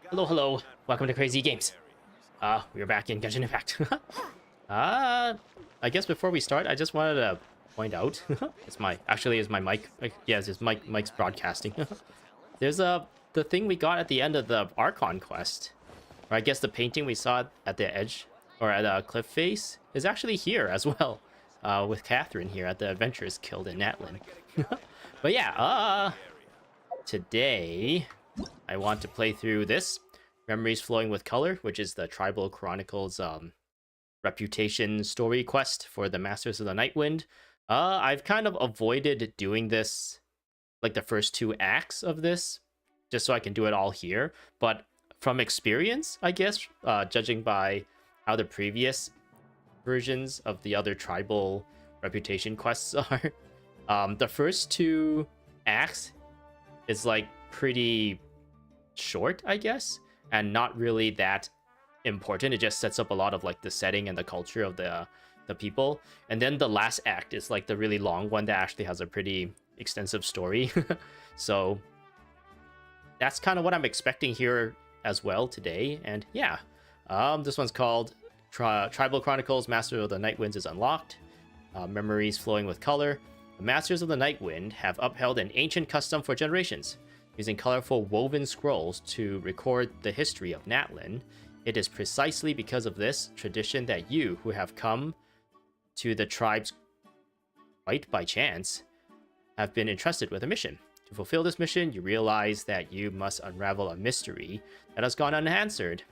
Hello, hello. Welcome to Crazy Games. We're back in Genshin Impact. I guess before we start, I just wanted to point out, is my mic. Yes, it's mic's broadcasting. There's the thing we got at the end of the Archon quest, or I guess the painting we saw at the edge or at a cliff face is actually here as well, with Catherine here at the Adventurers Guild in Natlin. But yeah, today I want to play through this Memories Flowing with Color, which is the Tribal Chronicles reputation story quest for the Masters of the Nightwind. I've kind of avoided doing this, like the first two acts of this, just so I can do it all here. But from experience, I guess, judging by how the previous versions of the other tribal reputation quests are, the first two acts is like pretty short, I guess, and not really that important. It just sets up a lot of like the setting and the culture of the people, and then the last act is like the really long one that actually has a pretty extensive story. So that's kind of what I'm expecting here as well today. And yeah, this one's called Tribal Chronicles Master of the Nightwinds is unlocked. Memories Flowing with Color. The Masters of the Nightwind have upheld an ancient custom for generations, using colorful woven scrolls to record the history of Natlin. It is precisely because of this tradition that you, who have come to the tribes quite by chance, have been entrusted with a mission. To fulfill this mission, you realize that you must unravel a mystery that has gone unanswered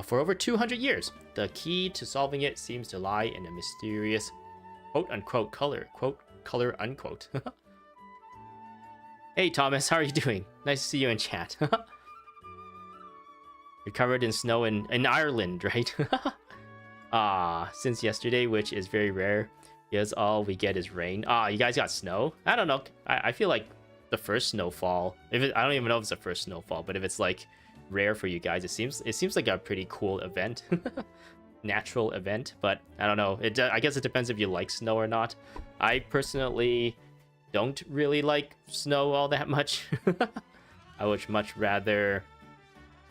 for over 200 years. The key to solving it seems to lie in a mysterious quote-unquote color, color unquote. Hey Thomas, how are you doing? Nice to see you in chat. You're covered in snow in Ireland, right? Since yesterday, which is very rare, because all we get is rain. You guys got snow? I don't know. I feel like the first snowfall, I don't even know if it's the first snowfall, but if it's like rare for you guys, it seems like a pretty cool event. Natural event, but I don't know. I guess it depends if you like snow or not. I personally don't really like snow all that much. I would much rather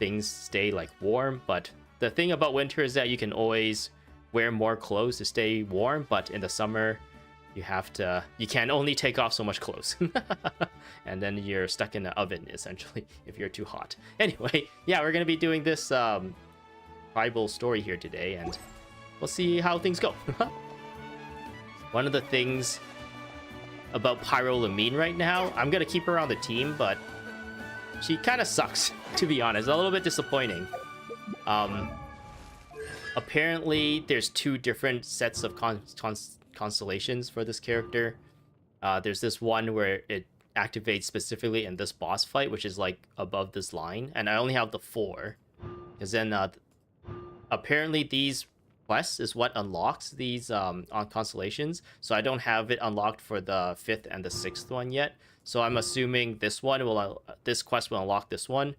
things stay like warm, but the thing about winter is that you can always wear more clothes to stay warm, but in the summer you can only take off so much clothes. And then you're stuck in the oven essentially if you're too hot. Anyway, yeah, we're gonna be doing this tribal story here today, and we'll see how things go. One of the things about Pyro right now, I'm gonna keep her on the team, but she kind of sucks, to be honest. A little bit disappointing. Apparently there's two different sets of constellations for this character. There's this one where it activates specifically in this boss fight, which is like above this line, and I only have the 4, because then apparently these quests is what unlocks these on constellations, so I don't have it unlocked for the 5th and the 6th one yet. So I'm assuming this quest will unlock this one,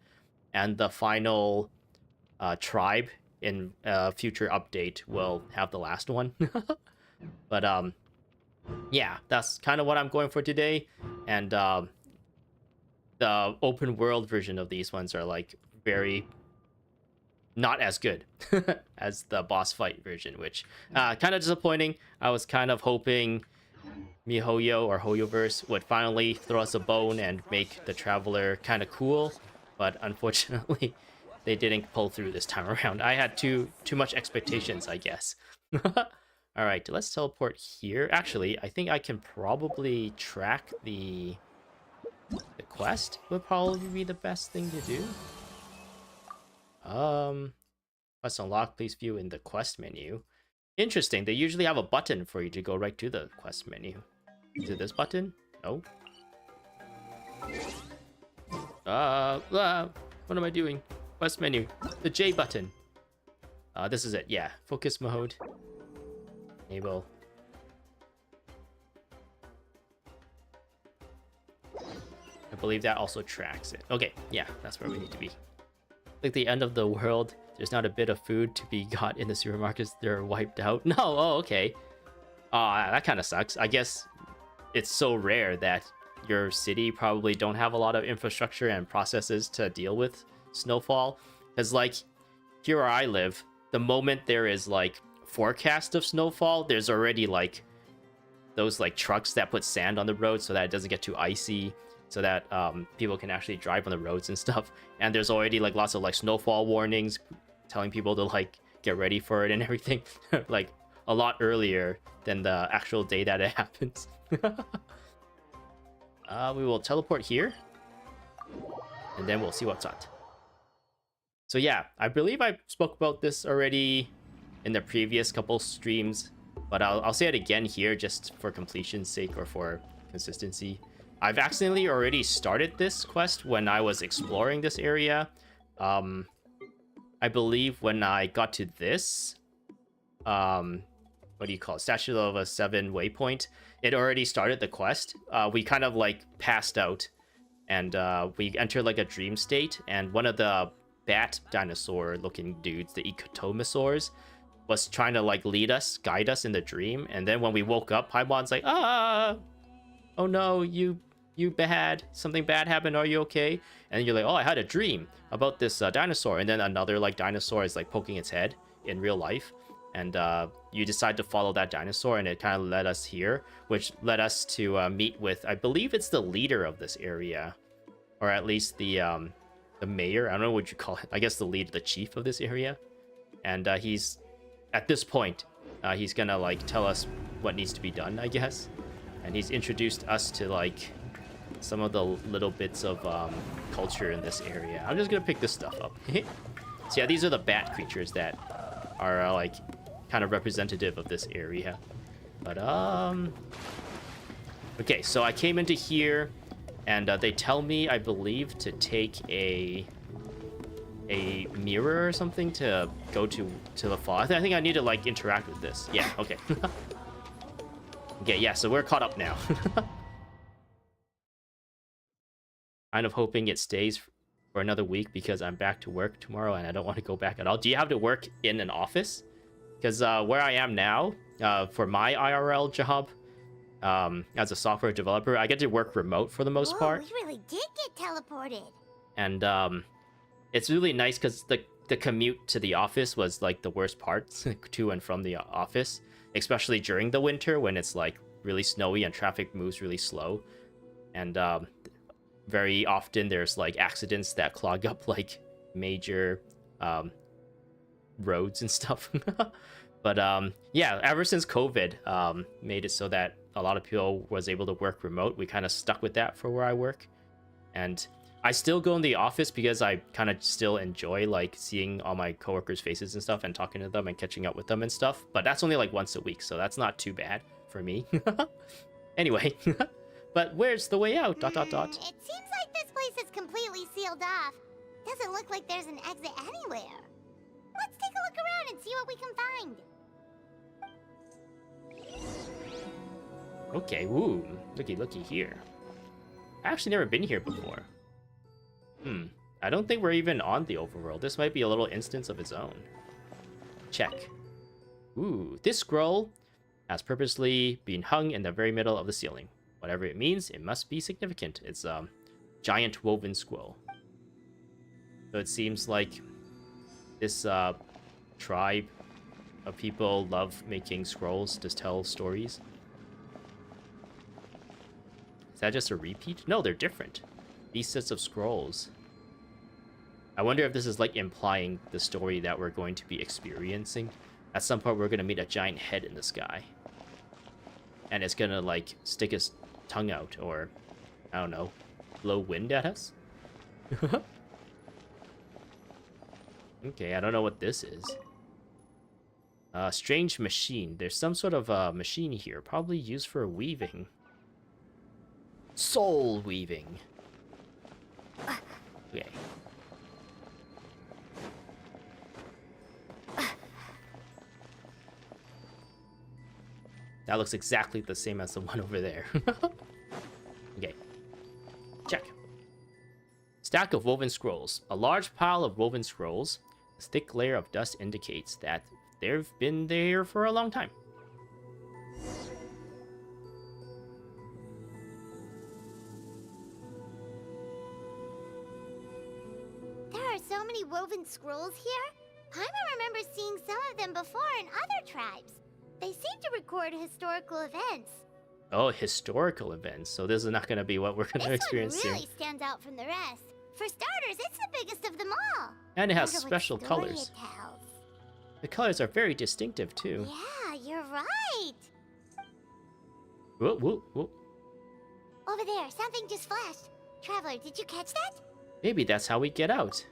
and the final tribe in a future update will have the last one. But yeah, that's kind of what I'm going for today. And the open world version of these ones are like very not as good as the boss fight version, which kind of disappointing. I was kind of hoping MiHoYo or HoYoverse would finally throw us a bone and make the Traveler kind of cool, but unfortunately they didn't pull through this time around. I had too much expectations, I guess. All right, let's teleport here. Actually, I think I can probably track the quest would probably be the best thing to do. Quest unlock, please view in the quest menu. Interesting, they usually have a button for you to go right to the quest menu. Is it this button? No. What am I doing? Quest menu, the J button. This is it, yeah. Focus mode. Enable. I believe that also tracks it. Okay, yeah, that's where we need to be. Like the end of the world, there's not a bit of food to be got in the supermarkets. They're wiped out. No, oh, okay. That kind of sucks. I guess it's so rare that your city probably don't have a lot of infrastructure and processes to deal with snowfall. Because, like, here where I live, the moment there is, like, forecast of snowfall, there's already, like, those, like, trucks that put sand on the road so that it doesn't get too icy, so that people can actually drive on the roads and stuff. And there's already, like, lots of, like, snowfall warnings telling people to, like, get ready for it and everything. Like, a lot earlier than the actual day that it happens. We will teleport here, and then we'll see what's up. So yeah, I believe I spoke about this already in the previous couple streams, but I'll say it again here just for completion's sake or for consistency. I've accidentally already started this quest when I was exploring this area. I believe when I got to this, what do you call it? Statue of a 7 waypoint. It already started the quest. We kind of like passed out, and we entered like a dream state, and one of the bat dinosaur looking dudes, the Ectomosaurs, was trying to like guide us in the dream. And then when we woke up, Paimon's like, oh no, you bad, something bad happened, are you okay? And then you're like, oh, I had a dream about this dinosaur. And then another like dinosaur is like poking its head in real life, and you decide to follow that dinosaur, and it kind of led us here, which led us to meet with, I believe it's the leader of this area, or at least the mayor. I don't know what you call it. I guess the lead, the chief of this area. And he's at this point, he's gonna like tell us what needs to be done, I guess. And he's introduced us to like some of the little bits of culture in this area. I'm just gonna pick this stuff up. So yeah, these are the bat creatures that are like kind of representative of this area. But okay, so I came into here, and they tell me, I believe, to take a mirror or something to go to the fall. I think I need to like interact with this. Yeah, okay. Okay, yeah, so we're caught up now. Kind of hoping it stays for another week because I'm back to work tomorrow and I don't want to go back at all. Do you have to work in an office? Because where I am now, for my IRL job, as a software developer, I get to work remote for the most part. You really did get teleported. And it's really nice because the commute to the office was like the worst part to and from the office, especially during the winter when it's like really snowy and traffic moves really slow. And very often there's like accidents that clog up like major roads and stuff. But yeah, ever since COVID made it so that a lot of people was able to work remote, we kind of stuck with that for where I work. And I still go in the office because I kind of still enjoy like seeing all my coworkers' faces and stuff and talking to them and catching up with them and stuff. But that's only like once a week, so that's not too bad for me. Anyway, but where's the way out? Dot dot dot. It seems like this place is completely sealed off. Doesn't look like there's an exit anywhere. Let's take a look around and see what we can find. Okay, woo, looky here. I've actually never been here before. I don't think we're even on the overworld. This might be a little instance of its own. Check. Ooh, this scroll has purposely been hung in the very middle of the ceiling. Whatever it means, it must be significant. It's a giant woven scroll. So it seems like this tribe of people love making scrolls to tell stories. Is that just a repeat? No, they're different. These sets of scrolls. I wonder if this is like implying the story that we're going to be experiencing. At some point, we're going to meet a giant head in the sky. And it's going to like stick its tongue out or, I don't know, blow wind at us? Okay, I don't know what this is. Strange machine. There's some sort of machine here, probably used for weaving. Soul weaving. Okay. That looks exactly the same as the one over there. Okay. Check. Stack of woven scrolls. A large pile of woven scrolls. A thick layer of dust indicates that they've been there for a long time. woven scrolls here? Paimon remembers seeing some of them before in other tribes. They seem to record historical events. Oh, historical events. So this is not going to be what we're going to experience This soon. one really stands out from the rest. For starters, it's the biggest of them all. And it has Wonder what special story colors. it tells. The colors are very distinctive too. Yeah, you're right. Whoa, whoa, whoa. Over there, something just flashed. Traveler, did you catch that? Maybe that's how we get out.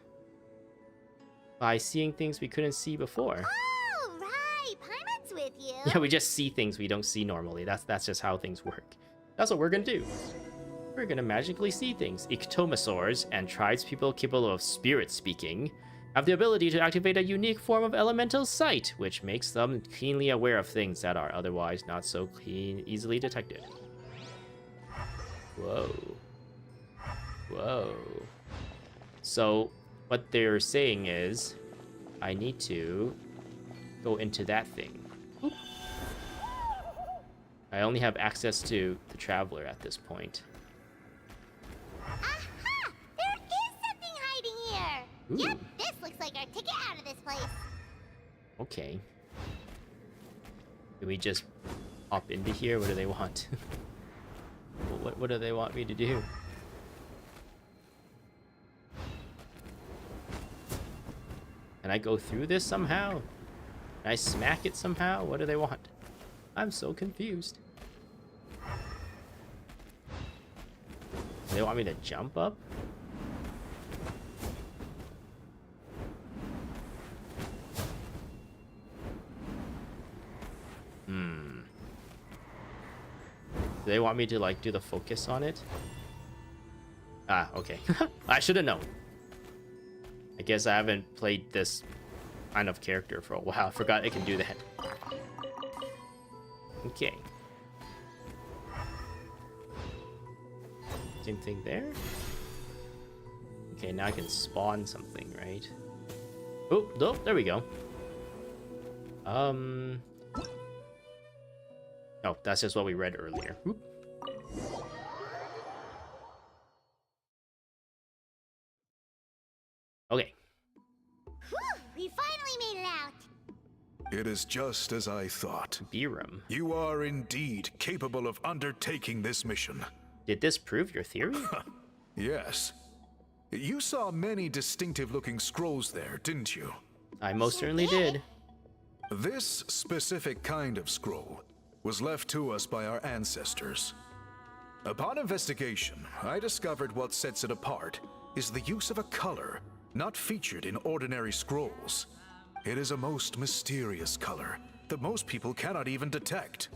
By seeing things we couldn't see before. Oh, right. Paimon's with you. Yeah, we just see things we don't see normally. That's just how things work. That's what we're gonna do. We're gonna magically see things. Ictomosaurs and tribespeople capable of spirit speaking have the ability to activate a unique form of elemental sight, which makes them keenly aware of things that are otherwise not so easily detected. Whoa. Whoa. So, what they're saying is, I need to go into that thing. Oop. I only have access to the Traveler at this point. Aha! There is something hiding here. Ooh. Yep, this looks like our ticket out of this place. Okay. Do we just hop into here? What do they want? What do they want me to do? Can I go through this somehow? Can I smack it somehow? What do they want? I'm so confused. They want me to jump up? Do they want me to like do the focus on it? Ah, okay. I should have known. I guess I haven't played this kind of character for a while. I forgot I can do that. Okay. Same thing there. Okay, now I can spawn something, right? Oh, nope, there we go. Oh, that's just what we read earlier. Oop. Okay. Whew, we finally made it out. It is just as I thought. Biram. You are indeed capable of undertaking this mission. Did this prove your theory? Yes. You saw many distinctive-looking scrolls there, didn't you? I most certainly did. This specific kind of scroll was left to us by our ancestors. Upon investigation, I discovered what sets it apart is the use of a color not featured in ordinary scrolls. It is a most mysterious color that most people cannot even detect.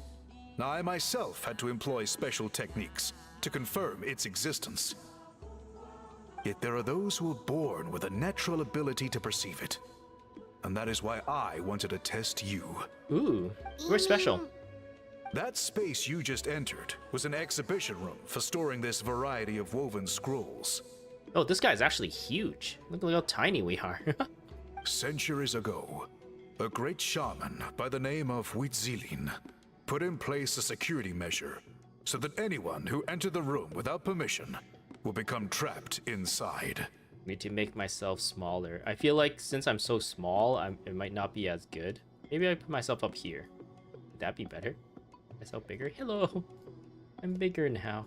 I myself had to employ special techniques to confirm its existence. Yet there are those who are born with a natural ability to perceive it. And that is why I wanted to test you. Ooh, we're special. That space you just entered was an exhibition room for storing this variety of woven scrolls. Oh, this guy's actually huge. Look how tiny we are. Centuries ago, a great shaman by the name of Huitzilin put in place a security measure so that anyone who entered the room without permission will become trapped inside. Need to make myself smaller. I feel like since I'm so small, it might not be as good. Maybe I put myself up here. Would that be better? Myself bigger? Hello! I'm bigger now.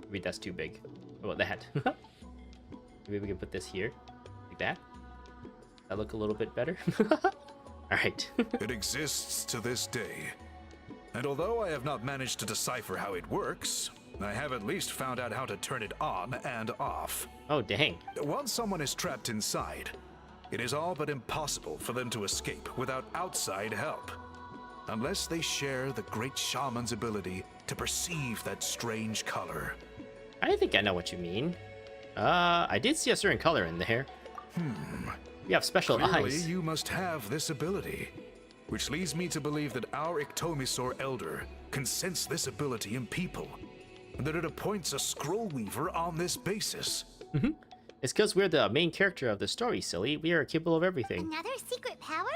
Maybe that's too big. How about that? Maybe we can put this here. Like that. That look a little bit better? Alright. It exists to this day. And although I have not managed to decipher how it works, I have at least found out how to turn it on and off. Oh, dang. Once someone is trapped inside, it is all but impossible for them to escape without outside help. Unless they share the great shaman's ability to perceive that strange color. I think I know what you mean. I did see a certain color in there. You have special Clearly, eyes. you must have this ability, which leads me to believe that our Ictomosaur elder can sense this ability in people, and that it appoints a scroll weaver on this basis. It's because we're the main character of the story, silly. We are capable of everything. Another secret power?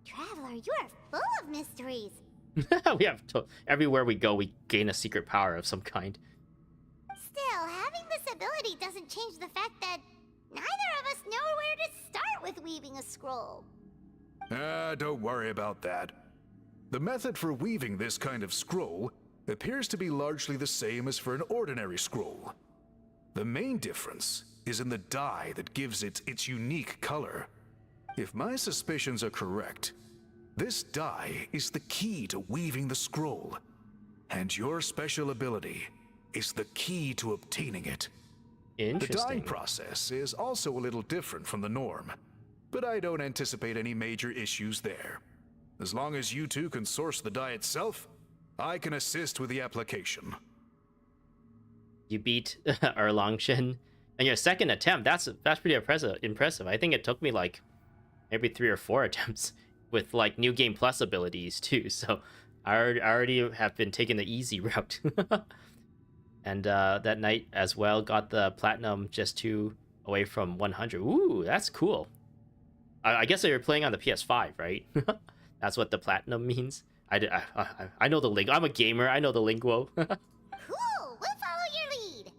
Traveler, you are full of mysteries. We have everywhere we go, we gain a secret power of some kind. Still, having this ability doesn't change the fact that Neither of us know where to start with weaving a scroll. Don't worry about that. The method for weaving this kind of scroll appears to be largely the same as for an ordinary scroll. The main difference is in the dye that gives it its unique color. If my suspicions are correct, this dye is the key to weaving the scroll, and your special ability is the key to obtaining it. The Interesting. dyeing process is also a little different from the norm, but I don't anticipate any major issues there. As long as you two can source the dye itself, I can assist with the application. You beat Erlongshin and your second attempt. That's pretty impressive. I think it took me like maybe 3 or 4 attempts with like New Game Plus abilities too. So I already have been taking the easy route. And that night as well got the platinum just 2 away from 100. Ooh, that's cool. I guess they were playing on the PS5, right? That's what the platinum means. I know the lingo. I'm a gamer. I know the lingo. Cool, we'll follow your lead.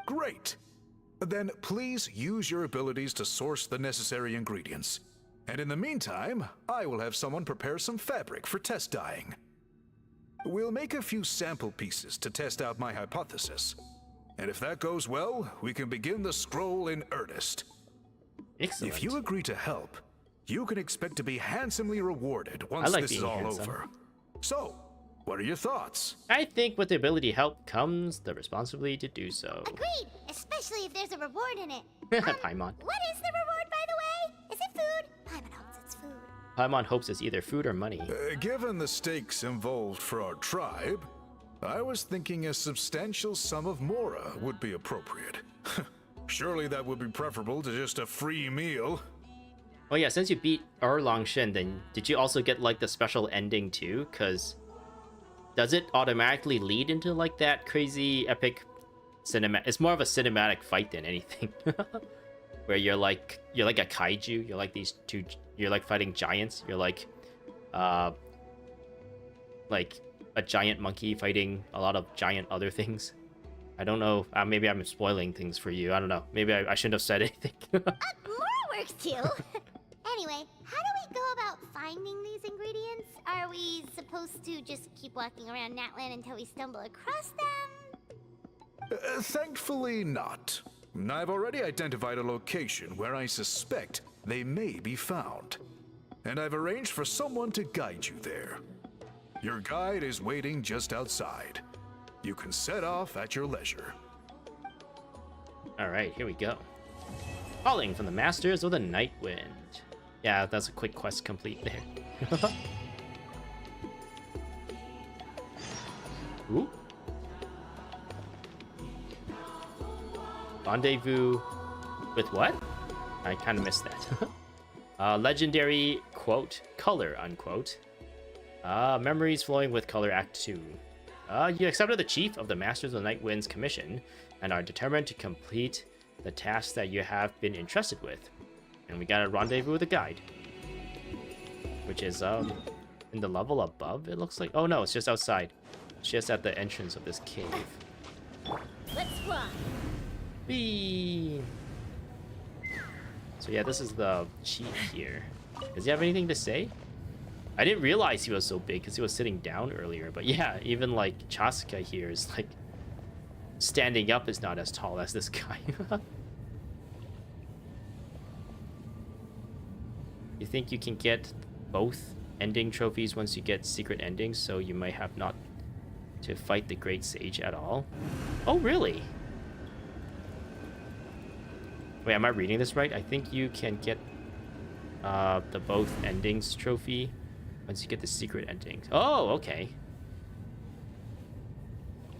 Great! Then please use your abilities to source the necessary ingredients. And in the meantime, I will have someone prepare some fabric for test dyeing. We'll make a few sample pieces to test out my hypothesis. And if that goes well, we can begin the scroll in earnest. Excellent. If you agree to help, you can expect to be handsomely rewarded once like this is being all handsome. over. So, what are your thoughts? I think with the ability help comes the responsibility to do so. Agreed, especially if there's a reward in it. Paimon. What is the reward, by the way? Is it food? Paimon hopes it's food. Paimon hopes it's either food or money. Given the stakes involved for our tribe, I was thinking a substantial sum of mora would be appropriate. Surely that would be preferable to just a free meal. Oh yeah, since you beat Erlongshin, then did you also get like the special ending too? Cause does it automatically lead into like that crazy epic cinematic? It's more of a cinematic fight than anything. Where you're like a kaiju. You're like these two. You're like fighting giants. You're like a giant monkey fighting a lot of giant other things. I don't know. Maybe I'm spoiling things for you. I don't know. Maybe I shouldn't have said anything. More works too. Anyway, how do we go about finding these ingredients? Are we supposed to just keep walking around Natland until we stumble across them? Thankfully not. I've already identified a location where I suspect they may be found. And I've arranged for someone to guide you there. Your guide is waiting just outside. You can set off at your leisure. Alright, here we go. Calling from the Masters of the Night Wind. Yeah, that's a quick quest complete there. Ooh. Rendezvous with what? I kind of missed that. Legendary, quote, color, unquote. Memories flowing with color, act 2. You accepted the chief of the Masters of the Night Wind's commission and are determined to complete the tasks that you have been entrusted with. And we got a rendezvous with a guide. Which is, in the level above, it looks like. Oh no, it's just outside. It's just at the entrance of this cave. Let's fly. Whee! So yeah, this is the chief here. Does he have anything to say? I didn't realize he was so big because he was sitting down earlier. But yeah, even like Chasuka here is like standing up is not as tall as this guy. You think you can get both ending trophies once you get secret endings, so you might have not to fight the Great Sage at all? Oh, really? Wait, am I reading this right? I think you can get the both endings trophy once you get the secret endings. Oh, okay.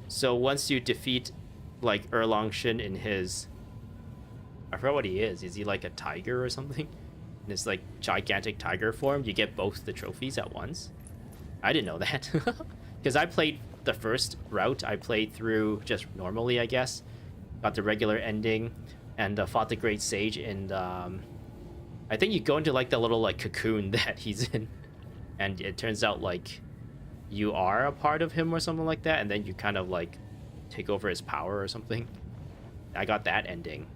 So once you defeat like Erlongshin in his, I forgot what he is. Is he like a tiger or something? In his like gigantic tiger form, you get both the trophies at once. I didn't know that. Because I played the first route. I played through just normally, I guess. Got the regular ending and fought the Great Sage. And I think you go into like the little like cocoon that he's in. And it turns out like you are a part of him or something like that. And then you kind of like take over his power or something. I got that ending.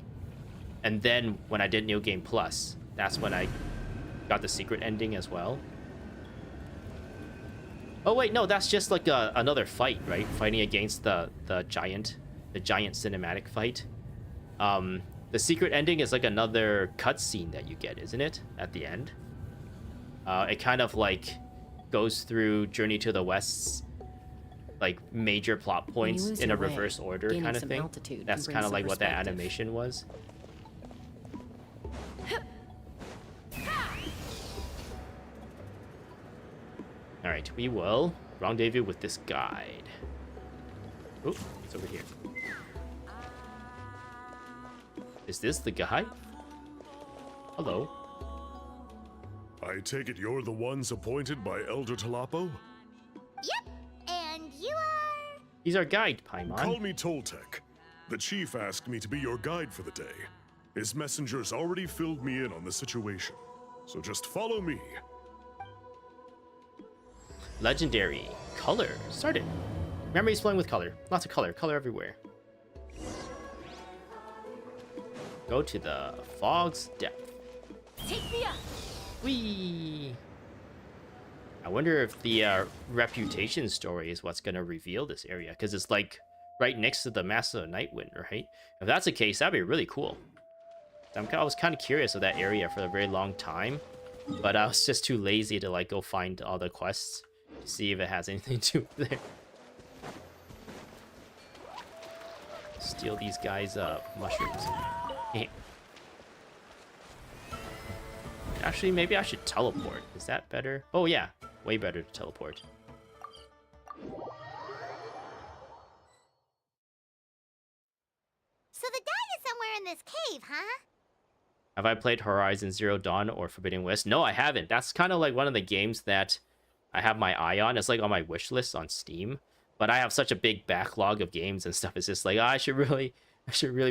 And then when I did New Game Plus, that's when I got the secret ending as well. Oh wait, no, that's just like another fight, right? Fighting against the giant cinematic fight. The secret ending is like another cutscene that you get, isn't it? At the end, it kind of like goes through Journey to the West's like major plot points in a reverse order kind of thing. That's kind of like what that animation was. All right, we will rendezvous with this guide. Oh, it's over here. Is this the guy? Hello. I take it you're the ones appointed by Elder Talapo? Yep. And you are? He's our guide, Paimon. Call me Toltec. The chief asked me to be your guide for the day. His messengers already filled me in on the situation. So just follow me. Legendary. Color. Started. Memories flowing with color. Lots of color. Color everywhere. Go to the fog's depth. Take me up. Whee! I wonder if the reputation story is what's going to reveal this area. Because it's like right next to the Massive Nightwind, right? If that's the case, that'd be really cool. I was kind of curious of that area for a very long time. But I was just too lazy to like go find all the quests. To see if it has anything to do there. Steal these guys' mushrooms. Actually, maybe I should teleport. Is that better? Oh yeah, way better to teleport. So the guy is somewhere in this cave, huh? Have I played Horizon Zero Dawn or Forbidden West? No, I haven't. That's kind of like one of the games that I have my eye on. It's like on my wish list on Steam. But I have such a big backlog of games and stuff. It's just like, I should really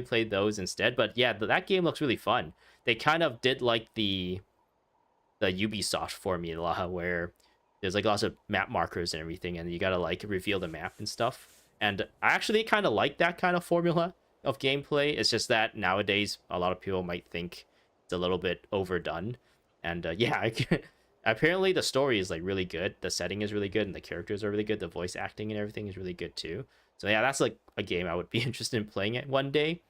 play those instead. But yeah, that game looks really fun. They kind of did like the Ubisoft formula where there's like lots of map markers and everything, and you gotta like reveal the map and stuff. And I actually kind of like that kind of formula of gameplay. It's just that nowadays a lot of people might think it's a little bit overdone. And yeah, apparently the story is like really good, the setting is really good, and the characters are really good. The voice acting and everything is really good too. So yeah, that's like a game I would be interested in playing it one day.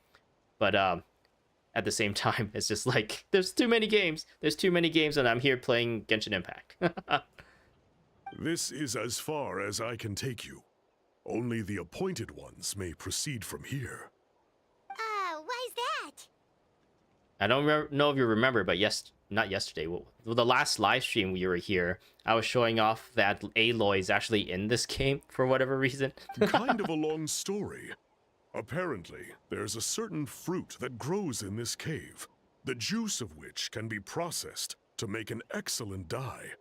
But at the same time, it's just like there's too many games. There's too many games, and I'm here playing Genshin Impact. This is as far as I can take you. Only the appointed ones may proceed from here. Why's that? I don't know if you remember, but not yesterday. Well, the last live stream we were here, I was showing off that Aloy is actually in this game for whatever reason. Kind of a long story. Apparently, there's a certain fruit that grows in this cave, the juice of which can be processed to make an excellent dye.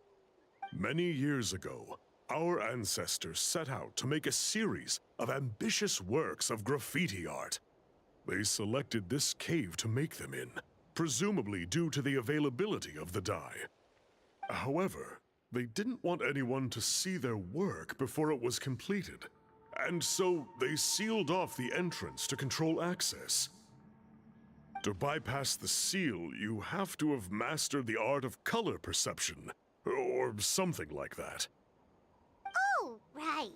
Many years ago, our ancestors set out to make a series of ambitious works of graffiti art. They selected this cave to make them in, presumably due to the availability of the dye. However, they didn't want anyone to see their work before it was completed, and so they sealed off the entrance to control access. To bypass the seal, you have to have mastered the art of color perception, or something like that. Oh, right.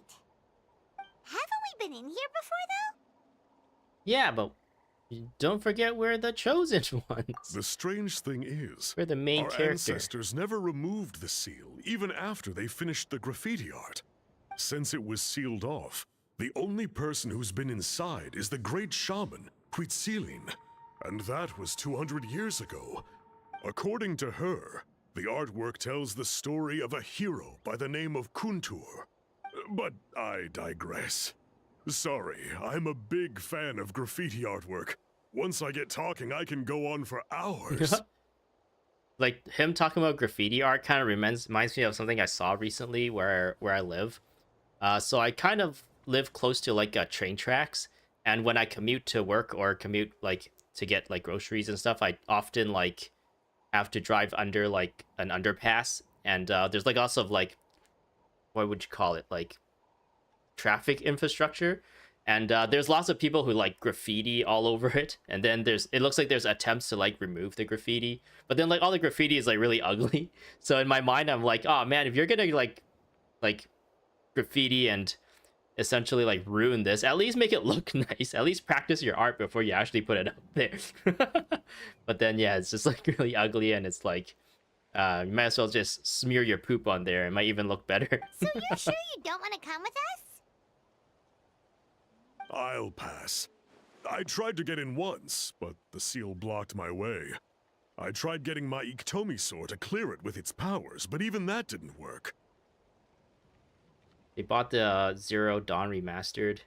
Haven't we been in here before, though? Yeah, but don't forget we're the chosen ones. The strange thing is, We're the main our character. ancestors never removed the seal, even after they finished the graffiti art. Since it was sealed off, the only person who's been inside is the great shaman, Huitzilin, and that was 200 years ago. According to her, the artwork tells the story of a hero by the name of Kuntur. But I digress. Sorry, I'm a big fan of graffiti artwork. Once I get talking, I can go on for hours. Like him talking about graffiti art kind of reminds me of something I saw recently where I live. So I kind of live close to like train tracks, and when I commute to work or commute like to get like groceries and stuff, I often like have to drive under like an underpass, and there's like also like, what would you call it, like traffic infrastructure, And there's lots of people who like graffiti all over it, and then it looks like there's attempts to like remove the graffiti, but then like all the graffiti is like really ugly. So in my mind, I'm like, oh man, if you're gonna like graffiti and essentially like ruin this, at least make it look nice. At least practice your art before you actually put it up there. But then yeah, it's just like really ugly, and it's like you might as well just smear your poop on there. It might even look better. So you're sure you don't want to come with us? I'll pass. I tried to get in once, but the seal blocked my way. I tried getting my Iktomi to clear it with its powers, but even that didn't work. They bought the Zero Dawn remastered.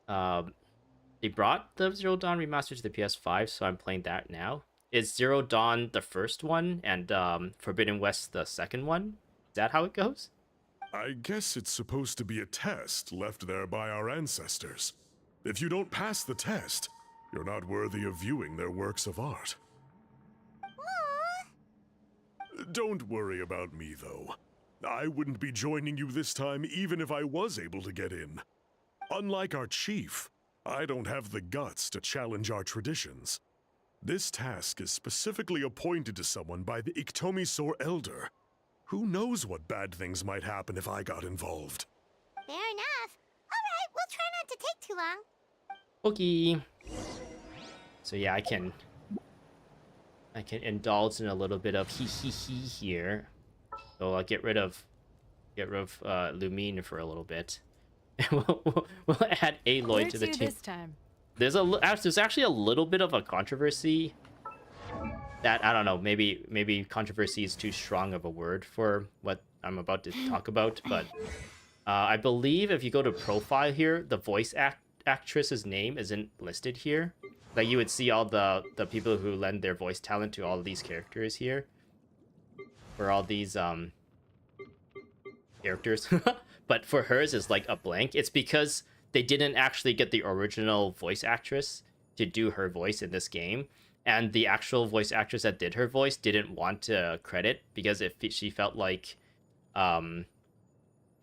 They brought the Zero Dawn remastered to the PS5, so I'm playing that now. Is Zero Dawn the first one and Forbidden West the second one? Is that how it goes? I guess it's supposed to be a test left there by our ancestors. If you don't pass the test, you're not worthy of viewing their works of art. Aww. Don't worry about me, though. I wouldn't be joining you this time even if I was able to get in. Unlike our chief, I don't have the guts to challenge our traditions. This task is specifically appointed to someone by the Iktomi Elder. Who knows what bad things might happen if I got involved? Fair enough. Alright, we'll try not to take too long. Okay. So yeah, I can indulge in a little bit of hee here. So I'll get rid of Lumine for a little bit. And we'll add Aloy to the team. This time? There's actually a little bit of a controversy. That I don't know, maybe controversy is too strong of a word for what I'm about to talk about, but I believe if you go to profile here, the voice actress's name isn't listed here. Like you would see all the people who lend their voice talent to all of these characters here. For all these characters. But for hers is like a blank. It's because they didn't actually get the original voice actress to do her voice in this game. And the actual voice actress that did her voice didn't want to credit because she felt like the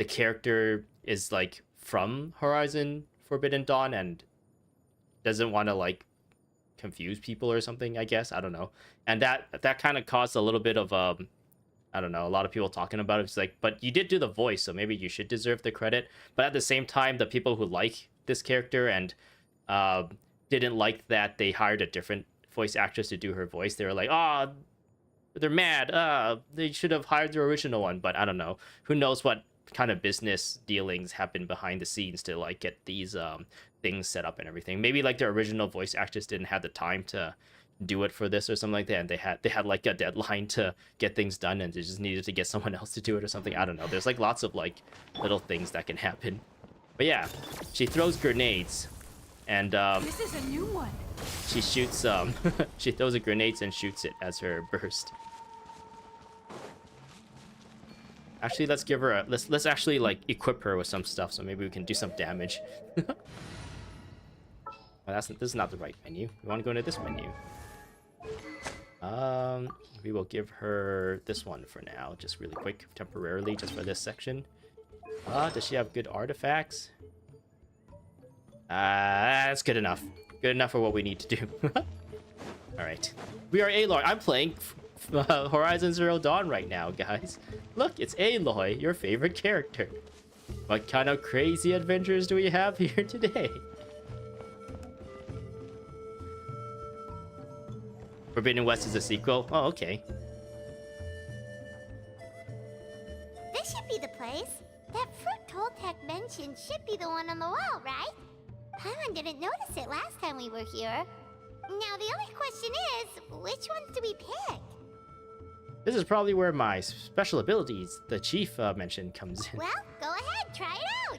character is like from Horizon Forbidden Dawn and doesn't want to like confuse people or something, I guess. I don't know. And that kind of caused a little bit of I don't know, a lot of people talking about it. It's like, but you did do the voice, so maybe you should deserve the credit. But at the same time, the people who like this character and didn't like that they hired a different voice actress to do her voice, they were like, oh, they're mad. They should have hired the original one. But I don't know. Who knows what kind of business dealings happen behind the scenes to like get these things set up and everything. Maybe like the original voice actress didn't have the time to do it for this or something like that, and they had like a deadline to get things done, and they just needed to get someone else to do it or something. I don't know. There's like lots of like little things that can happen. But yeah, she throws grenades, and This is a new one. she shoots she throws a grenades and shoots it as her burst. Actually, let's give her a let's actually like equip her with some stuff, so maybe we can do some damage. Well, this is not the right menu. We want to go into this menu. We will give her this one for now, just really quick, temporarily, just for this section. Does she have good artifacts? That's good enough. Good enough for what we need to do. Alright. We are Aloy. I'm playing Horizon Zero Dawn right now, guys. Look, it's Aloy, your favorite character. What kind of crazy adventures do we have here today? Forbidden West is a sequel? Oh, okay. This should be the place. That fruit Toltec mentioned should be the one on the wall, right? Paimon didn't notice it last time we were here. Now the only question is, which ones do we pick? This is probably where my special abilities, the chief mentioned, comes in. Well, go ahead, try it out.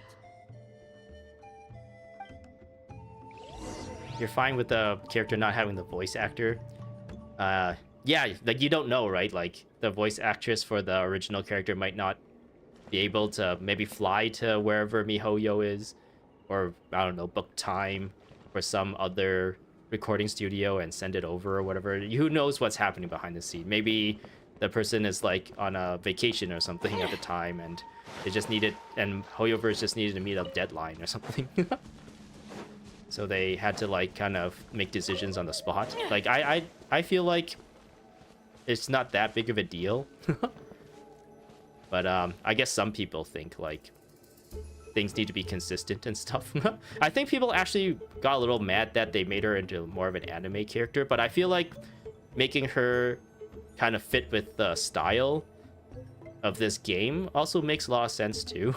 You're fine with the character not having the voice actor. Yeah, like you don't know, right? Like the voice actress for the original character might not be able to maybe fly to wherever MiHoYo is, or I don't know, book time for some other recording studio and send it over or whatever. Who knows what's happening behind the scene? Maybe the person is like on a vacation or something at the time, and they just needed, and HoYoverse just needed to meet a deadline or something. so they had to like kind of make decisions on the spot. Like I feel like it's not that big of a deal. But I guess some people think like things need to be consistent and stuff. I think people actually got a little mad that they made her into more of an anime character, but I feel like making her kind of fit with the style of this game also makes a lot of sense too.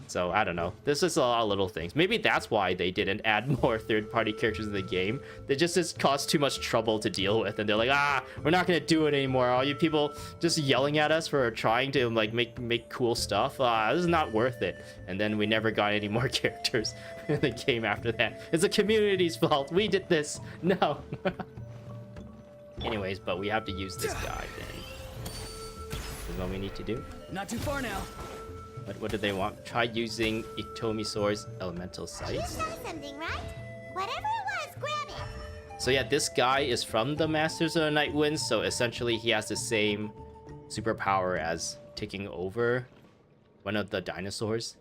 So I don't know. This is a lot of little things. Maybe that's why they didn't add more third-party characters in the game. They just caused too much trouble to deal with, and they're like, we're not gonna do it anymore. All you people just yelling at us for trying to like make cool stuff. This is not worth it. And then we never got any more characters in the game after that. It's the community's fault. We did this. No. Anyways, but we have to use this guy then. This is what we need to do. Not too far now. What do they want? Try using Itomisaur's elemental You sights. saw something, right? Whatever it was, grab it. So yeah, this guy is from the Masters of the Night Winds, so essentially he has the same superpower as taking over one of the dinosaurs.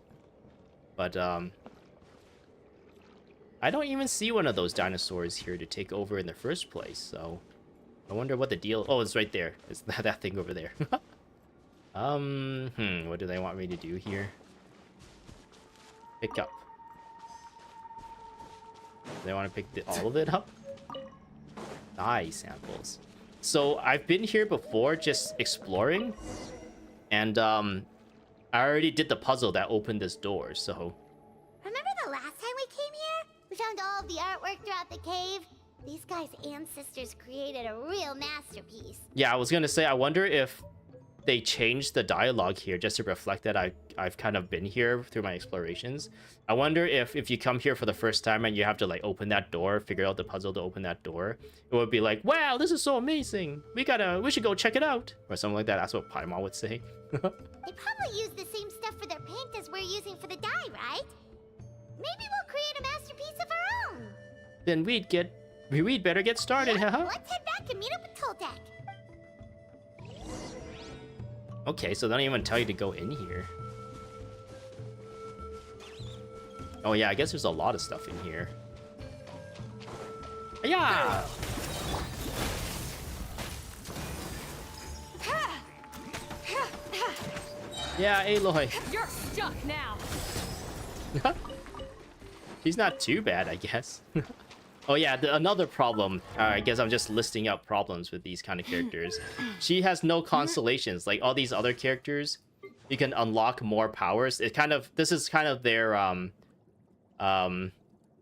But I don't even see one of those dinosaurs here to take over in the first place, so I wonder what the deal. Oh, it's right there. It's that thing over there. What do they want me to do here? Pick up. They want to pick all of it up? Dye samples. So I've been here before just exploring, and I already did the puzzle that opened this door, so Remember the last time we came here? We found all of the artwork throughout the cave. These guys' ancestors created a real masterpiece. yeah, I was gonna say, I wonder if they changed the dialogue here just to reflect that I've kind of been here through my explorations. I wonder if you come here for the first time and you have to like open that door, figure out the puzzle to open that door, it would be like, wow, this is so amazing. We should go check it out. Or something like that. That's what Paimon would say. They probably use the same stuff for their paint as we're using for the dye, right? Maybe we'll create a masterpiece of our own. Then we'd better get started, haha. Let's head back and meet up with Toltec. Okay, so they don't even tell you to go in here. Oh yeah, I guess there's a lot of stuff in here. Yeah. Yeah, Aloy. You're stuck now. She's not too bad, I guess. Oh yeah, another problem. I guess I'm just listing out problems with these kind of characters. She has no constellations. Like all these other characters, you can unlock more powers. This is kind of their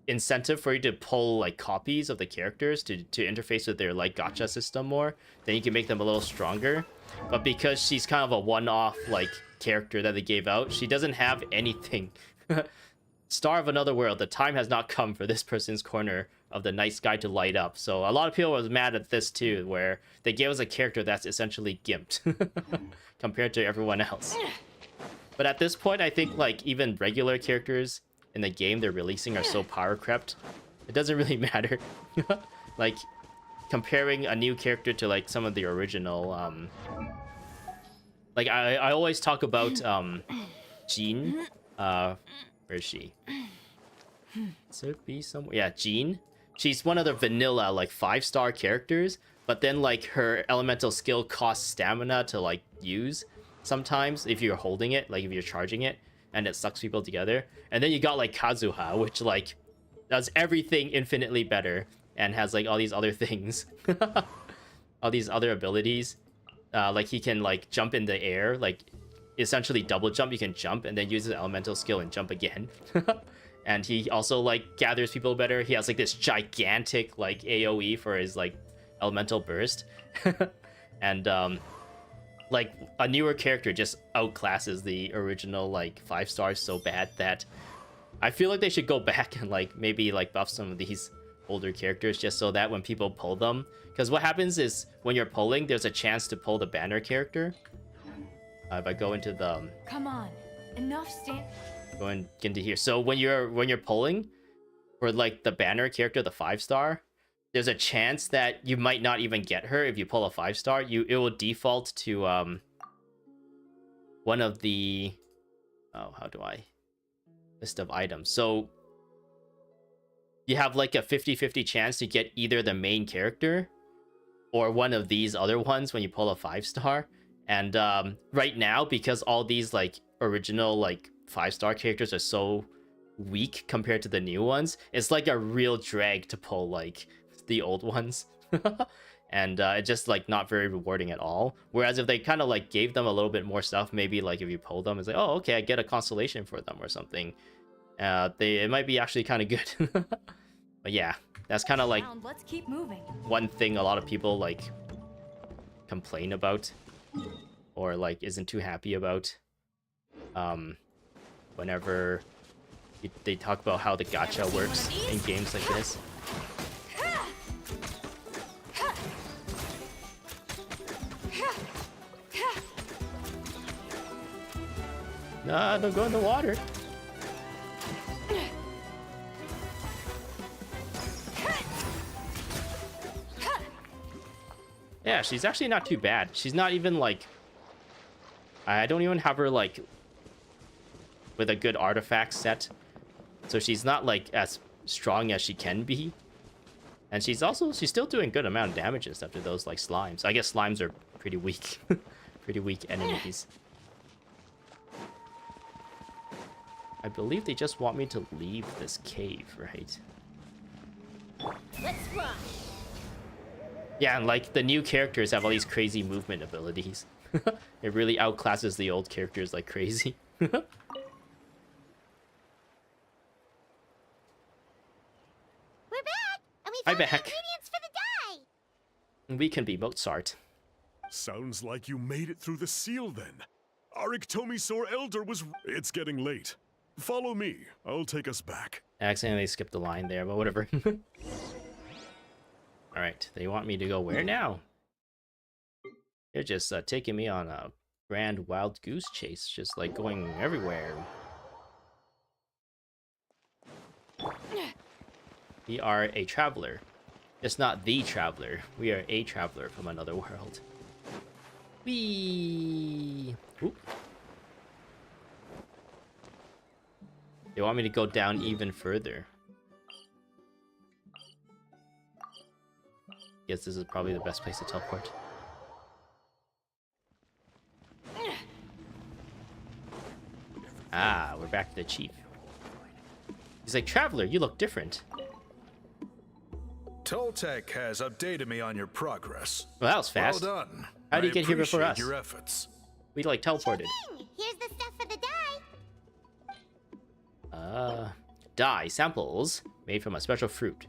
incentive for you to pull like copies of the characters to interface with their like gacha system more. Then you can make them a little stronger. But because she's kind of a one-off like character that they gave out, she doesn't have anything. Star of Another World, the time has not come for this person's corner of the night sky to light up. So a lot of people was mad at this too, where they gave us a character that's essentially gimped compared to everyone else. But at this point, I think like even regular characters in the game they're releasing are so power crept, it doesn't really matter. Like comparing a new character to like some of the original, like I always talk about Jean. Where is she? Should it be somewhere? Yeah, Jean. She's one of the vanilla like 5-star characters, but then like her elemental skill costs stamina to like use sometimes if you're holding it, like if you're charging it, and it sucks people together. And then you got like Kazuha, which like does everything infinitely better and has like all these other things. All these other abilities. Like he can like jump in the air, like essentially double jump. You can jump and then use his elemental skill and jump again. And he also like gathers people better. He has like this gigantic like AoE for his like elemental burst. And like a newer character just outclasses the original like 5 stars so bad that I feel like they should go back and like maybe like buff some of these older characters just so that when people pull them, because what happens is when you're pulling, there's a chance to pull the banner character. If I go into the Come on, enough stand. go into here. So when you're pulling for like the banner character, the 5-star, there's a chance that you might not even get her if you pull a 5-star. It will default to one of the how do I list of items. So you have like a 50-50 chance to get either the main character or one of these other ones when you pull a 5-star. And right now, because all these like original like 5-star characters are so weak compared to the new ones, it's like a real drag to pull like the old ones. And it's just like not very rewarding at all. Whereas if they kind of like gave them a little bit more stuff, maybe like if you pull them, it's like, oh, okay, I get a constellation for them or something. It might be actually kind of good. But yeah, that's kind of like Let's keep moving. one thing a lot of people like complain about or like isn't too happy about whenever they talk about how the gacha works in games like this. Nah, don't go in the water. Yeah, she's actually not too bad. She's not even like... I don't even have her like with a good artifact set. So she's not like as strong as she can be. And she's still doing good amount of damage and stuff to those like slimes. I guess slimes are pretty weak. Pretty weak enemies. I believe they just want me to leave this cave, right? Let's rush. Yeah, and like the new characters have all these crazy movement abilities. It really outclasses the old characters like crazy. We're back, and we Hi, found the back. ingredients for the dye. We can be Mozart. Sounds like you made it through the seal then. Our Iktomi Elder was... It's getting late. Follow me. I'll take us back. I accidentally skipped a line there, but whatever. Alright, they want me to go where now? They're just taking me on a grand wild goose chase, just like going everywhere. We are a traveler. It's not the traveler. We are a traveler from another world. Whee! Oop. They want me to go down even further. Guess this is probably the best place to teleport. Ah, we're back to the chief. He's like, Traveler, you look different. Toltec has updated me on your progress. Well, that was fast. Well done. How do you get here before appreciate us? Your efforts. We like teleported. Thing. Here's the stuff for the dye. Dye samples made from a special fruit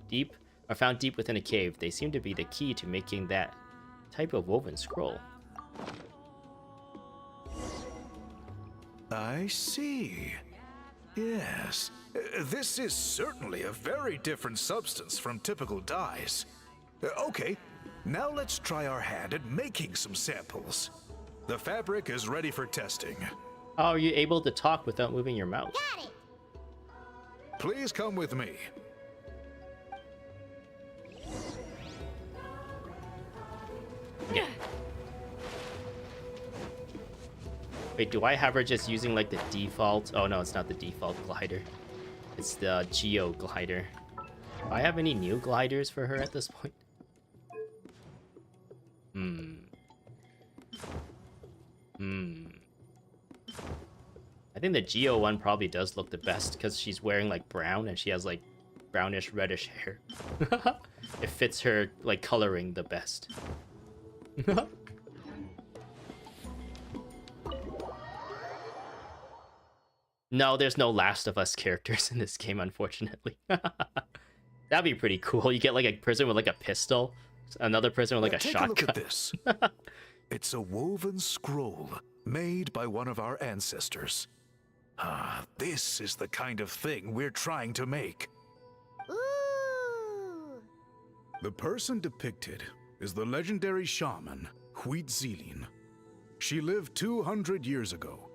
are found deep within a cave. They seem to be the key to making that type of woven scroll. I see. Yes. This is certainly a very different substance from typical dyes. Okay, now let's try our hand at making some samples. The fabric is ready for testing. How are you able to talk without moving your mouth? Got it. Please come with me. Yeah. Wait, do I have her just using like the default? Oh no, it's not the default glider. It's the Geo glider. Do I have any new gliders for her at this point? I think the Geo one probably does look the best because she's wearing like brown and she has like brownish reddish hair. It fits her like coloring the best. No, there's no Last of Us characters in this game, unfortunately. That'd be pretty cool. You get like a person with like a pistol, another person with like a Take shotgun. a look at this. It's a woven scroll made by one of our ancestors. Ah, this is the kind of thing we're trying to make. Ooh. The person depicted is the legendary shaman, Huitzilin. She lived 200 years ago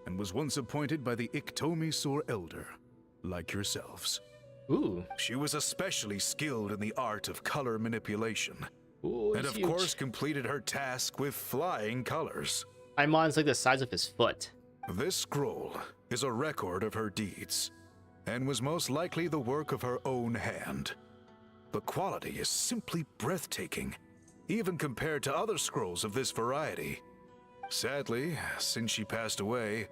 and was once appointed by the Iktomi Elder, like yourselves. Ooh. She was especially skilled in the art of color manipulation, Ooh, and he's of huge. course completed her task with flying colors. Imon's like the size of his foot. This scroll is a record of her deeds. and was most likely the work of her own hand. The quality is simply breathtaking, even compared to other scrolls of this variety. Sadly, since she passed away,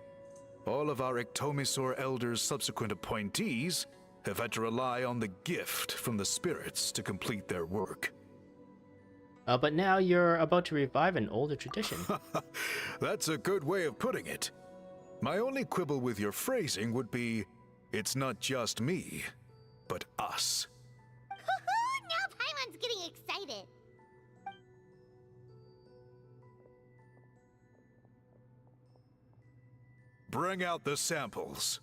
all of our Ictomisor Elders' subsequent appointees have had to rely on the gift from the spirits to complete their work. But now you're about to revive an older tradition. That's a good way of putting it. My only quibble with your phrasing would be, it's not just me, but us. Now Paimon's getting excited. Bring out the samples.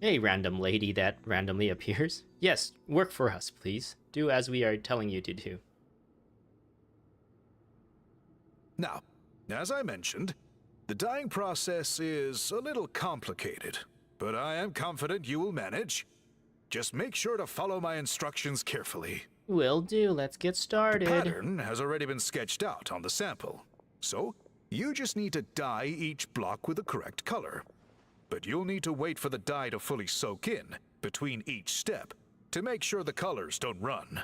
Hey, random lady that randomly appears. Yes, work for us, please. Do as we are telling you to do. Now, as I mentioned, the dyeing process is a little complicated, but I am confident you will manage. Just make sure to follow my instructions carefully. Will do. Let's get started. The pattern has already been sketched out on the sample, so you just need to dye each block with the correct color. But you'll need to wait for the dye to fully soak in between each step to make sure the colors don't run.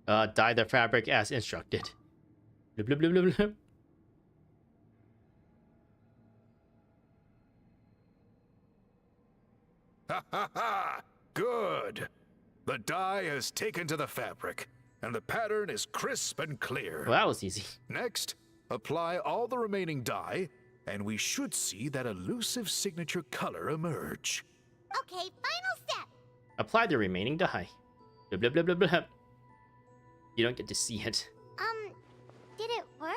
Dye the fabric as instructed. Blub, blub, blub, blub, blub. Ha ha ha! Good! The dye has taken to the fabric, and the pattern is crisp and clear. Well, that was easy. Next, apply all the remaining dye, and we should see that elusive signature color emerge. Okay, final step. Apply the remaining dye. Blub, blub, blub, blub, blub. You don't get to see it. Did it work?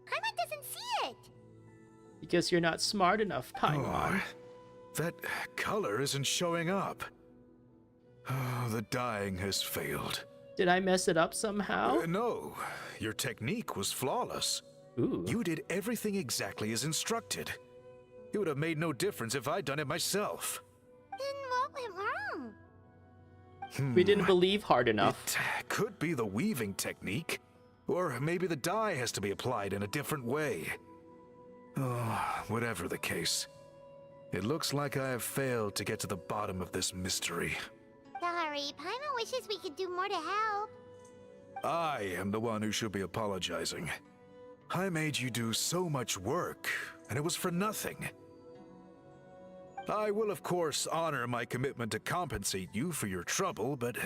Paimon doesn't see it. Because you're not smart enough, Paimon. Oh, that color isn't showing up. Oh, the dyeing has failed. Did I mess it up somehow? No, your technique was flawless. Ooh. You did everything exactly as instructed. It would have made no difference if I'd done it myself. Then what went wrong? We didn't believe hard enough. It could be the weaving technique, or maybe the dye has to be applied in a different way. Oh, whatever the case, it looks like I have failed to get to the bottom of this mystery. Sorry, Paimon wishes we could do more to help. I am the one who should be apologizing. I made you do so much work, and it was for nothing. I will, of course, honor my commitment to compensate you for your trouble, but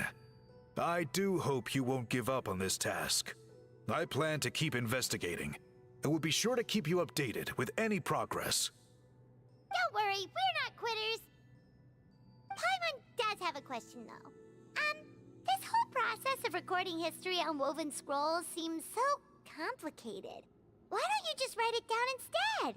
I do hope you won't give up on this task. I plan to keep investigating, and will be sure to keep you updated with any progress. Don't worry, we're not quitters. Paimon does have a question, though. This whole process of recording history on woven scrolls seems so complicated. Why don't you just write it down instead?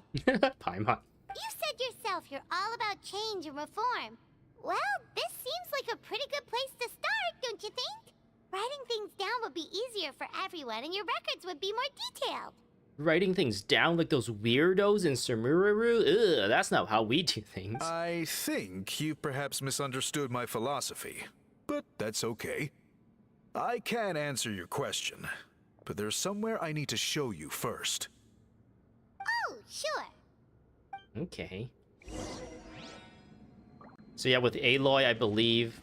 Paimon. You said yourself you're all about change and reform. Well, this seems like a pretty good place to start, don't you think? Writing things down would be easier for everyone, and your records would be more detailed. Writing things down like those weirdos in Samururu? Ugh, that's not how we do things. I think you've perhaps misunderstood my philosophy, but that's okay. I can answer your question, but there's somewhere I need to show you first. Oh, sure. Okay. So yeah, with Aloy, I believe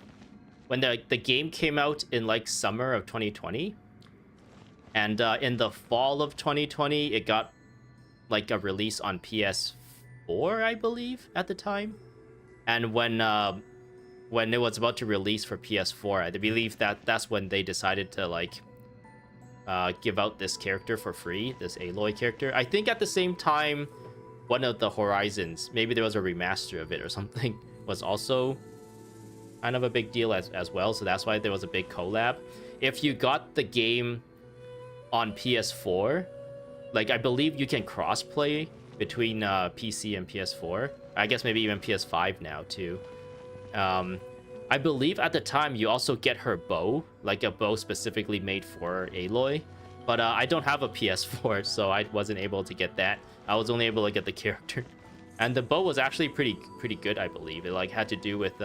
when the game came out in like summer of 2020, and in the fall of 2020, it got like a release on PS4, I believe, at the time. And when it was about to release for PS4, I believe that's when they decided to like give out this character for free, this Aloy character. I think at the same time, one of the Horizons, maybe there was a remaster of it or something, was also kind of a big deal as well. So that's why there was a big collab. If you got the game on PS4, like I believe you can cross-play between PC and PS4. I guess maybe even PS5 now too. I believe at the time you also get her bow, like a bow specifically made for Aloy. But I don't have a PS4, so I wasn't able to get that. I was only able to get the character. And the bow was actually pretty good, I believe. It like had to do with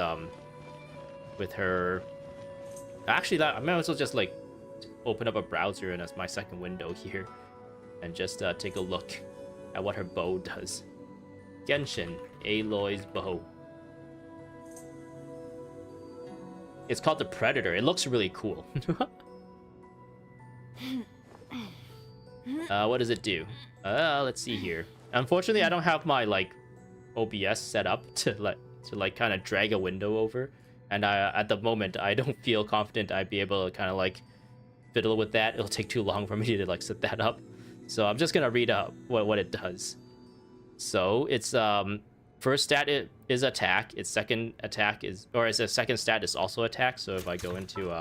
her. Actually, I might also just like open up a browser and as my second window here, and just take a look at what her bow does. Genshin, Aloy's bow. It's called the Predator. It looks really cool. What does it do? Let's see here. Unfortunately, I don't have my like OBS set up to kind of drag a window over, and at the moment I don't feel confident I'd be able to kind of like fiddle with that. It'll take too long for me to like set that up, so I'm just gonna read out what it does. So its first stat is attack. Its second attack is, or its second stat is also attack. So if I go into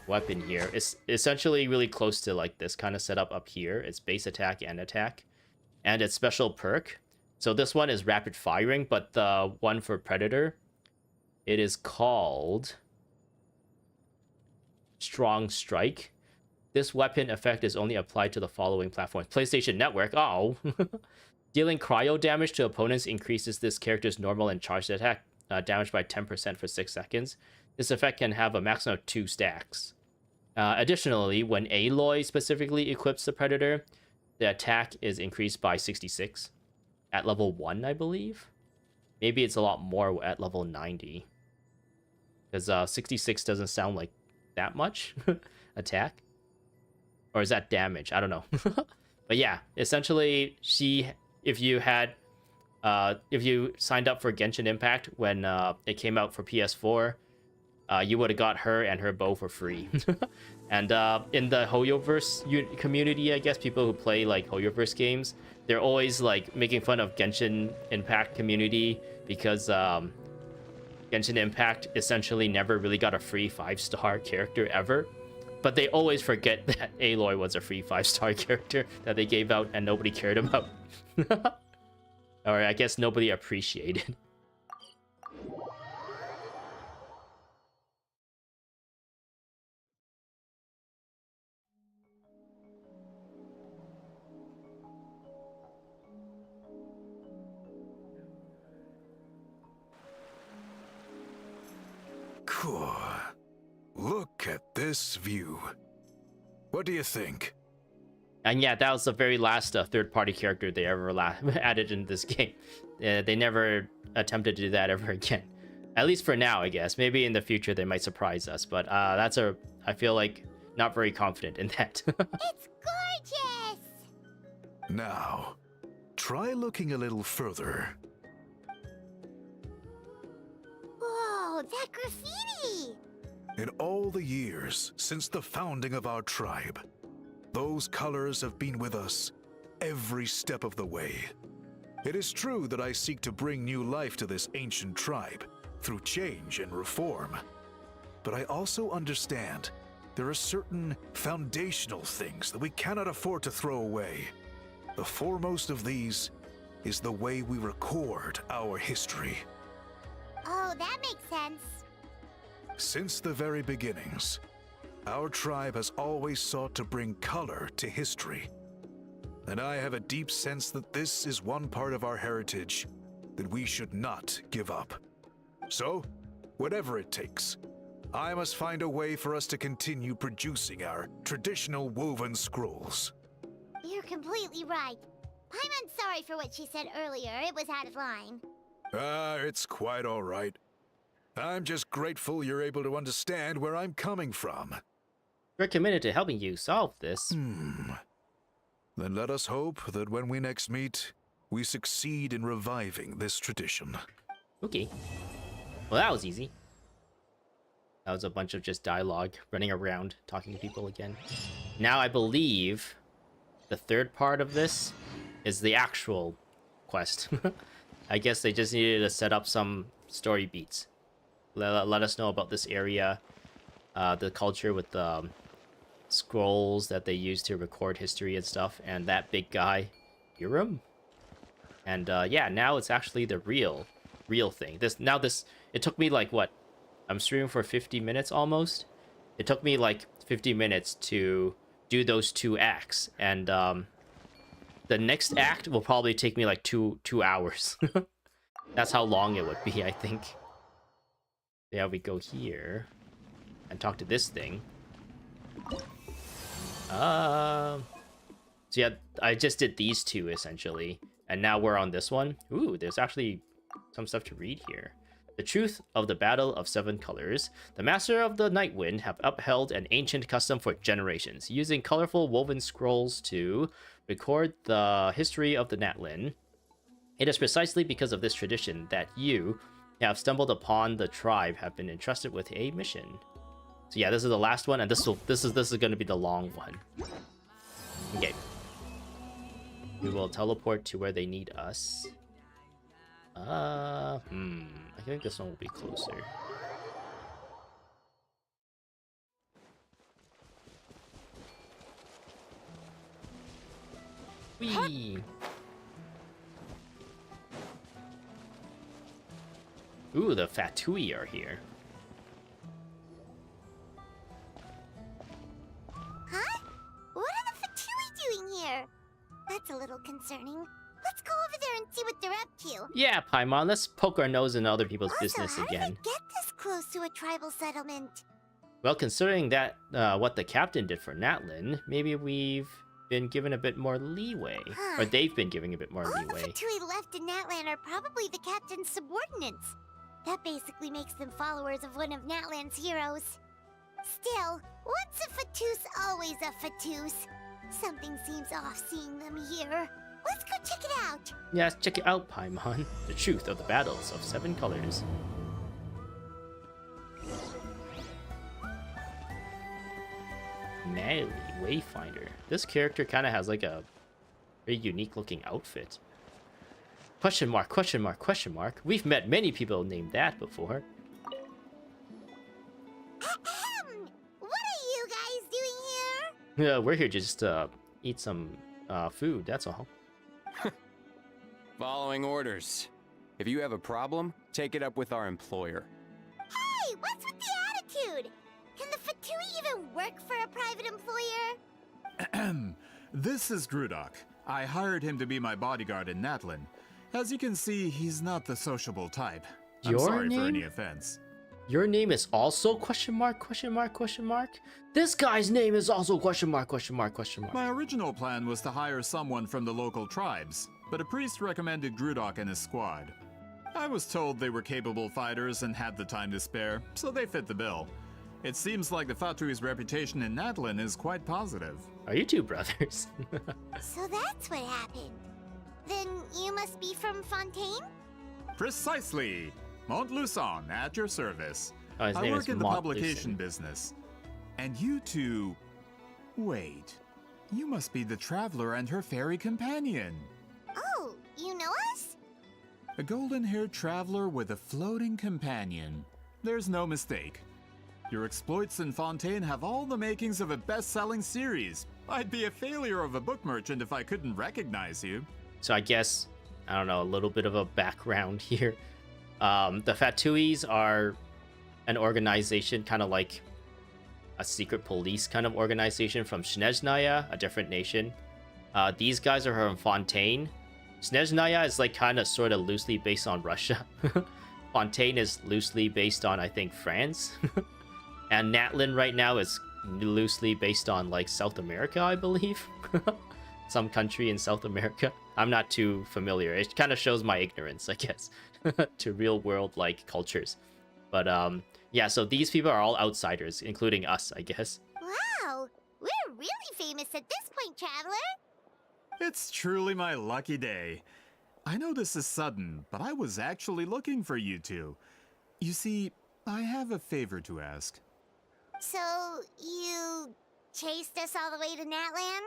weapon here, it's essentially really close to like this kind of setup up here. It's base attack and attack, and its special perk. So this one is rapid firing, but the one for Predator, it is called Strong Strike. This weapon effect is only applied to the following platforms: PlayStation Network. Oh. Dealing cryo damage to opponents increases this character's normal and charged attack damage by 10% for 6 seconds. This effect can have a maximum of 2 stacks. Additionally, when Aloy specifically equips the Predator, the attack is increased by 66 at level 1, I believe. Maybe it's a lot more at level 90. Because 66 doesn't sound like that much attack. Or is that damage? I don't know. But yeah, essentially, if you signed up for Genshin Impact when it came out for PS4, you would have got her and her bow for free. And in the Hoyoverse community, I guess people who play like Hoyoverse games, they're always like making fun of Genshin Impact community because Genshin Impact essentially never really got a free 5-star character ever. But they always forget that Aloy was a free 5-star character that they gave out and nobody cared about. Or I guess nobody appreciated. Cool. Look at this view. What do you think? And yeah, that was the very last third-party character they ever added in this game. They never attempted to do that ever again. At least for now, I guess. Maybe in the future they might surprise us. But I feel like not very confident in that. It's gorgeous! Now, try looking a little further. Whoa, that graffiti! In all the years since the founding of our tribe, those colors have been with us every step of the way. It is true that I seek to bring new life to this ancient tribe through change and reform. But I also understand there are certain foundational things that we cannot afford to throw away. The foremost of these is the way we record our history. Oh, that makes sense. Since the very beginnings, our tribe has always sought to bring color to history. And I have a deep sense that this is one part of our heritage that we should not give up. So, whatever it takes, I must find a way for us to continue producing our traditional woven scrolls. You're completely right. I'm sorry for what she said earlier. It was out of line. It's quite all right. I'm just grateful you're able to understand where I'm coming from. We're committed to helping you solve this. Then let us hope that when we next meet, we succeed in reviving this tradition. Okay. Well, that was easy. That was a bunch of just dialogue, running around, talking to people again. Now I believe the third part of this is the actual quest. I guess they just needed to set up some story beats. Let us know about this area, the culture with the scrolls that they use to record history and stuff, and that big guy, Hiram. And yeah, now it's actually the real thing. It took me like what? I'm streaming for 50 minutes almost. It took me like 50 minutes to do those 2 acts, and the next act will probably take me like two hours. That's how long it would be, I think. Yeah, we go here and talk to this thing. So yeah, I just did these 2 essentially. And now we're on this one. Ooh, there's actually some stuff to read here. The truth of the Battle of Seven Colors. The Master of the Night Wind have upheld an ancient custom for generations, using colorful woven scrolls to record the history of the Natlin. It is precisely because of this tradition that you have stumbled upon the tribe have been entrusted with a mission. So yeah, this is the last one, and this is going to be the long one. Okay. We will teleport to where they need us. I think this one will be closer. Whee! Ooh, the Fatui are here. Huh? What are the Fatui doing here? That's a little concerning. Let's go over there and see what they're up to. Yeah, Paimon, let's poke our nose in other people's Also, business how again. did they get this close to a tribal settlement? Well, considering that what the captain did for Natlin, maybe we've been given a bit more leeway. Or they've been giving a bit more All leeway. the Fatui left in Natlan are probably the captain's subordinates. That basically makes them followers of one of Natlan's heroes. Still, once a Fatus, always a Fatus. Something seems off seeing them here. Let's go check it out. Yes, check it out, Paimon. The truth of the battles of seven colors. Mally Wayfinder. This character kind of has like a very unique looking outfit. Question mark, question mark, question mark. We've met many people named that before. Ahem. What are you guys doing here? Yeah, we're here just to eat some food, that's all. Following orders. If you have a problem, take it up with our employer. Hey, what's with the attitude? Can the Fatui even work for a private employer? This is Grudok. I hired him to be my bodyguard in Natlin. As you can see, he's not the sociable type. I'm Your sorry for name? any offense. Your name is also question mark, question mark, question mark? This guy's name is also question mark, question mark, question mark. My original plan was to hire someone from the local tribes, but a priest recommended Grudok and his squad. I was told they were capable fighters and had the time to spare, so they fit the bill. It seems like the Fatui's reputation in Natlin is quite positive. Are you two brothers? So that's what happened. Then you must be from Fontaine? Precisely! Montluçon, at your service. Oh, his I name work is in the Montluçon. publication business. And you two... Wait. You must be the traveler and her fairy companion. Oh, you know us? A golden-haired traveler with a floating companion. There's no mistake. Your exploits in Fontaine have all the makings of a best-selling series. I'd be a failure of a book merchant if I couldn't recognize you. So I guess, I don't know, a little bit of a background here. The Fatuis are an organization kind of like a secret police kind of organization from Snezhnaya, a different nation. These guys are from Fontaine. Snezhnaya is like kind of sort of loosely based on Russia. Fontaine is loosely based on, I think, France. And Natlin right now is loosely based on like South America, I believe. Some country in South America. I'm not too familiar. It kind of shows my ignorance, I guess, to real world like cultures. But yeah, so these people are all outsiders, including us, I guess. Wow, we're really famous at this point, Traveler. It's truly my lucky day. I know this is sudden, but I was actually looking for you two. You see, I have a favor to ask. So, you chased us all the way to Natlan?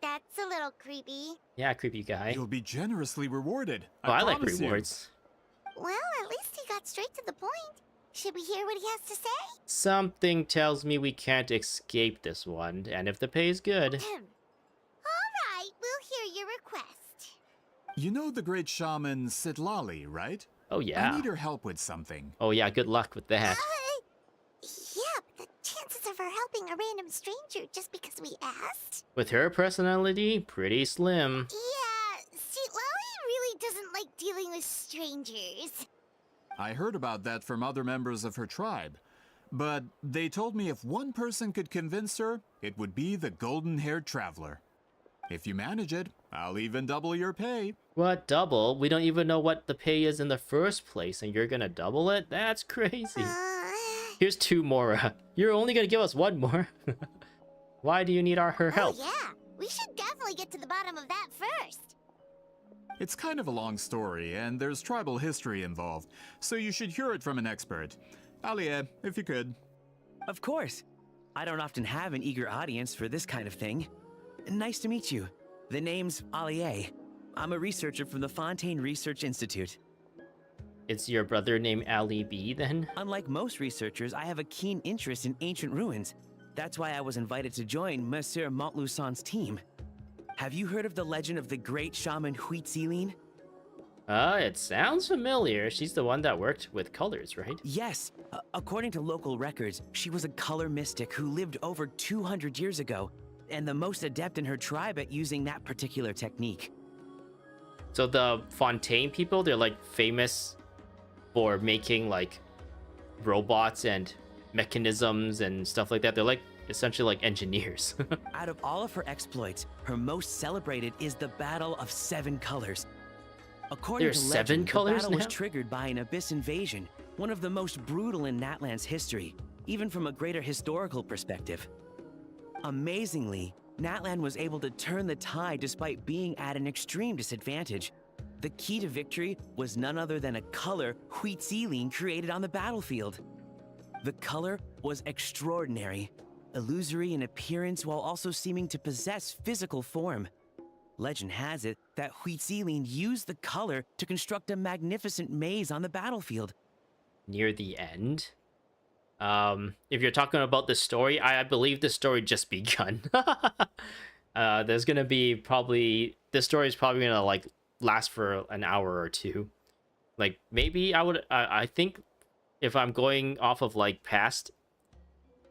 That's a little creepy. Yeah, creepy guy. You'll be generously rewarded. Oh, I like promise you. rewards. Well, at least he got straight to the point. Should we hear what he has to say? Something tells me we can't escape this one, and if the pay is good. Alright, we'll hear your request. You know the great shaman Sitlali, right? Oh I yeah. need her help with something. Oh yeah, good luck with that. Yeah, but the chances of her helping a random stranger just because we asked? With her personality, pretty slim. Yeah, see, Lolly really doesn't like dealing with strangers. I heard about that from other members of her tribe. But they told me if one person could convince her, it would be the golden-haired traveler. If you manage it, I'll even double your pay. What, double? We don't even know what the pay is in the first place, and you're gonna double it? That's crazy. Here's 2 more. You're only gonna give us 1 more. Why do you need her help? Oh yeah, we should definitely get to the bottom of that first. It's kind of a long story, and there's tribal history involved, so you should hear it from an expert. Alia, if you could. Of course. I don't often have an eager audience for this kind of thing. Nice to meet you. The name's Alie. I'm a researcher from the Fontaine Research Institute. It's your brother named Ali B then? Unlike most researchers, I have a keen interest in ancient ruins. That's why I was invited to join Monsieur Montluçon's team. Have you heard of the legend of the great shaman Huitzilin? It sounds familiar. She's the one that worked with colors, right? Yes. According to local records, she was a color mystic who lived over 200 years ago, and the most adept in her tribe at using that particular technique. So the Fontaine people, they're like famous for making like robots and mechanisms and stuff like that. They're like essentially like engineers. Out of all of her exploits, her most celebrated is the Battle of 7 Colors. According There's to 7 legend, colors the battle was now? triggered by an abyss invasion, one of the most brutal in Natland's history, even from a greater historical perspective. Amazingly, Natland was able to turn the tide despite being at an extreme disadvantage. The key to victory was none other than a color Huitzilin created on the battlefield. The color was extraordinary, illusory in appearance while also seeming to possess physical form. Legend has it that Huitzilin used the color to construct a magnificent maze on the battlefield. Near the end. If you're talking about the story, I believe the story just begun. There's gonna be probably this story is probably gonna like last for an hour or 2. Like maybe I think if I'm going off of like past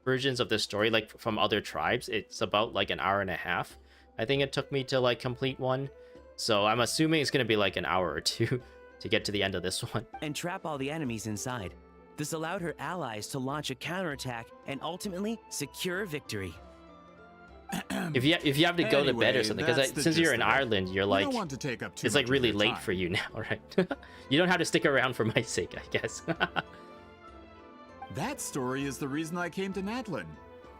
versions of the story, like from other tribes, it's about like an hour and a half. I think it took me to like complete one. So I'm assuming it's gonna be like an hour or 2 to get to the end of this one. And trap all the enemies inside. This allowed her allies to launch a counterattack and ultimately secure victory. If you have to go to bed or Anyway, something, that's because the since you're gist in of it. Ireland, you're I like don't want to take up too it's like much of really your late time. for you now, right? You don't have to stick around for my sake, I guess. That story is the reason I came to Natlan.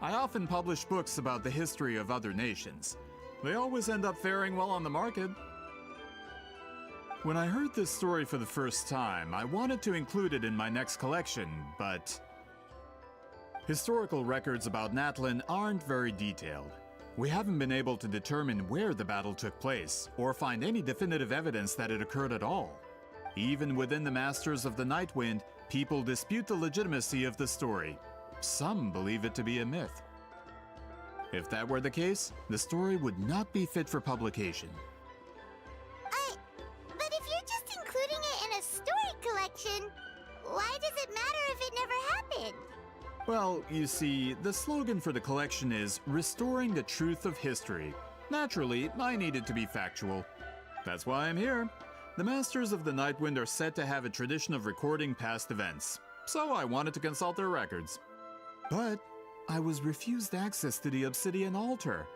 I often publish books about the history of other nations. They always end up faring well on the market. When I heard this story for the first time, I wanted to include it in my next collection, but historical records about Natlan aren't very detailed. We haven't been able to determine where the battle took place, or find any definitive evidence that it occurred at all. Even within the Masters of the Nightwind, people dispute the legitimacy of the story. Some believe it to be a myth. If that were the case, the story would not be fit for publication. But if you're just including it in a story collection, why does it matter if it never happened? Well, you see, the slogan for the collection is Restoring the Truth of History. Naturally, I needed to be factual. That's why I'm here. The Masters of the Nightwind are said to have a tradition of recording past events, so I wanted to consult their records. But I was refused access to the Obsidian Altar.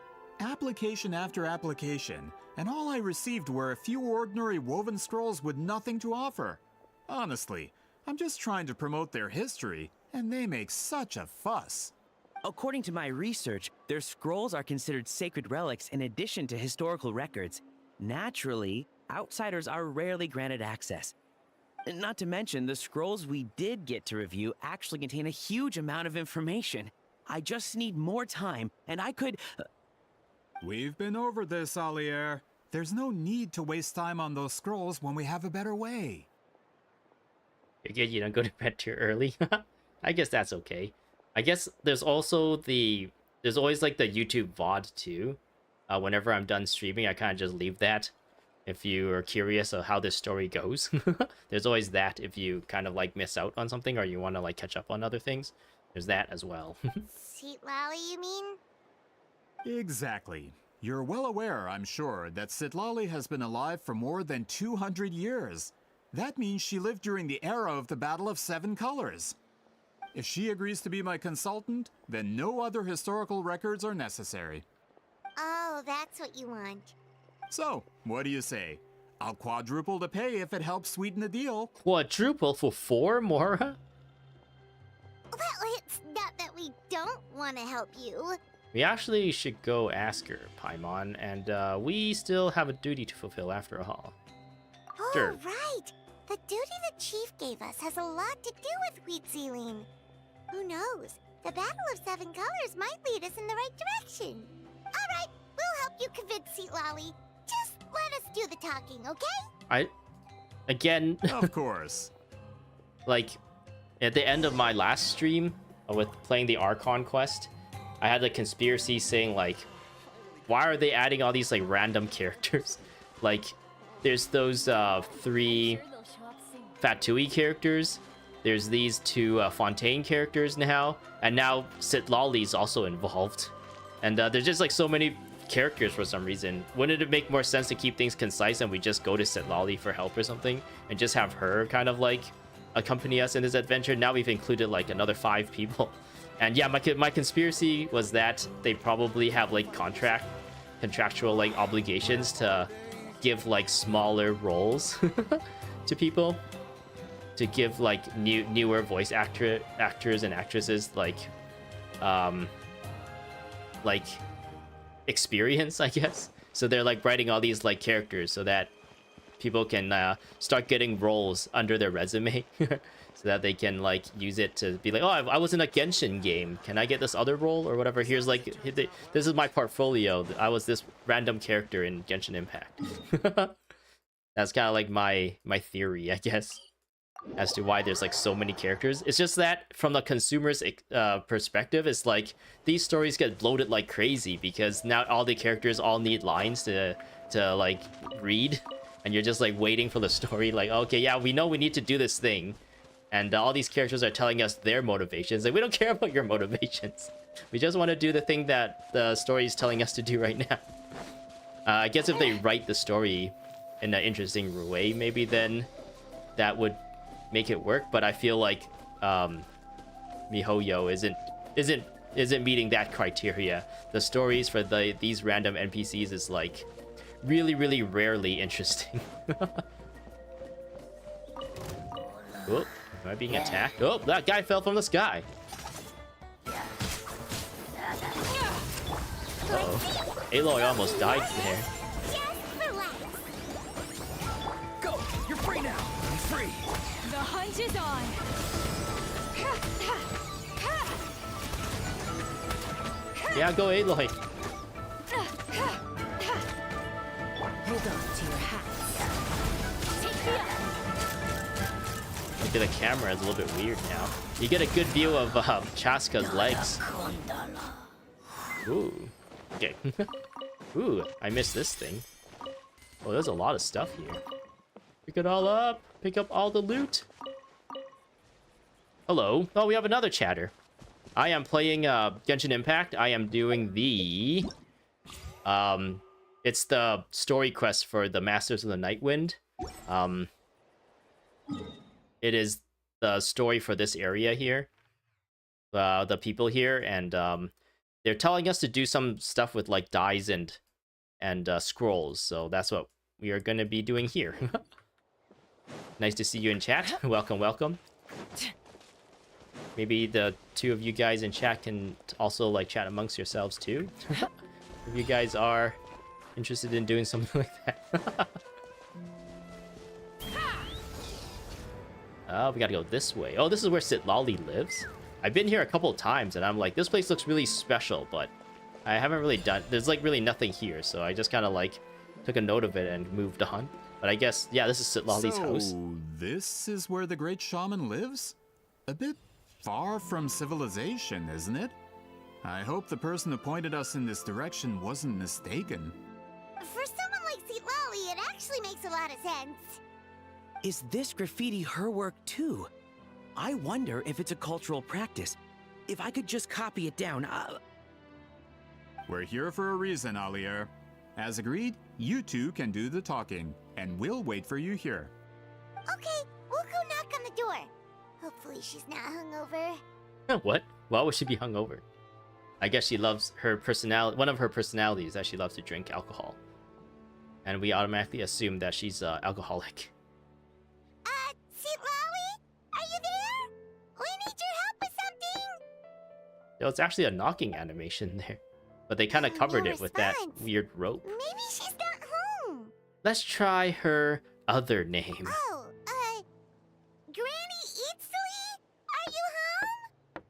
Application after application, and all I received were a few ordinary woven scrolls with nothing to offer. Honestly, I'm just trying to promote their history, and they make such a fuss. According to my research, their scrolls are considered sacred relics in addition to historical records. Naturally, outsiders are rarely granted access. Not to mention, the scrolls we did get to review actually contain a huge amount of information. I just need more time, and I could... We've been over this, Alier. There's no need to waste time on those scrolls when we have a better way. Again, you don't go to bed too early. I guess that's okay. I guess there's also there's always like the YouTube VOD too. Whenever I'm done streaming, I kind of just leave that. If you are curious of how this story goes, there's always that. If you kind of like miss out on something or you want to like catch up on other things, there's that as well. Seat Lally, you mean? Exactly. You're well aware, I'm sure, that Sitlali has been alive for more than 200 years. That means she lived during the era of the Battle of 7 Colors. If she agrees to be my consultant, then no other historical records are necessary. Oh, Oh, that's what you want. So, what do you say? I'll quadruple the pay if it helps sweeten the deal. Quadruple for 4, Mora? Well, it's not that we don't want to help you. We actually should go ask her, Paimon, and we still have a duty to fulfill after all. Oh, Sure. right. The duty the chief gave us has a lot to do with wheat sealing. Who knows? The Battle of Seven Colors might lead us in the right direction. All right, we'll help you convince Seat Lolly. Just let us do the talking, okay? Again, Of course. like, at the end of my last stream with playing the Archon quest, I had the conspiracy saying, like, why are they adding all these, like, random characters? Like, there's those 3 Fatui characters, there's these 2 Fontaine characters now, and now Sit Lolly's also involved. And there's just, like, so many characters for some reason. Wouldn't it make more sense to keep things concise and we just go to Sit Lolly for help or something, and just have her kind of, like, accompany us in this adventure? Now we've included, like, another 5 people. And yeah, my conspiracy was that they probably have, like, contractual, like, obligations to give, like, smaller roles to people, to give, like, newer voice actors and actresses, like experience, I guess. So they're, like, writing all these, like, characters so that people can start getting roles under their resume. So that they can, like, use it to be like, oh, I was in a Genshin game. Can I get this other role or whatever? Here's, like, this is my portfolio. I was this random character in Genshin Impact. That's kind of like my theory, I guess, as to why there's, like, so many characters. It's just that from the consumer's perspective, it's like these stories get bloated like crazy because now all the characters all need lines to like read, and you're just, like, waiting for the story. Like, okay, yeah, we know we need to do this thing. And all these characters are telling us their motivations. Like, we don't care about your motivations. We just want to do the thing that the story is telling us to do right now. I guess if they write the story in an interesting way, maybe then that would make it work. But I feel like MiHoYo isn't meeting that criteria. The stories for these random NPCs is, like, really, really rarely interesting. Oh. Am I being attacked? Oh, that guy fell from the sky. Uh-oh. Aloy almost died there. Just relax. Go! You're free now! I'm free! The hunt is on. Yeah, go Aloy. Hold on to your hats. Take me up. Look at the camera, it's a little bit weird now. You get a good view of Chaska's legs. Ooh. Okay. Ooh, I missed this thing. Oh, there's a lot of stuff here. Pick it all up. Pick up all the loot. Hello. Oh, we have another chatter. I am playing Genshin Impact. I am doing the... It's the story quest for the Masters of the Nightwind. It is the story for this area here. The people here, and they're telling us to do some stuff with, like, dyes and scrolls. So that's what we are going to be doing here. Nice to see you in chat. Welcome, welcome. Maybe the 2 of you guys in chat can also, like, chat amongst yourselves too. If you guys are interested in doing something like that. Oh, we gotta go this way. Oh, this is where Sit Lolly lives. I've been here a couple of times, and I'm like, this place looks really special, but I haven't really done... There's, like, really nothing here, so I just kind of, like, took a note of it and moved on. But I guess, yeah, this is Sit Lolly's house. So, this is where the great shaman lives? A bit far from civilization, isn't it? I hope the person who pointed us in this direction wasn't mistaken. For someone like Seat Lolly, it actually makes a lot of sense. Is this graffiti her work too? I wonder if it's a cultural practice. If I could just copy it down, We're here for a reason, Alier. As agreed, you 2 can do the talking, and we'll wait for you here. Okay, we'll go knock on the door. Hopefully she's not hungover. What? Why would she be hungover? I guess she loves her personality. One of her personalities that she loves to drink alcohol, and we automatically assume that she's alcoholic. Sitlawi? Are you there? We need your help with something! Yo, it's actually a knocking animation there, but they kind of Oh, covered no it with that response. weird rope. Maybe she's not home. Let's try her other name. Oh, Granny Itsui? Are you home?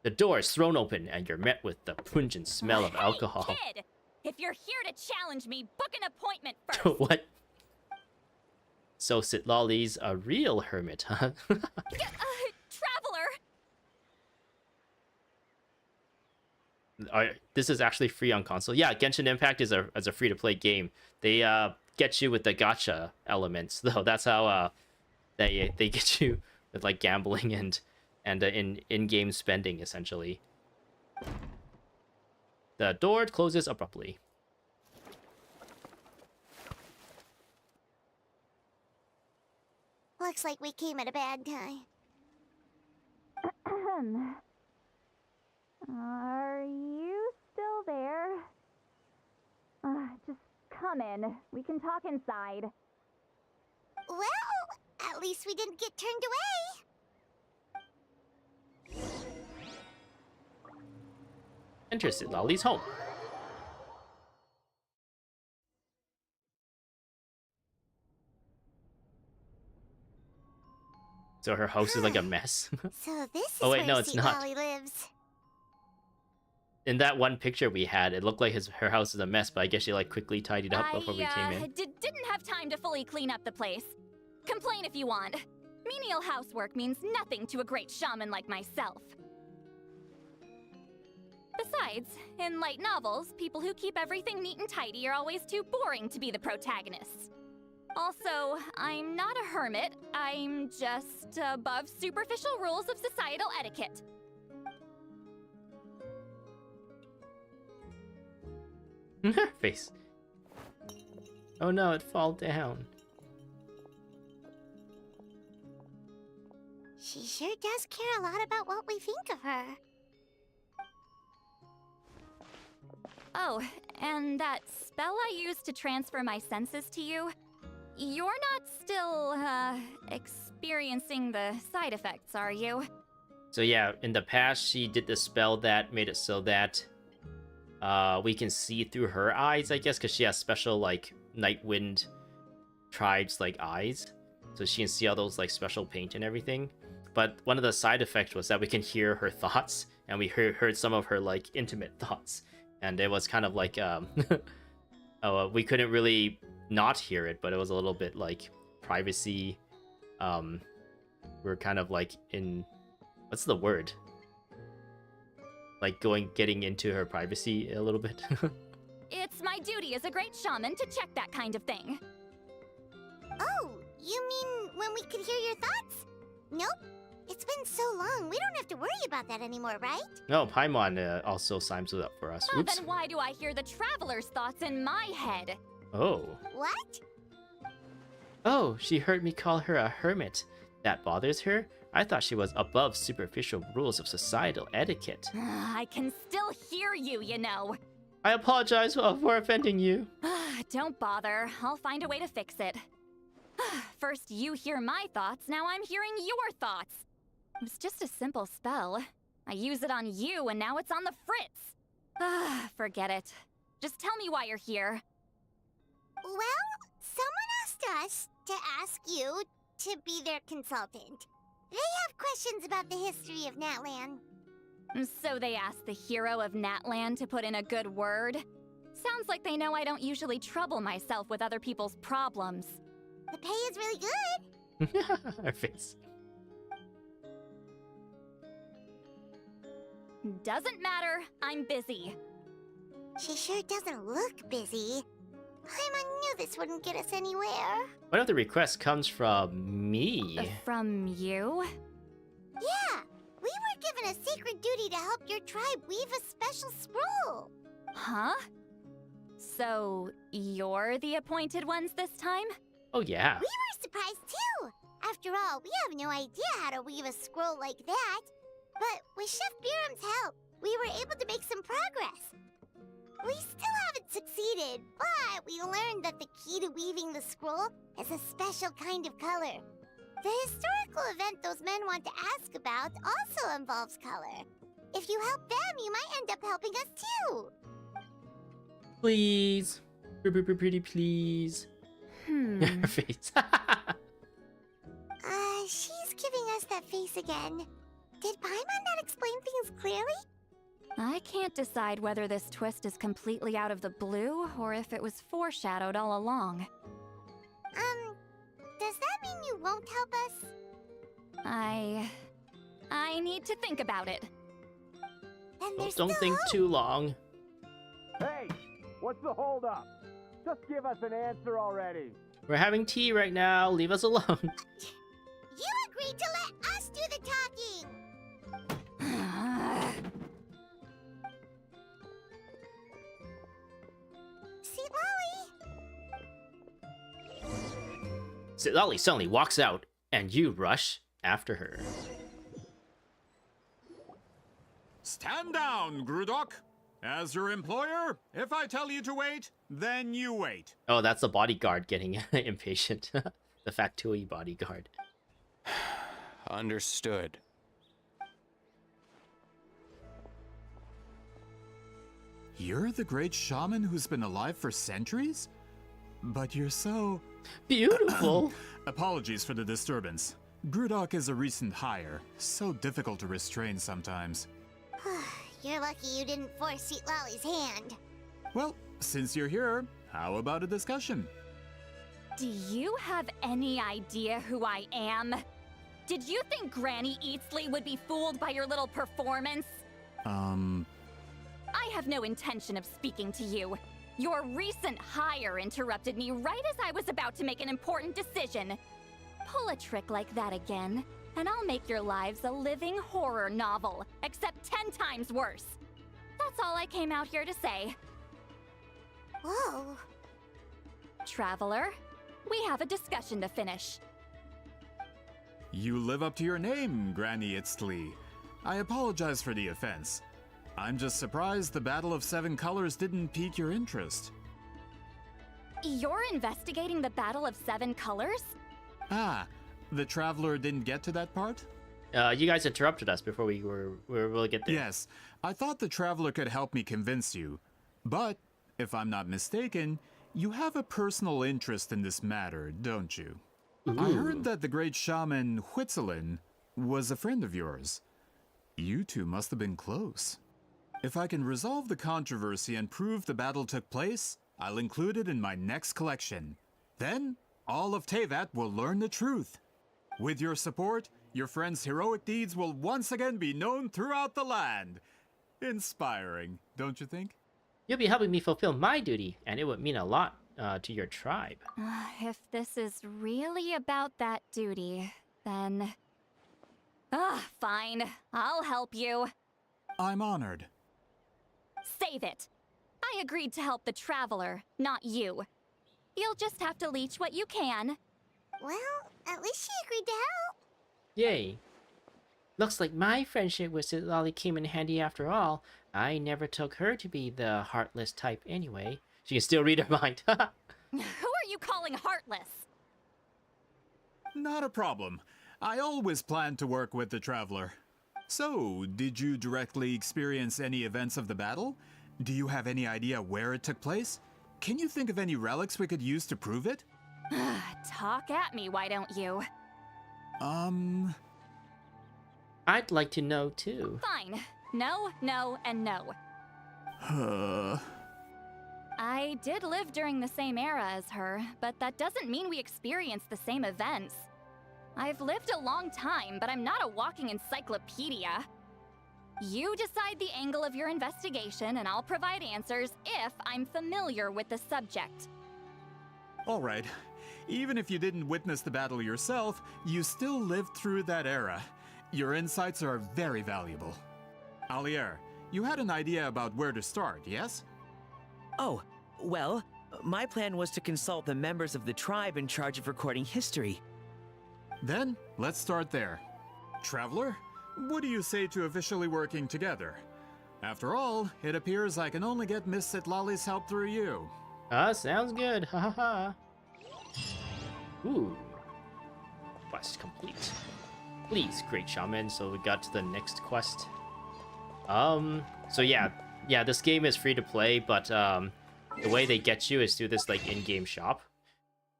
The door is thrown open, and you're met with the pungent smell of alcohol. Hey, kid! If you're here to challenge me, book an appointment first. What? So Sitlali's a real hermit, huh? Traveler! This is actually free on console. Yeah, Genshin Impact is a free-to-play game. They get you with the gacha elements, though. That's how they get you with like gambling and in-game spending, essentially. The door closes abruptly. Looks like we came at a bad time. Are you still there? Just come in. We can talk inside. Well, at least we didn't get turned away. Enter Sitlali's home. So her house is like a mess. So this is Oh, wait, where no, it's not. Sitlawi lives. In that one picture we had, it looked like her house is a mess, but I guess she like quickly tidied up before we came in. Didn't have time to fully clean up the place. Complain if you want. Menial housework means nothing to a great shaman like myself. Besides, in light novels, people who keep everything neat and tidy are always too boring to be the protagonists. Also, I'm not a hermit. I'm just above superficial rules of societal etiquette. Her face. Oh no, it fall down. She sure does care a lot about what we think of her. Oh, and that spell I used to transfer my senses to you, you're not still, experiencing the side effects, are you? So yeah, in the past she did the spell that made it so that we can see through her eyes, I guess, because she has special like Nightwind tribes like eyes, so she can see all those like special paint and everything. But one of the side effects was that we can hear her thoughts, and we heard some of her like intimate thoughts, and it was kind of like we couldn't really not hear it, but it was a little bit like privacy. We're kind of like in, what's the word? Like getting into her privacy a little bit. It's my duty as a great shaman to check that kind of thing. Oh, you mean when we could hear your thoughts? Nope. It's been so long, we don't have to worry about that anymore, right? No, Paimon also signs it up for us. Oops. Then why do I hear the traveler's thoughts in my head? Oh. What? Oh, she heard me call her a hermit. That bothers her? I thought she was above superficial rules of societal etiquette. I can still hear you, you know. I apologize for offending you. Don't bother. I'll find a way to fix it. First you hear my thoughts, now I'm hearing your thoughts. It was just a simple spell. I use it on you, and now it's on the Fritz. Forget it. Just tell me why you're here. Well, someone asked us to ask you to be their consultant. They have questions about the history of Natlan. So they asked the hero of Natlan to put in a good word? Sounds like they know I don't usually trouble myself with other people's problems. The pay is really good. Her face. Doesn't matter. I'm busy. She sure doesn't look busy. Paimon knew this wouldn't get us anywhere. One of the requests comes from me. From you? Yeah, we were given a sacred duty to help your tribe weave a special scroll. Huh? So, you're the appointed ones this time? Oh yeah. We were surprised too. After all, we have no idea how to weave a scroll like that. But with Chef Biram's help, we were able to make some progress. We still haven't succeeded, but we learned that the key to weaving the scroll is a special kind of color. The historical event those men want to ask about also involves color. If you help them, you might end up helping us too. Please. Pretty please. Her face. She's giving us that face again. Did Paimon not explain things clearly? I can't decide whether this twist is completely out of the blue or if it was foreshadowed all along. Does that mean you won't help us? I need to think about it. Then Well, there's don't still think hope. too long. Hey, what's the holdup? Just give us an answer already. We're having tea right now. Leave us alone. You agreed to let us do the talking! Sweet Lolly! Lolly suddenly walks out, and you rush after her. Stand down, Grudok. As your employer, if I tell you to wait, then you wait. Oh, that's the bodyguard getting impatient. The factoid bodyguard. Understood. You're the great shaman who's been alive for centuries? But you're so... Beautiful. Apologies for the disturbance. Grudok is a recent hire, so difficult to restrain sometimes. You're lucky you didn't force Sweet Lolly's hand. Well, since you're here, how about a discussion? Do you have any idea who I am? Did you think Granny Eatsley would be fooled by your little performance? I have no intention of speaking to you. Your recent hire interrupted me right as I was about to make an important decision. Pull a trick like that again, and I'll make your lives a living horror novel, except 10 times worse. That's all I came out here to say. Whoa. Traveler, we have a discussion to finish. You live up to your name, Granny Itztli. I apologize for the offense. I'm just surprised the Battle of Seven Colors didn't pique your interest. You're investigating the Battle of Seven Colors? Ah, the Traveler didn't get to that part? You guys interrupted us before we were able to get there. Yes, I thought the Traveler could help me convince you. But, if I'm not mistaken, you have a personal interest in this matter, don't you? I heard that the great shaman Huitzilin was a friend of yours. You two must have been close. If I can resolve the controversy and prove the battle took place, I'll include it in my next collection. Then, all of Tevat will learn the truth. With your support, your friend's heroic deeds will once again be known throughout the land. Inspiring, don't you think? You'll be helping me fulfill my duty, and it would mean a lot to your tribe. If this is really about that duty, then... fine. I'll help you. I'm honored. Save it. I agreed to help the Traveler, not you. You'll just have to leech what you can. Well, at least she agreed to help. Yay. Looks like my friendship with Lolly came in handy after all. I never took her to be the heartless type anyway. She can still read her mind. Who are you calling heartless? Not a problem. I always planned to work with the Traveler. So, did you directly experience any events of the battle? Do you have any idea where it took place? Can you think of any relics we could use to prove it? Talk at me, why don't you? I'd like to know too. Fine. No, no, and no. I did live during the same era as her, but that doesn't mean we experienced the same events. I've lived a long time, but I'm not a walking encyclopedia. You decide the angle of your investigation, and I'll provide answers if I'm familiar with the subject. Alright. Even if you didn't witness the battle yourself, you still lived through that era. Your insights are very valuable. Alier, you had an idea about where to start, yes? Oh, well, my plan was to consult the members of the tribe in charge of recording history. Then, let's start there. Traveler, What do you say to officially working together? After all, it appears I can only get Miss Sitlali's help through you. Sounds good. Ha ha ha. Ooh. Quest complete. Please, great shaman. So we got to the next quest. So yeah, this game is free to play, but the way they get you is through this like in-game shop.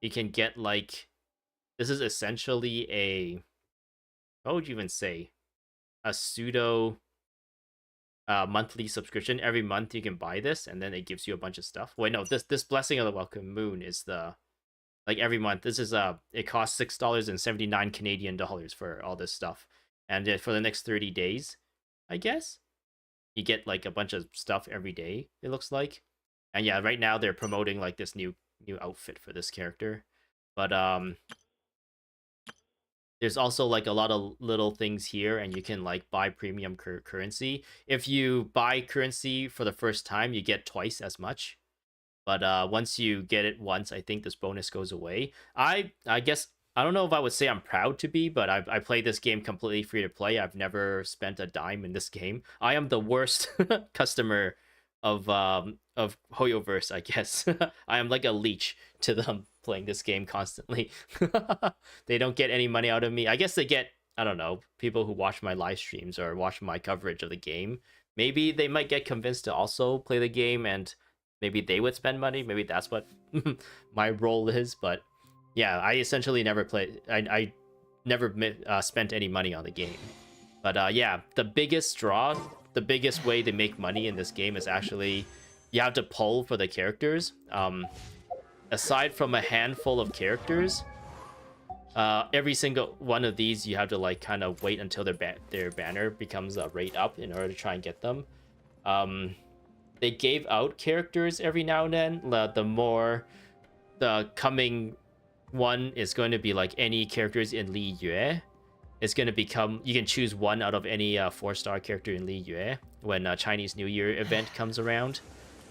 You can get like, this is essentially a, what would you even say, a pseudo monthly subscription. Every month you can buy this, and then it gives you a bunch of stuff. Wait, no, this Blessing of the Welcome Moon is the, like every month. This is it costs $6.79 Canadian dollars for all this stuff, and for the next 30 days, I guess, you get like a bunch of stuff every day. It looks like, and yeah, right now they're promoting like this new outfit for this character, but there's also like a lot of little things here, and you can like buy premium currency. If you buy currency for the first time, you get twice as much. But once you get it once, I think this bonus goes away. I guess, I don't know if I would say I'm proud to be, but I played this game completely free to play. I've never spent a dime in this game. I am the worst customer of Hoyoverse, I guess. I am like a leech to them playing this game constantly. They don't get any money out of me. I guess they get, I don't know, people who watch my live streams or watch my coverage of the game. Maybe they might get convinced to also play the game, and maybe they would spend money. Maybe that's what my role is. But yeah, I essentially never played. I never spent any money on the game. But yeah, the biggest draw, the biggest way to make money in this game is actually you have to pull for the characters. Aside from a handful of characters, every single one of these you have to like kind of wait until their banner becomes a rate up in order to try and get them. They gave out characters every now and then. The coming one is going to be like any characters in Li Yue. It's going to become, you can choose one out of any 4-star character in Li Yue when Chinese New Year event comes around.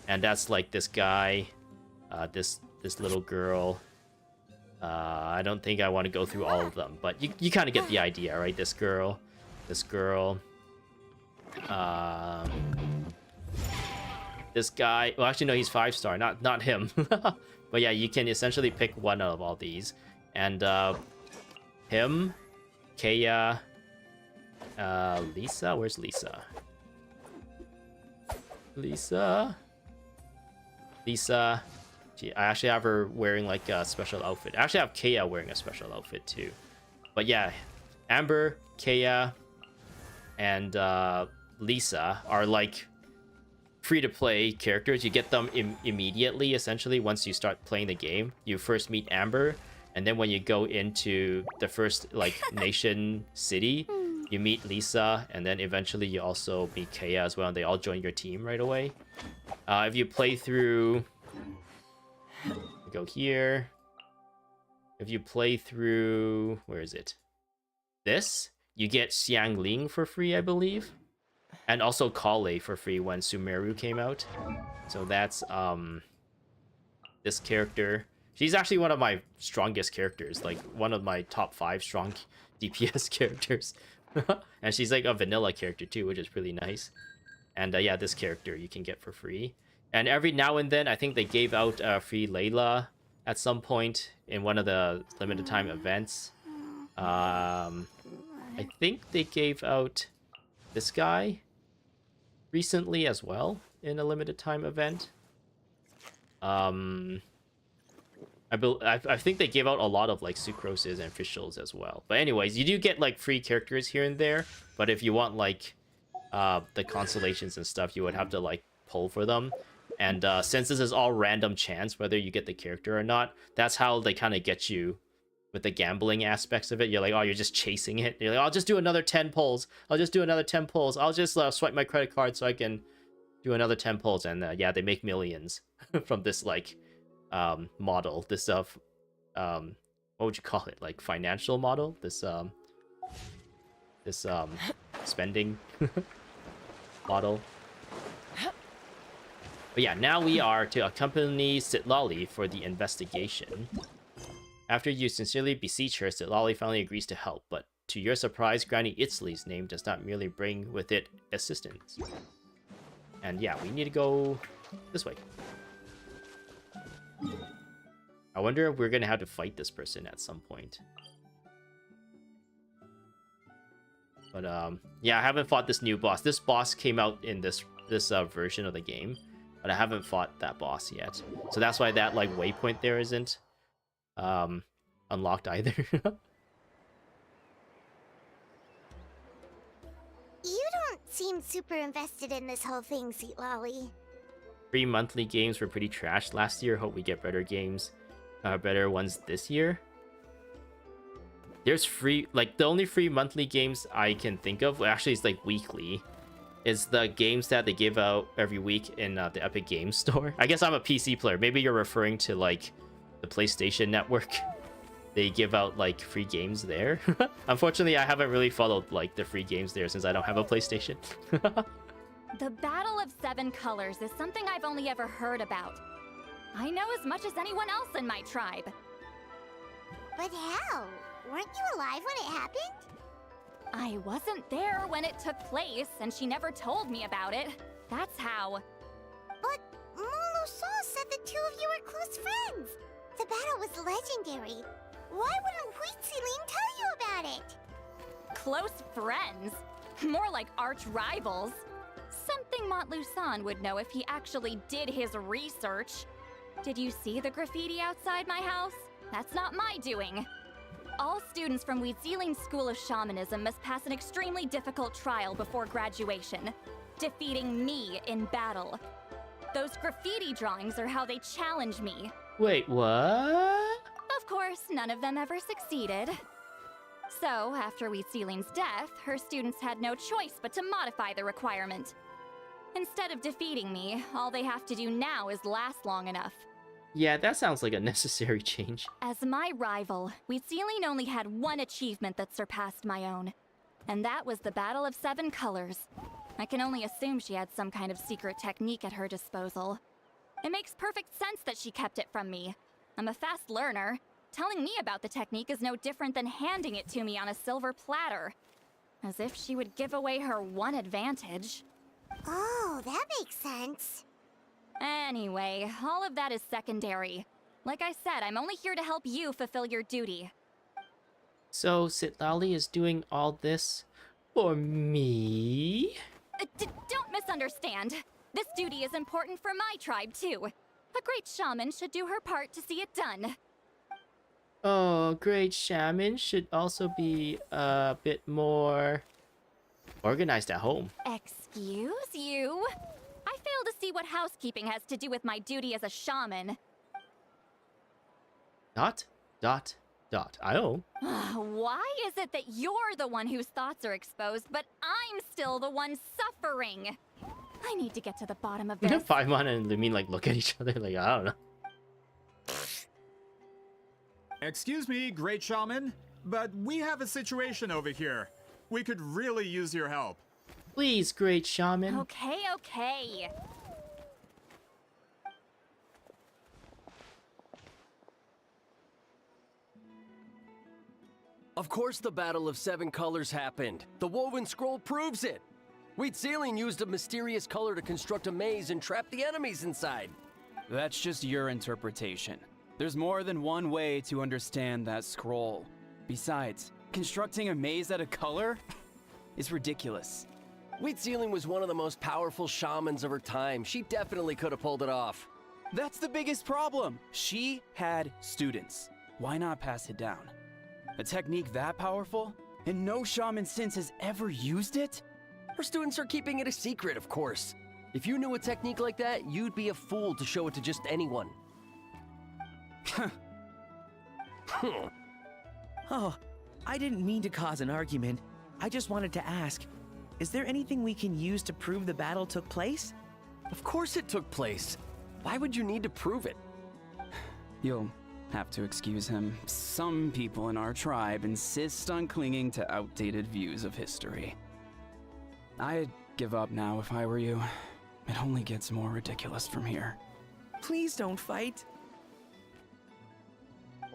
And that's like this guy, this little girl. I don't think I want to go through all of them, but you kind of get the idea, right? This girl. This guy. Well, actually, no, he's 5-star, not him. But yeah, you can essentially pick one out of all these, and him, Kea, Lisa. Where's Lisa? Lisa. Gee, I actually have her wearing like a special outfit. I actually have Kea wearing a special outfit too. But yeah, Amber, Kea, and Lisa are like free-to-play characters. You get them immediately, essentially, once you start playing the game. You first meet Amber, and then when you go into the first like nation city, you meet Lisa, and then eventually you also meet Kea as well, and they all join your team right away. If you play through, go here. If you play through, where is it? This, you get Xiangling for free, I believe. And also Kale for free when Sumeru came out. So that's this character. She's actually one of my strongest characters, like one of my top 5 strong DPS characters. And she's like a vanilla character too, which is really nice. And yeah, this character you can get for free. And every now and then, I think they gave out free Layla at some point in one of the limited time events. I think they gave out this guy recently as well in a limited time event. I think they gave out a lot of like sucroses and officials as well. But anyways, you do get like free characters here and there. But if you want like the constellations and stuff, you would have to like pull for them. And since this is all random chance whether you get the character or not, that's how they kind of get you with the gambling aspects of it. You're like, oh, you're just chasing it. You're like, I'll just do another 10 pulls. I'll just do another 10 pulls. I'll just swipe my credit card so I can do another 10 pulls. And yeah, they make millions from this like model. This what would you call it? Like financial model? This spending model. But yeah, now we are to accompany Sitlali for the investigation. After you sincerely beseech her, Sitlali finally agrees to help, but To your surprise, Granny Itzley's name does not merely bring with it assistance. And yeah, we need to go this way. I wonder if we're gonna have to fight this person at some point. But yeah, I haven't fought this new boss. This boss came out in this version of the game, but I haven't fought that boss yet. So that's why that like waypoint there isn't unlocked either. You don't seem super invested in this whole thing, Sweet Lolly. Free monthly games were pretty trash last year. Hope we get better games, better ones this year. There's free, like the only free monthly games I can think of, well, actually it's like weekly, is the games that they give out every week in the Epic Games Store. I guess I'm a PC player. Maybe you're referring to like the PlayStation Network. They give out like free games there. Unfortunately, I haven't really followed like the free games there since I don't have a PlayStation. The Battle of Seven Colors is something I've only ever heard about. I know as much as anyone else in my tribe. But how? Weren't you alive when it happened? I wasn't there when it took place, and she never told me about it. That's how. But Molo Saw said the two of you were close friends. The battle was legendary. Why wouldn't Huitziling tell you about it? Close friends? More like arch rivals. Something Montluçon would know if he actually did his research. Did you see the graffiti outside my house? That's not my doing. All students from Huitziling School of Shamanism must pass an extremely difficult trial before graduation, defeating me in battle. Those graffiti drawings are how they challenge me. Wait, what? Of course, none of them ever succeeded. So, after Huitziling's death, her students had no choice but to modify the requirement. Instead of defeating me, all they have to do now is last long enough. Yeah, that sounds like a necessary change. As my rival, Huitziling only had one achievement that surpassed my own. And that was the Battle of Seven Colors. I can only assume she had some kind of secret technique at her disposal. It makes perfect sense that she kept it from me. I'm a fast learner. Telling me about the technique is no different than handing it to me on a silver platter. As if she would give away her one advantage. Oh, that makes sense. Anyway, all of that is secondary. Like I said, I'm only here to help you fulfill your duty. So, Sitlali is doing all this for me? Don't misunderstand. This duty is important for my tribe, too. A great shaman should do her part to see it done. Oh, great shaman should also be a bit more organized at home. Excuse you? I fail to see what housekeeping has to do with my duty as a shaman. ... I.O. Why is it that you're the one whose thoughts are exposed, but I'm still the one suffering? I need to get to the bottom of this. Paimon and Lumine like look at each other like, I don't know. Excuse me, great shaman, but we have a situation over here. We could really use your help. Please, great shaman. Okay. Of course the Battle of Seven Colors happened. The woven scroll proves it. Huitziling used a mysterious color to construct a maze and trap the enemies inside. That's just your interpretation. There's more than one way to understand that scroll. Besides, constructing a maze out of color is ridiculous. Huitziling was one of the most powerful shamans of her time. She definitely could have pulled it off. That's the biggest problem. She had students. Why not pass it down? A technique that powerful? And no shaman since has ever used it? Her students are keeping it a secret, of course. If you knew a technique like that, you'd be a fool to show it to just anyone. Oh, I didn't mean to cause an argument. I just wanted to ask, is there anything we can use to prove the battle took place? Of course it took place. Why would you need to prove it? You'll have to excuse him. Some people in our tribe insist on clinging to outdated views of history. I'd give up now if I were you. It only gets more ridiculous from here. Please don't fight.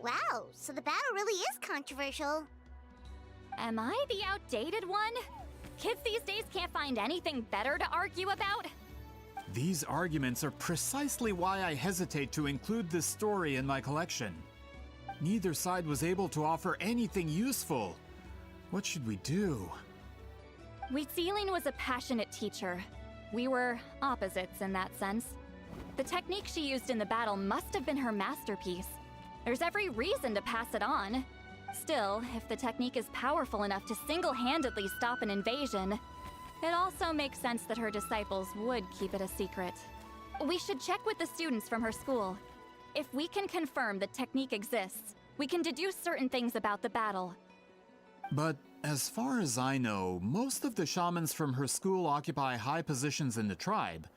Wow, so the battle really is controversial. Am I the outdated one? Kids these days can't find anything better to argue about? These arguments are precisely why I hesitate to include this story in my collection. Neither side was able to offer anything useful. What should we do? Wheatsealing was a passionate teacher. We were opposites in that sense. The technique she used in the battle must have been her masterpiece. There's every reason to pass it on. Still, if the technique is powerful enough to single-handedly stop an invasion, it also makes sense that her disciples would keep it a secret. We should check with the students from her school. If we can confirm the technique exists, we can deduce certain things about the battle. But as far as I know, most of the shamans from her school occupy high positions in the tribe.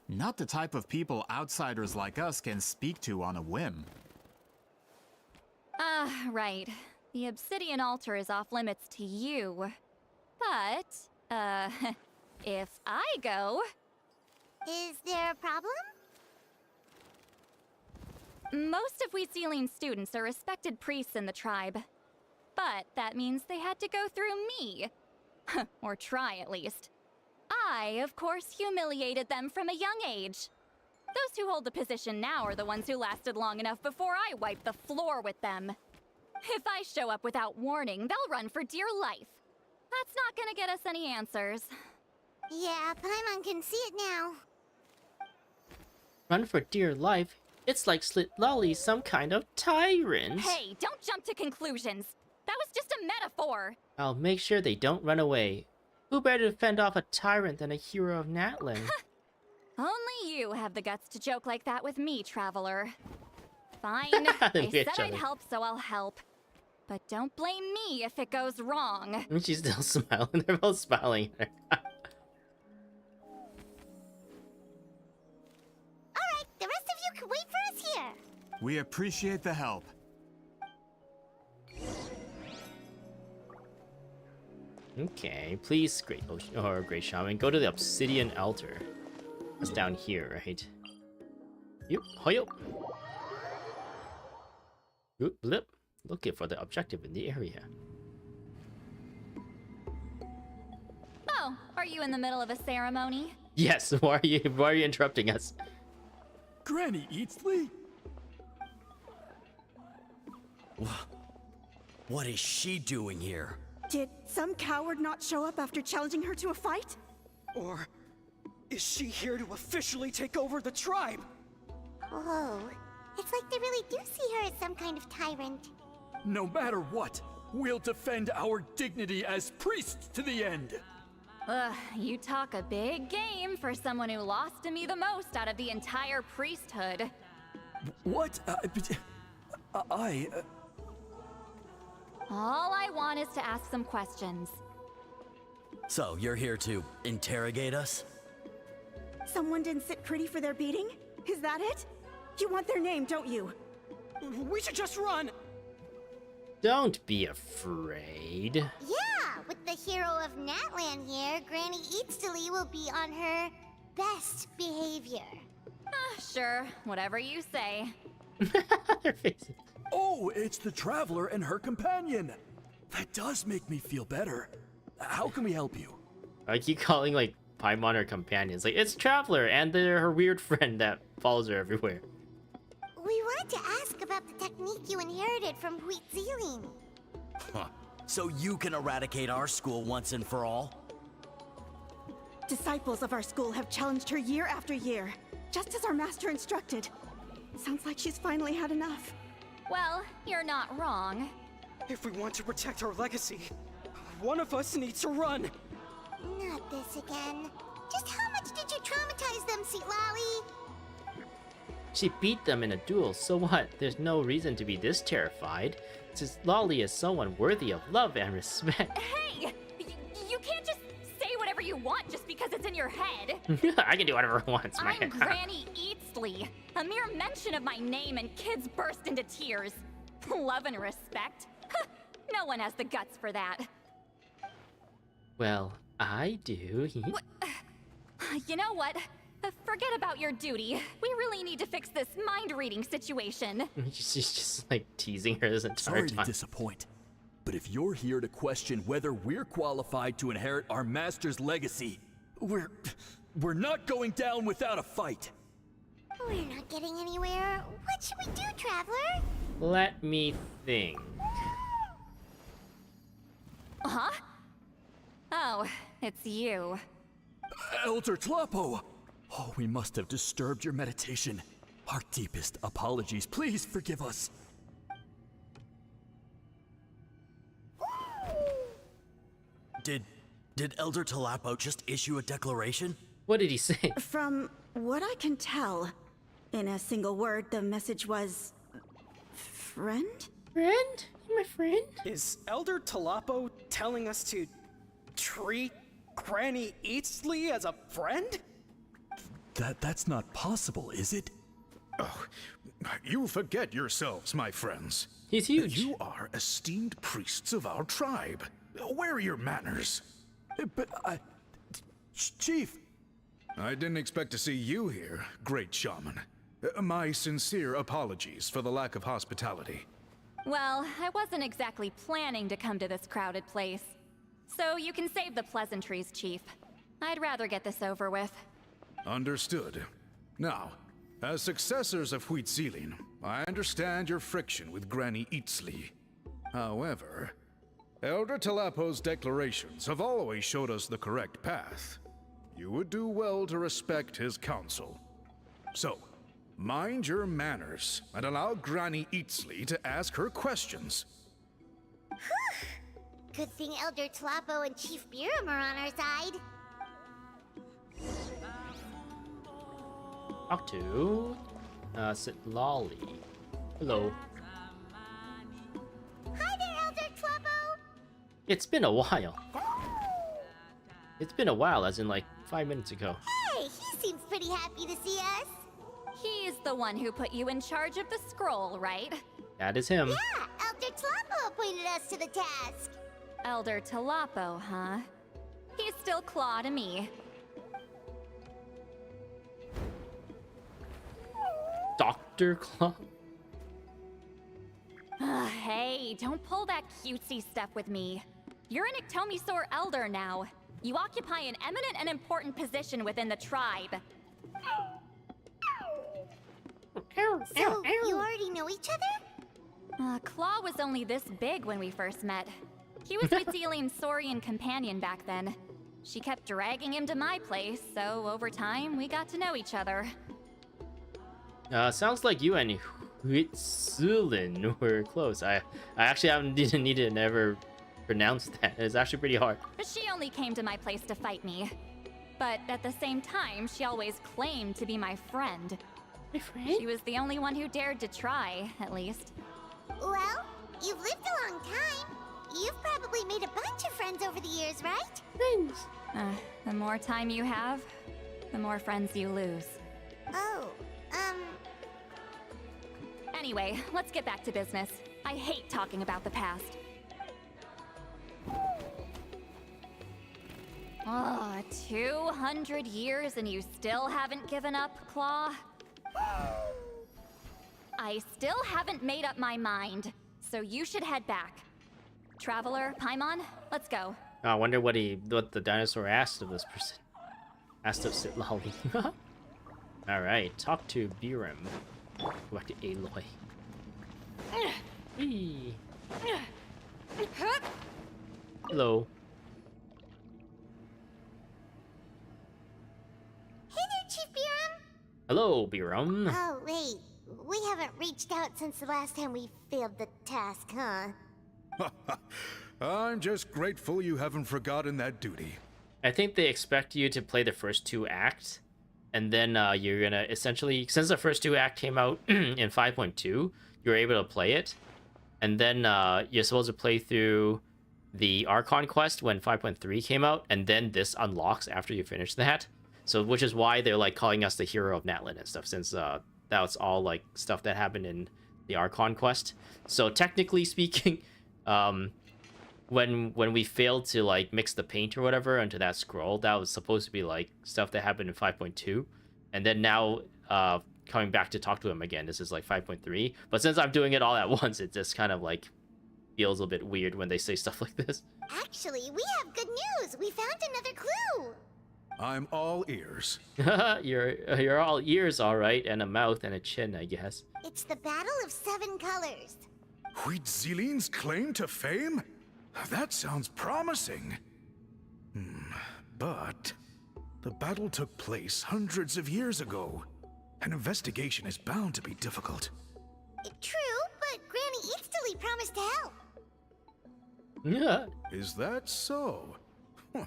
Not the type of people outsiders like us can speak to on a whim. Right. The obsidian altar is off limits to you. But, if I go... Is there a problem? Most of Wheatsealing's students are respected priests in the tribe. But that means they had to go through me. Or try, at least. I, of course, humiliated them from a young age. Those who hold the position now are the ones who lasted long enough before I wiped the floor with them. If I show up without warning, they'll run for dear life. That's not gonna get us any answers. Yeah, Paimon can see it now. Run for dear life? It's like Slit Lolly's some kind of tyrant. Hey, don't jump to conclusions. That was just a metaphor. I'll make sure they don't run away. Who better to fend off a tyrant than a hero of Natlan? Only you have the guts to joke like that with me, Traveler. Fine, I said I'd help, so I'll help. But don't blame me if it goes wrong. She's still smiling. They're both smiling at her. Alright, the rest of you can wait for us here. We appreciate the help. Okay, please, Great Ocean or Great Shaman, go to the Obsidian Altar. That's down here, right? Yup, hoyop. Oop, blip. Looking for the objective in the area. Oh, are you in the middle of a ceremony? Yes. Why are you interrupting us? Granny Eatsley? What is she doing here? Did some coward not show up after challenging her to a fight? Or is she here to officially take over the tribe? Whoa. It's like they really do see her as some kind of tyrant. No matter what, we'll defend our dignity as priests to the end. You talk a big game for someone who lost to me the most out of the entire priesthood. What? All I want is to ask some questions. So, you're here to interrogate us? Someone didn't sit pretty for their beating? Is that it? You want their name, don't you? We should just run! Don't be afraid. Yeah, with the hero of Natlan here, Granny Eatsley will be on her best behavior. Sure, whatever you say. Their faces. Oh, it's the Traveler and her companion. That does make me feel better. How can we help you? I keep calling like Paimon her companions. Like it's Traveler and they're her weird friend that follows her everywhere. We wanted to ask about the technique you inherited from Wheatsealing. Huh. So you can eradicate our school once and for all? Disciples of our school have challenged her year after year, just as our master instructed. Sounds like she's finally had enough. Well, you're not wrong. If we want to protect our legacy, one of us needs to run. Not this again. Just how much did you traumatize them, Sweet Lolly? She beat them in a duel, so what? There's no reason to be this terrified, since Lolly is someone worthy of love and respect. Hey! You can't just say whatever you want just because it's in your head. I can do whatever I want. I'm Granny Eatsley. A mere mention of my name and kids burst into tears. Love and respect? No one has the guts for that. Well, I do. You know what? Forget about your duty. We really need to fix this mind-reading situation. She's just like teasing her this entire Sorry time. to disappoint. But if you're here to question whether we're qualified to inherit our master's legacy, we're not going down without a fight. We're not getting anywhere. What should we do, Traveler? Let me think. Huh? Oh, it's you. Elder Tlapo! Oh, we must have disturbed your meditation. Our deepest apologies. Please forgive us. Did Elder Tlapo just issue a declaration? What did he say? From what I can tell, in a single word, the message was... friend? Friend? You my friend? Is Elder Tlapo telling us to treat Granny Eatsley as a friend? That's not possible, is it? Oh, you forget yourselves, my friends. He's huge. You are esteemed priests of our tribe. Where are your manners? But Chief! I didn't expect to see you here, great shaman. My sincere apologies for the lack of hospitality. Well, I wasn't exactly planning to come to this crowded place. So you can save the pleasantries, Chief. I'd rather get this over with. Understood. Now, as successors of Huitzilin, I understand your friction with Granny Eatsley. However, Elder Tlapo's declarations have always showed us the correct path. You would do well to respect his counsel. So, mind your manners and allow Granny Eatsley to ask her questions. Good thing Elder Tlapo and Chief Biram are on our side. Talk to Lolly. Hello. Hi there, Elder Tlapo! It's been a while. It's been a while, as in like 5 minutes ago. Hey, he seems pretty happy to see us. He's the one who put you in charge of the scroll, right? That is him. Yeah, Elder Tlapo appointed us to the task. Elder Tlapo, huh? He's still Claw to me. Dr. Claw? Hey, don't pull that cutesy stuff with me. You're an Iktomi-Sor Elder now. You occupy an eminent and important position within the tribe. So, you already know each other? Claw was only this big when we first met. He was Huitzilin's Saurian companion back then. She kept dragging him to my place, so over time, we got to know each other. Sounds like you and Huitzilin were close. I actually didn't need to never pronounce that. It's actually pretty hard. She only came to my place to fight me. But at the same time, she always claimed to be my friend. My friend? She was the only one who dared to try, at least. Well, you've lived a long time. You've probably made a bunch of friends over the years, right? Friends. The more time you have, the more friends you lose. Oh, Anyway, let's get back to business. I hate talking about the past. Oh, 200 years and you still haven't given up, Claw? I still haven't made up my mind, so you should head back. Traveler, Paimon, let's go. Oh, I wonder what the dinosaur asked of this person. Asked of Sitlali. Alright, talk to Biram. Go back to Aloy. Whee. Hello. Hey there, Chief Biram! Hello, Biram. Oh, wait. We haven't reached out since the last time we failed the task, huh? I'm just grateful you haven't forgotten that duty. I think they expect you to play the first 2 acts, and then you're gonna essentially, since the first 2 acts came out in 5.2, you're able to play it, and then you're supposed to play through the Archon quest when 5.3 came out, and then this unlocks after you finish that. So, which is why they're like calling us the hero of Natlan and stuff, since that was all like stuff that happened in the Archon quest. So technically speaking, when we failed to like mix the paint or whatever into that scroll, that was supposed to be like stuff that happened in 5.2, and then now coming back to talk to him again, this is like 5.3. But since I'm doing it all at once, it just kind of like feels a bit weird when they say stuff like this. Actually, we have good news. We found another clue. I'm all ears. You're all ears, all right, and a mouth and a chin, I guess. It's the Battle of Seven Colors. Huitzilin's claim to fame? That sounds promising. But the battle took place hundreds of years ago. An investigation is bound to be difficult. True, but Granny Eatsterly promised to help. Yeah. Is that so? Huh.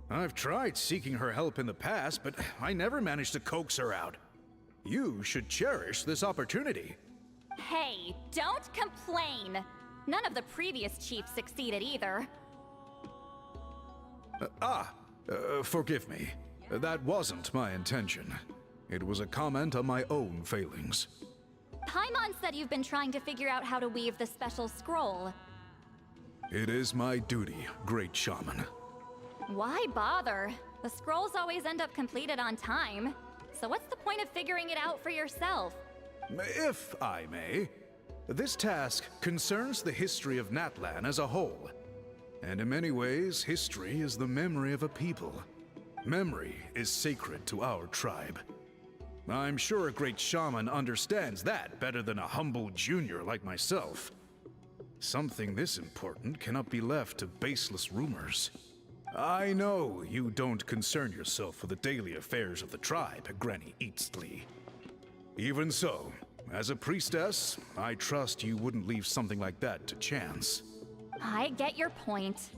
I've tried seeking her help in the past, but I never managed to coax her out. You should cherish this opportunity. Hey, don't complain. None of the previous chiefs succeeded either. Forgive me. That wasn't my intention. It was a comment on my own failings. Paimon said you've been trying to figure out how to weave the special scroll. It is my duty, great shaman. Why bother? The scrolls always end up completed on time. So what's the point of figuring it out for yourself? If I may, this task concerns the history of Natlan as a whole. And in many ways, history is the memory of a people. Memory is sacred to our tribe. I'm sure a great shaman understands that better than a humble junior like myself. Something this important cannot be left to baseless rumors. I know you don't concern yourself with the daily affairs of the tribe, Granny Eatsterly. Even so, as a priestess, I trust you wouldn't leave something like that to chance. I get your point.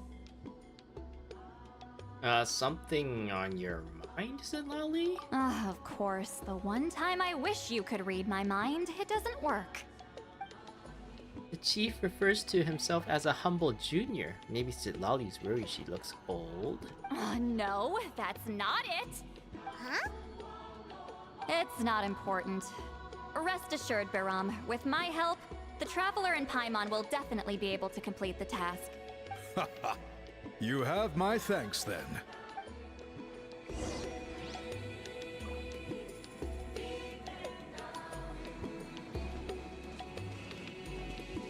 Something on your mind, said Lally? Of course, the one time I wish you could read my mind, it doesn't work. The chief refers to himself as a humble junior. Maybe Sitlali's worried she looks old. No, that's not it. Huh? It's not important. Rest assured, Biram, with my help, the Traveler and Paimon will definitely be able to complete the task. You have my thanks then.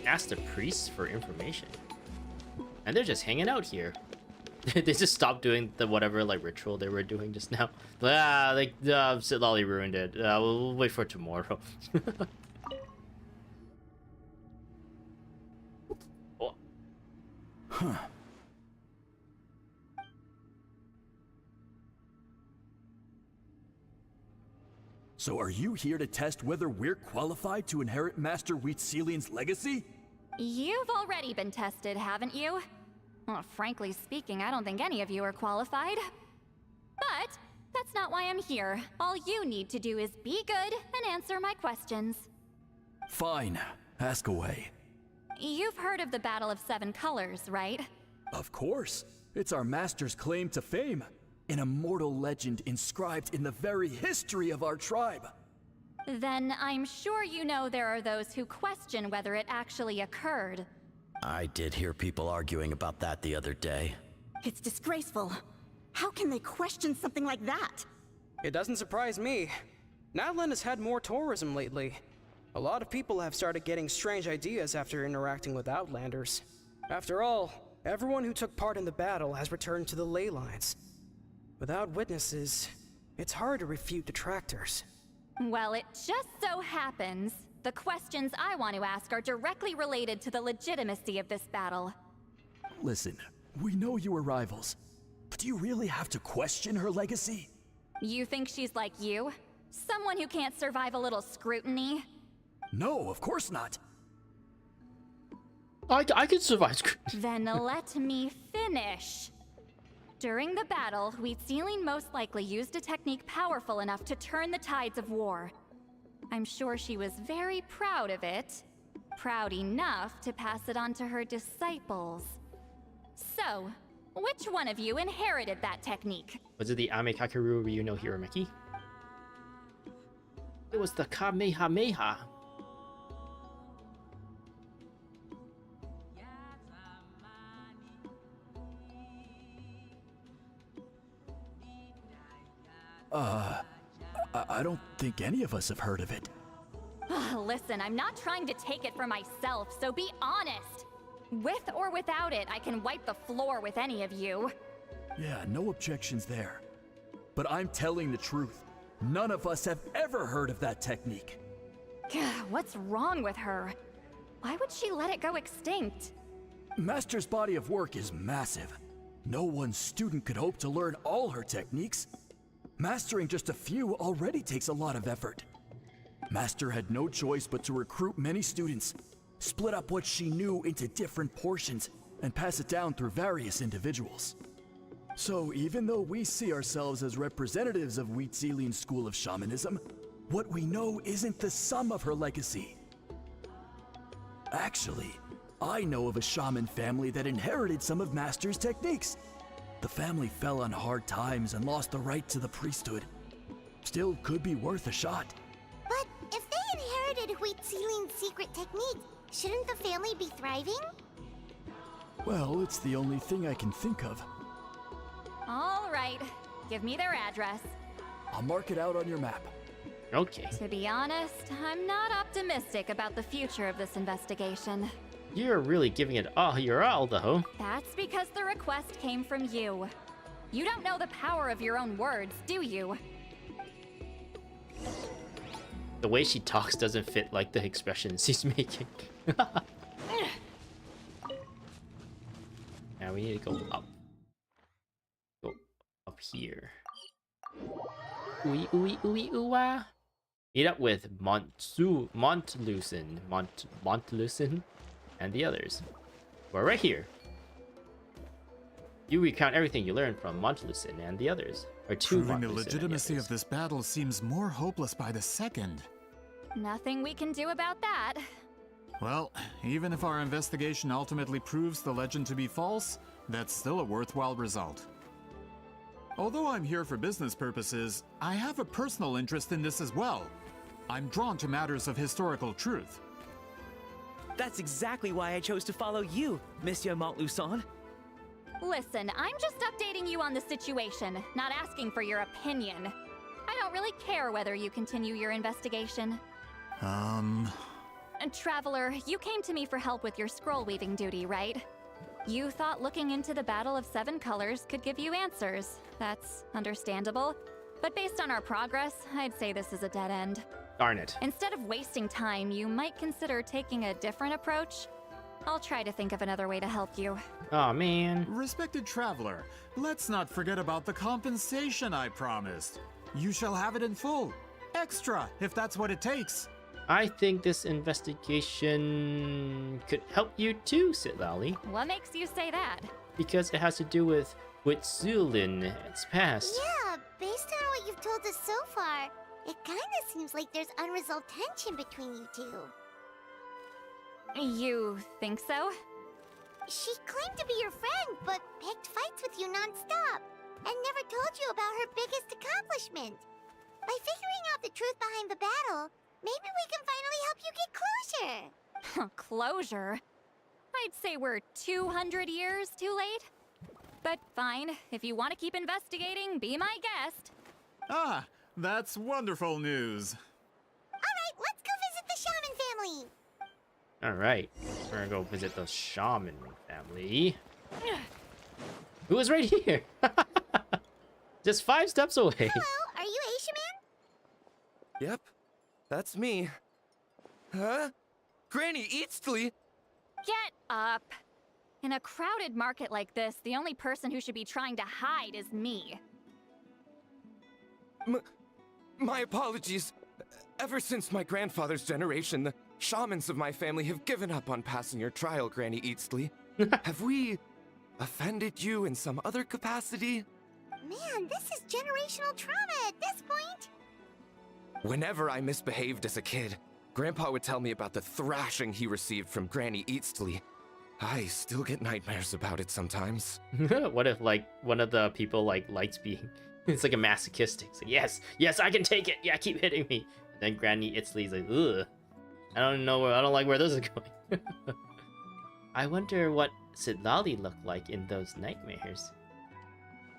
Ask the priests for information. And they're just hanging out here. They just stopped doing the whatever like ritual they were doing just now. Sitlali ruined it. We'll wait for tomorrow. Oh. Huh. So are you here to test whether we're qualified to inherit Master Huitzilin's legacy? You've already been tested, haven't you? Well, frankly speaking, I don't think any of you are qualified. But that's not why I'm here. All you need to do is be good and answer my questions. Fine. Ask away. You've heard of the Battle of Seven Colors, right? Of course. It's our master's claim to fame. An immortal legend inscribed in the very history of our tribe. Then I'm sure you know there are those who question whether it actually occurred. I did hear people arguing about that the other day. It's disgraceful. How can they question something like that? It doesn't surprise me. Natlan has had more tourism lately. A lot of people have started getting strange ideas after interacting with Outlanders. After all, everyone who took part in the battle has returned to the ley lines. Without witnesses, it's hard to refute detractors. Well, it just so happens the questions I want to ask are directly related to the legitimacy of this battle. Listen, we know you were rivals, but do you really have to question her legacy? You think she's like you? Someone who can't survive a little scrutiny? No, of course not. I could survive scrutiny. Then let me finish. During the battle, Huitzilin most likely used a technique powerful enough to turn the tides of war. I'm sure she was very proud of it. Proud enough to pass it on to her disciples. So, which one of you inherited that technique? Was it the Ame Kakeru Ryu no Hirameki? It was the Kamehameha. I don't think any of us have heard of it. Listen, I'm not trying to take it for myself, so be honest. With or without it, I can wipe the floor with any of you. Yeah, no objections there. But I'm telling the truth. None of us have ever heard of that technique. What's wrong with her? Why would she let it go extinct? Master's body of work is massive. No one student could hope to learn all her techniques. Mastering just a few already takes a lot of effort. Master had no choice but to recruit many students, split up what she knew into different portions, and pass it down through various individuals. So even though we see ourselves as representatives of Wheatzilian's school of shamanism, what we know isn't the sum of her legacy. Actually, I know of a shaman family that inherited some of Master's techniques. The family fell on hard times and lost the right to the priesthood. Still could be worth a shot. But if they inherited Wheatzilian's secret technique, shouldn't the family be thriving? Well, it's the only thing I can think of. All right, give me their address. I'll mark it out on your map. Okay. To be honest, I'm not optimistic about the future of this investigation. You're really giving it all your all, though. That's because the request came from you. You don't know the power of your own words, do you? The way she talks doesn't fit like the expressions she's making. Now we need to go up. Go up here. Ooey ooey ooey ooh ah. Meet up with Montlucin, and the others. We're right here. You recount everything you learned from Montlucin and the others. Or to Proving the Montlucin and legitimacy others. of this battle seems more hopeless by the second. Nothing we can do about that. Well, even if our investigation ultimately proves the legend to be false, that's still a worthwhile result. Although I'm here for business purposes, I have a personal interest in this as well. I'm drawn to matters of historical truth. That's exactly why I chose to follow you, Monsieur Montlucin. Listen, I'm just updating you on the situation, not asking for your opinion. I don't really care whether you continue your investigation. And Traveler, you came to me for help with your scroll weaving duty, right? You thought looking into the Battle of Seven Colors could give you answers. That's understandable. But based on our progress, I'd say this is a dead end. Darn it. Instead of wasting time, you might consider taking a different approach. I'll try to think of another way to help you. Aw, man. Respected Traveler, let's not forget about the compensation I promised. You shall have it in full. Extra, if that's what it takes. I think this investigation could help you too, Sitlali. What makes you say that? Because it has to do with Zulin.'s past. Yeah, based on what you've told us so far, it kinda seems like there's unresolved tension between you two. You think so? She claimed to be your friend, but picked fights with you non-stop, and never told you about her biggest accomplishment. By figuring out the truth behind the battle, maybe we can finally help you get closure. Closure? I'd say we're 200 years too late. But fine, if you want to keep investigating, be my guest. Ah, that's wonderful news. Alright, let's go visit the shaman family. Alright, we're gonna go visit the shaman family. Who is right here? Just 5 steps away. Hello, are you a shaman? Yep, that's me. Huh? Granny Eastly? Get up! In a crowded market like this, the only person who should be trying to hide is me. My apologies. Ever since my grandfather's generation, the shamans of my family have given up on passing your trial, Granny Eastly. Have we offended you in some other capacity? Man, this is generational trauma at this point. Whenever I misbehaved as a kid, Grandpa would tell me about the thrashing he received from Granny Eastly. I still get nightmares about it sometimes. What if, like, one of the people, like, likes being... It's like a masochistic. It's like, yes, yes, I can take it. Yeah, keep hitting me. And then Granny Itzli's like, ugh. I don't know where... I don't like where this is going. I wonder what Sitlali looked like in those nightmares.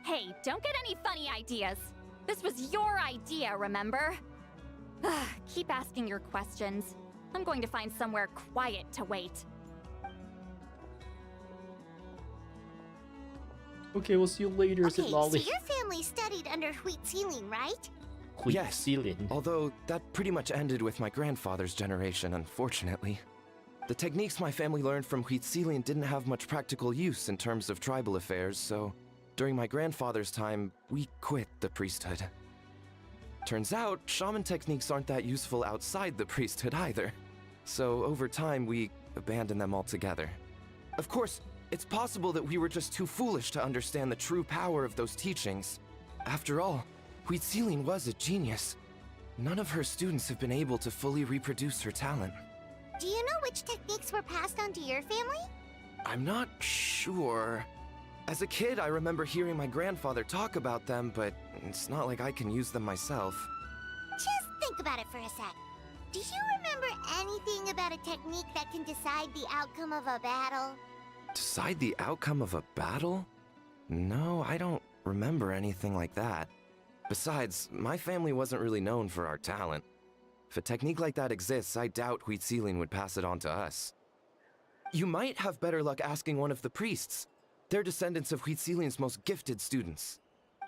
Hey, don't get any funny ideas. This was your idea, remember? Keep asking your questions. I'm going to find somewhere quiet to wait. Okay, we'll see you later, Okay, so Lolly. your family studied under Wheat Ceiling, right? Yes, although that pretty much ended with my grandfather's generation, unfortunately. The techniques my family learned from Wheat Ceiling didn't have much practical use in terms of tribal affairs, so during my grandfather's time, we quit the priesthood. Turns out, shaman techniques aren't that useful outside the priesthood either. So over time, we abandoned them altogether. Of course, it's possible that we were just too foolish to understand the true power of those teachings. After all, Wheat Ceiling was a genius. None of her students have been able to fully reproduce her talent. Do you know which techniques were passed on to your family? I'm not sure. As a kid, I remember hearing my grandfather talk about them, but it's not like I can use them myself. Just think about it for a sec. Do you remember anything about a technique that can decide the outcome of a battle? Decide the outcome of a battle? No, I don't remember anything like that. Besides, my family wasn't really known for our talent. If a technique like that exists, I doubt Wheat Ceiling would pass it on to us. You might have better luck asking one of the priests. They're descendants of Wheat Ceiling's most gifted students.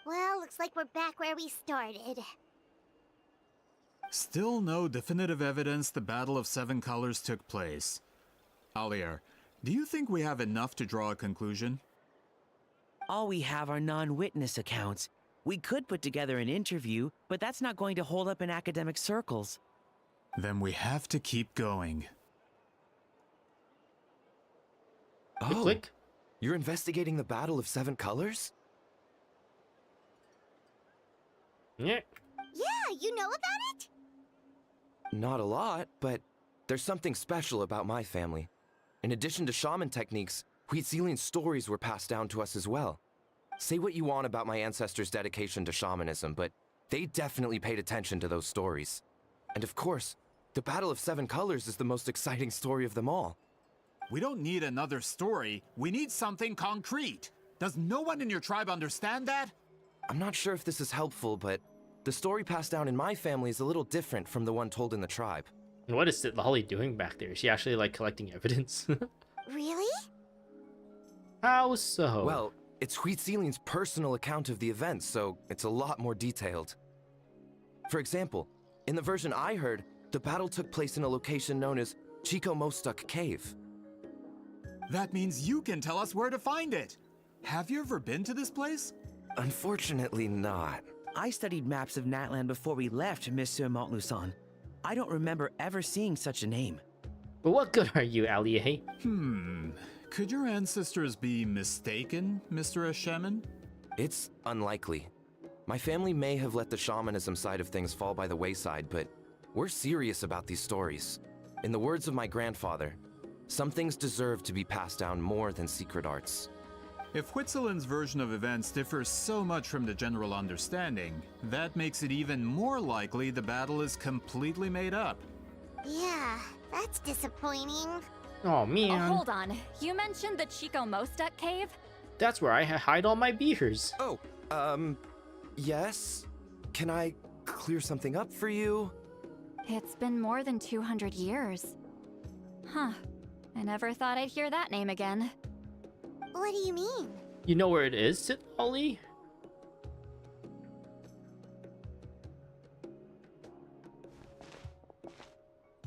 Well, looks like we're back where we started. Still no definitive evidence the Battle of Seven Colors took place. Alier, do you think we have enough to draw a conclusion? All we have are non-witness accounts. We could put together an interview, but that's not going to hold up in academic circles. Then we have to keep going. Oh, click. You're investigating the Battle of Seven Colors? Yeah. Yeah, you know about it? Not a lot, but there's something special about my family. In addition to shaman techniques, Wheat Ceiling's stories were passed down to us as well. Say what you want about my ancestors' dedication to shamanism, but they definitely paid attention to those stories. And of course, the Battle of Seven Colors is the most exciting story of them all. We don't need another story. We need something concrete. Does no one in your tribe understand that? I'm not sure if this is helpful, but the story passed down in my family is a little different from the one told in the tribe. And what is Lolly doing back there? Is she actually like collecting evidence? Really? How so? Well, it's Wheat Ceiling's personal account of the event, so it's a lot more detailed. For example, in the version I heard, the battle took place in a location known as Chico Mostuk Cave. That means you can tell us where to find it. Have you ever been to this place? Unfortunately not. I studied maps of Natlan before we left, Monsieur Montluçon. I don't remember ever seeing such a name. But what good are you, Allier? Could your ancestors be mistaken, Mr. Shaman? It's unlikely. My family may have let the shamanism side of things fall by the wayside, but we're serious about these stories. In the words of my grandfather, some things deserve to be passed down more than secret arts. If Whitzelin's version of events differs so much from the general understanding, that makes it even more likely the battle is completely made up. Yeah, that's disappointing. Oh man. Oh, hold on. You mentioned the Chico Mostuk cave? That's where I hide all my beers. Oh, yes? Can I clear something up for you? It's been more than 200 years. Huh. I never thought I'd hear that name again. What do you mean? You know where it is, Lolly?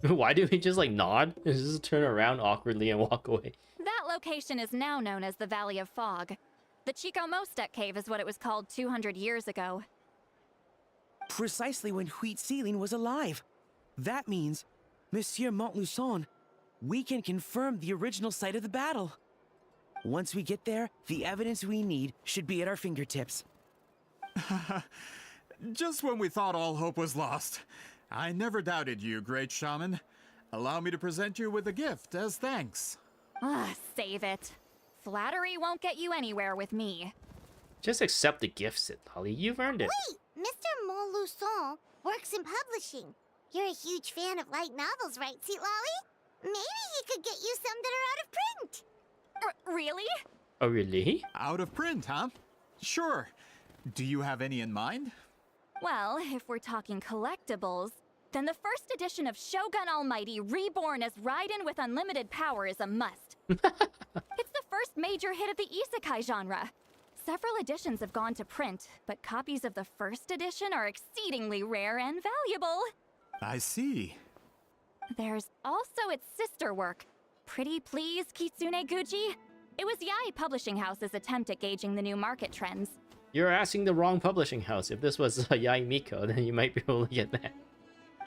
Why do we just like nod and just turn around awkwardly and walk away? That location is now known as the Valley of Fog. The Chico Mostuk cave is what it was called 200 years ago. Precisely when Wheat Ceiling was alive. That means, Monsieur Montluçon, we can confirm the original site of the battle. Once we get there, the evidence we need should be at our fingertips. Just when we thought all hope was lost. I never doubted you, great shaman. Allow me to present you with a gift as thanks. Save it. Flattery won't get you anywhere with me. Just accept the gift, Lolly. You've earned it. Wait, Mr. Montluçon works in publishing. You're a huge fan of light novels, right, Sweet Lolly? Maybe he could get you some that are out of print. Really? Oh, really? Out of print, huh? Sure. Do you have any in mind? Well, if we're talking collectibles, then the first edition of Shogun Almighty reborn as Raiden with unlimited power is a must. It's the first major hit of the isekai genre. Several editions have gone to print, but copies of the first edition are exceedingly rare and valuable. I see. There's also its sister work, Pretty Please Kitsune Guji. It was Yai Publishing House's attempt at gauging the new market trends. You're asking the wrong publishing house. If this was Yai Miko, then you might be able to get that.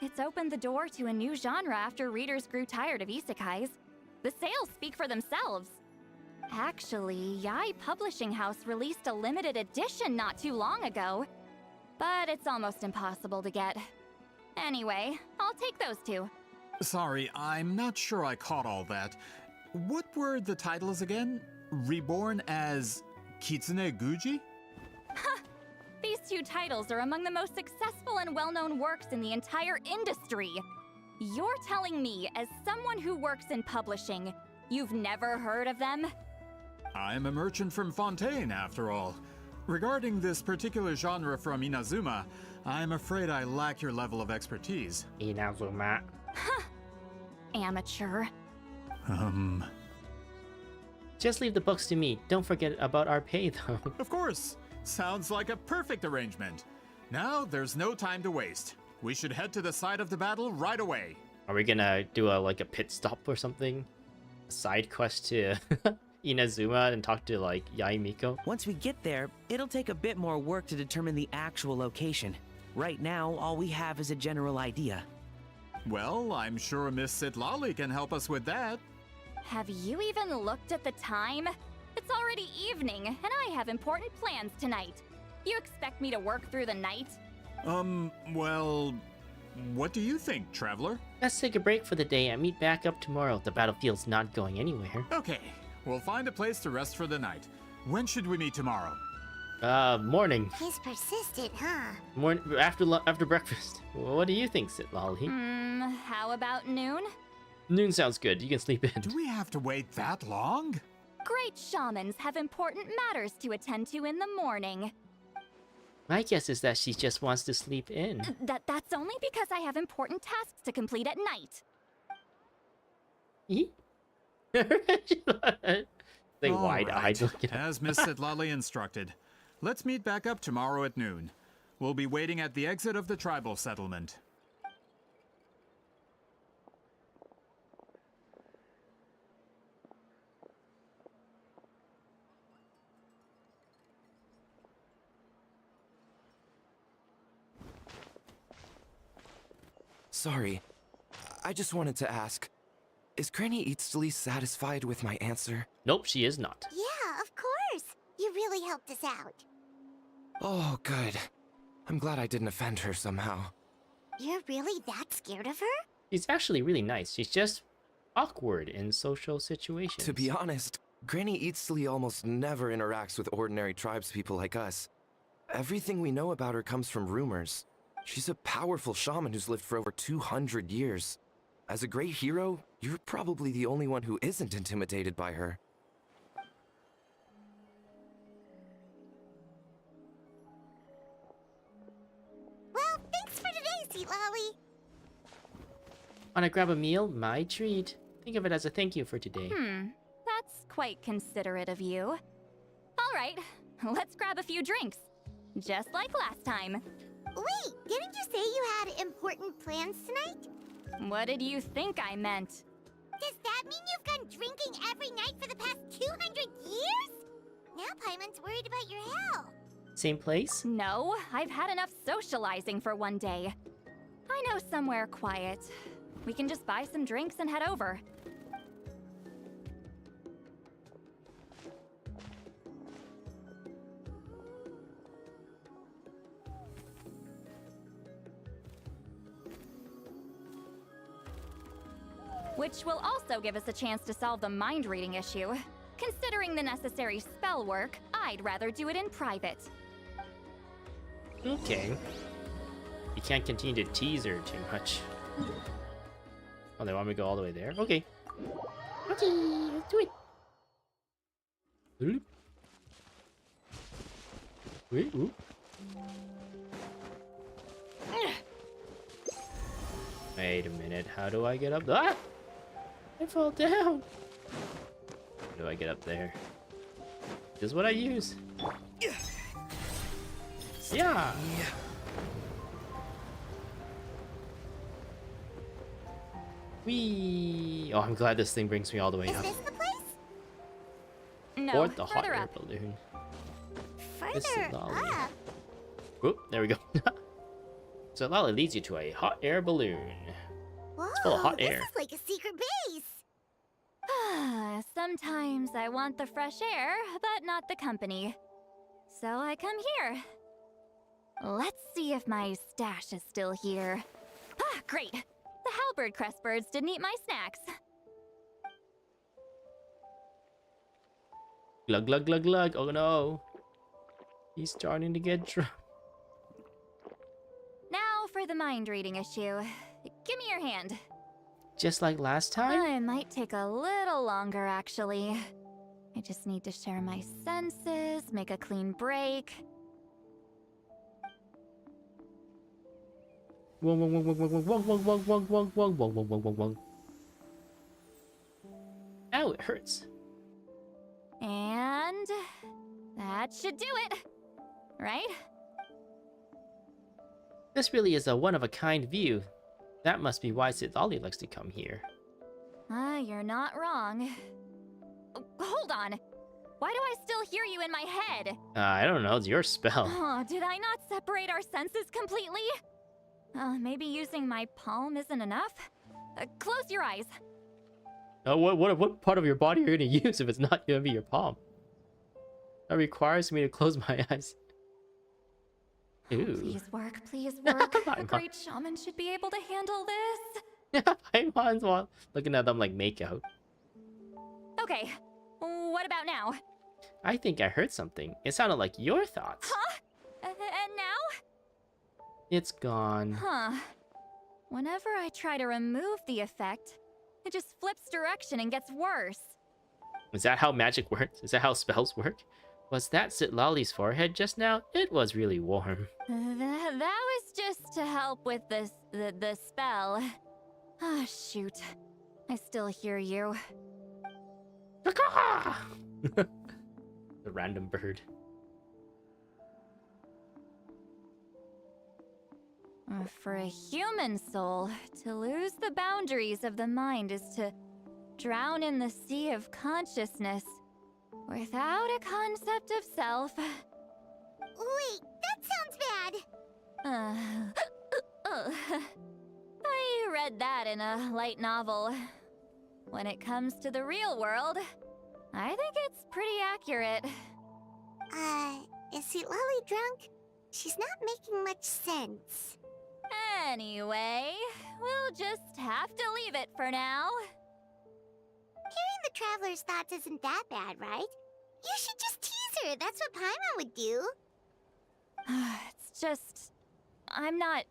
It's opened the door to a new genre after readers grew tired of isekais. The sales speak for themselves. Actually, Yai Publishing House released a limited edition not too long ago. But it's almost impossible to get. Anyway, I'll take those two. Sorry, I'm not sure I caught all that. What were the titles again? Reborn as Kitsune Guji? These two titles are among the most successful and well-known works in the entire industry. You're telling me, as someone who works in publishing, you've never heard of them? I'm a merchant from Fontaine, after all. Regarding this particular genre from Inazuma, I'm afraid I lack your level of expertise. Inazuma. Amateur. Just leave the books to me. Don't forget about our pay, though. Of course. Sounds like a perfect arrangement. Now, there's no time to waste. We should head to the site of the battle right away. Are we gonna do a pit stop or something? A side quest to Inazuma and talk to Yai Miko? Once we get there, it'll take a bit more work to determine the actual location. Right now, all we have is a general idea. Well, I'm sure Miss Sitlali can help us with that. Have you even looked at the time? It's already evening, and I have important plans tonight. You expect me to work through the night? Well, what do you think, Traveler? Let's take a break for the day and meet back up tomorrow. The battlefield's not going anywhere. Okay, we'll find a place to rest for the night. When should we meet tomorrow? Morning. He's persistent, huh? After breakfast. What do you think, Sitlali? How about noon? Noon sounds good. You can sleep in. Do we have to wait that long? Great shamans have important matters to attend to in the morning. My guess is that she just wants to sleep in. That's only because I have important tasks to complete at night. They wide-eyed looking. As Miss Sitlali instructed. Let's meet back up tomorrow at noon. We'll be waiting at the exit of the tribal settlement. Sorry. I just wanted to ask, is Granny Eatsley satisfied with my answer? Nope, she is not. Yeah, of course. You really helped us out. Oh, good. I'm glad I didn't offend her somehow. You're really that scared of her? She's actually really nice. She's just awkward in social situations. To be honest, Granny Eatsley almost never interacts with ordinary tribespeople like us. Everything we know about her comes from rumors. She's a powerful shaman who's lived for over 200 years. As a great hero, you're probably the only one who isn't intimidated by her. Well, thanks for today, Sweet Lolly. Wanna grab a meal? My treat. Think of it as a thank you for today. That's quite considerate of you. All right, let's grab a few drinks. Just like last time. Wait, didn't you say you had important plans tonight? What did you think I meant? Does that mean you've gone drinking every night for the past 200 years? Now Paimon's worried about your health. Same place? No, I've had enough socializing for one day. I know somewhere quiet. We can just buy some drinks and head over. Which will also give us a chance to solve the mind reading issue. Considering the necessary spell work, I'd rather do it in private. Okay. You can't continue to tease her too much. Oh, they want me to go all the way there? Okay. Okay, let's do it. Oop. Wait, oop. Wait a minute, how do I get up? Ah! I fall down. How do I get up there? This is what I use. Yeah. Whee! Oh, I'm glad this thing brings me all the way Is up. this the place? No, Or the hot further air up. balloon. Further up. Oop, there we go. So Lolly leads you to a hot air balloon. Whoa, It's full of hot this air. is like a secret base. Sometimes I want the fresh air, but not the company. So I come here. Let's see if my stash is still here. Ah, great! The halberd crest birds didn't eat my snacks. Glug glug glug glug. Oh no. He's starting to get drunk. Now for the mind reading issue. Give me your hand. Just like last time? It might take a little longer, actually. I just need to share my senses, make a clean break. Wong wong wong wong wong wong wong wong wong wong wong wong wong wong wong wong. Ow, it hurts. And that should do it. Right? This really is a one-of-a-kind view. That must be why Sid Lolly likes to come here. You're not wrong. Oh, hold on. Why do I still hear you in my head? I don't know, it's your spell. Oh, did I not separate our senses completely? Maybe using my palm isn't enough? Close your eyes. What part of your body are you gonna use if it's not gonna be your palm? That requires me to close my eyes. Ooh. Please work, please work. A great shaman should be able to handle this. Paimon's while looking at them like make out. Okay, what about now? I think I heard something. It sounded like your thoughts. Huh? And now? It's gone. Huh. Whenever I try to remove the effect, it just flips direction and gets worse. Is that how magic works? Is that how spells work? Was that Sitlali's forehead just now? It was really warm. That was just to help with the spell. Ah, shoot. I still hear you. The random bird. For a human soul, to lose the boundaries of the mind is to drown in the sea of consciousness without a concept of self. Wait, that sounds bad. I read that in a light novel. When it comes to the real world, I think it's pretty accurate. Is Lily drunk? She's not making much sense. Anyway, we'll just have to leave it for now. Hearing the Traveler's thoughts isn't that bad, right? You should just tease her. That's what Paimon would do. It's just... I'm not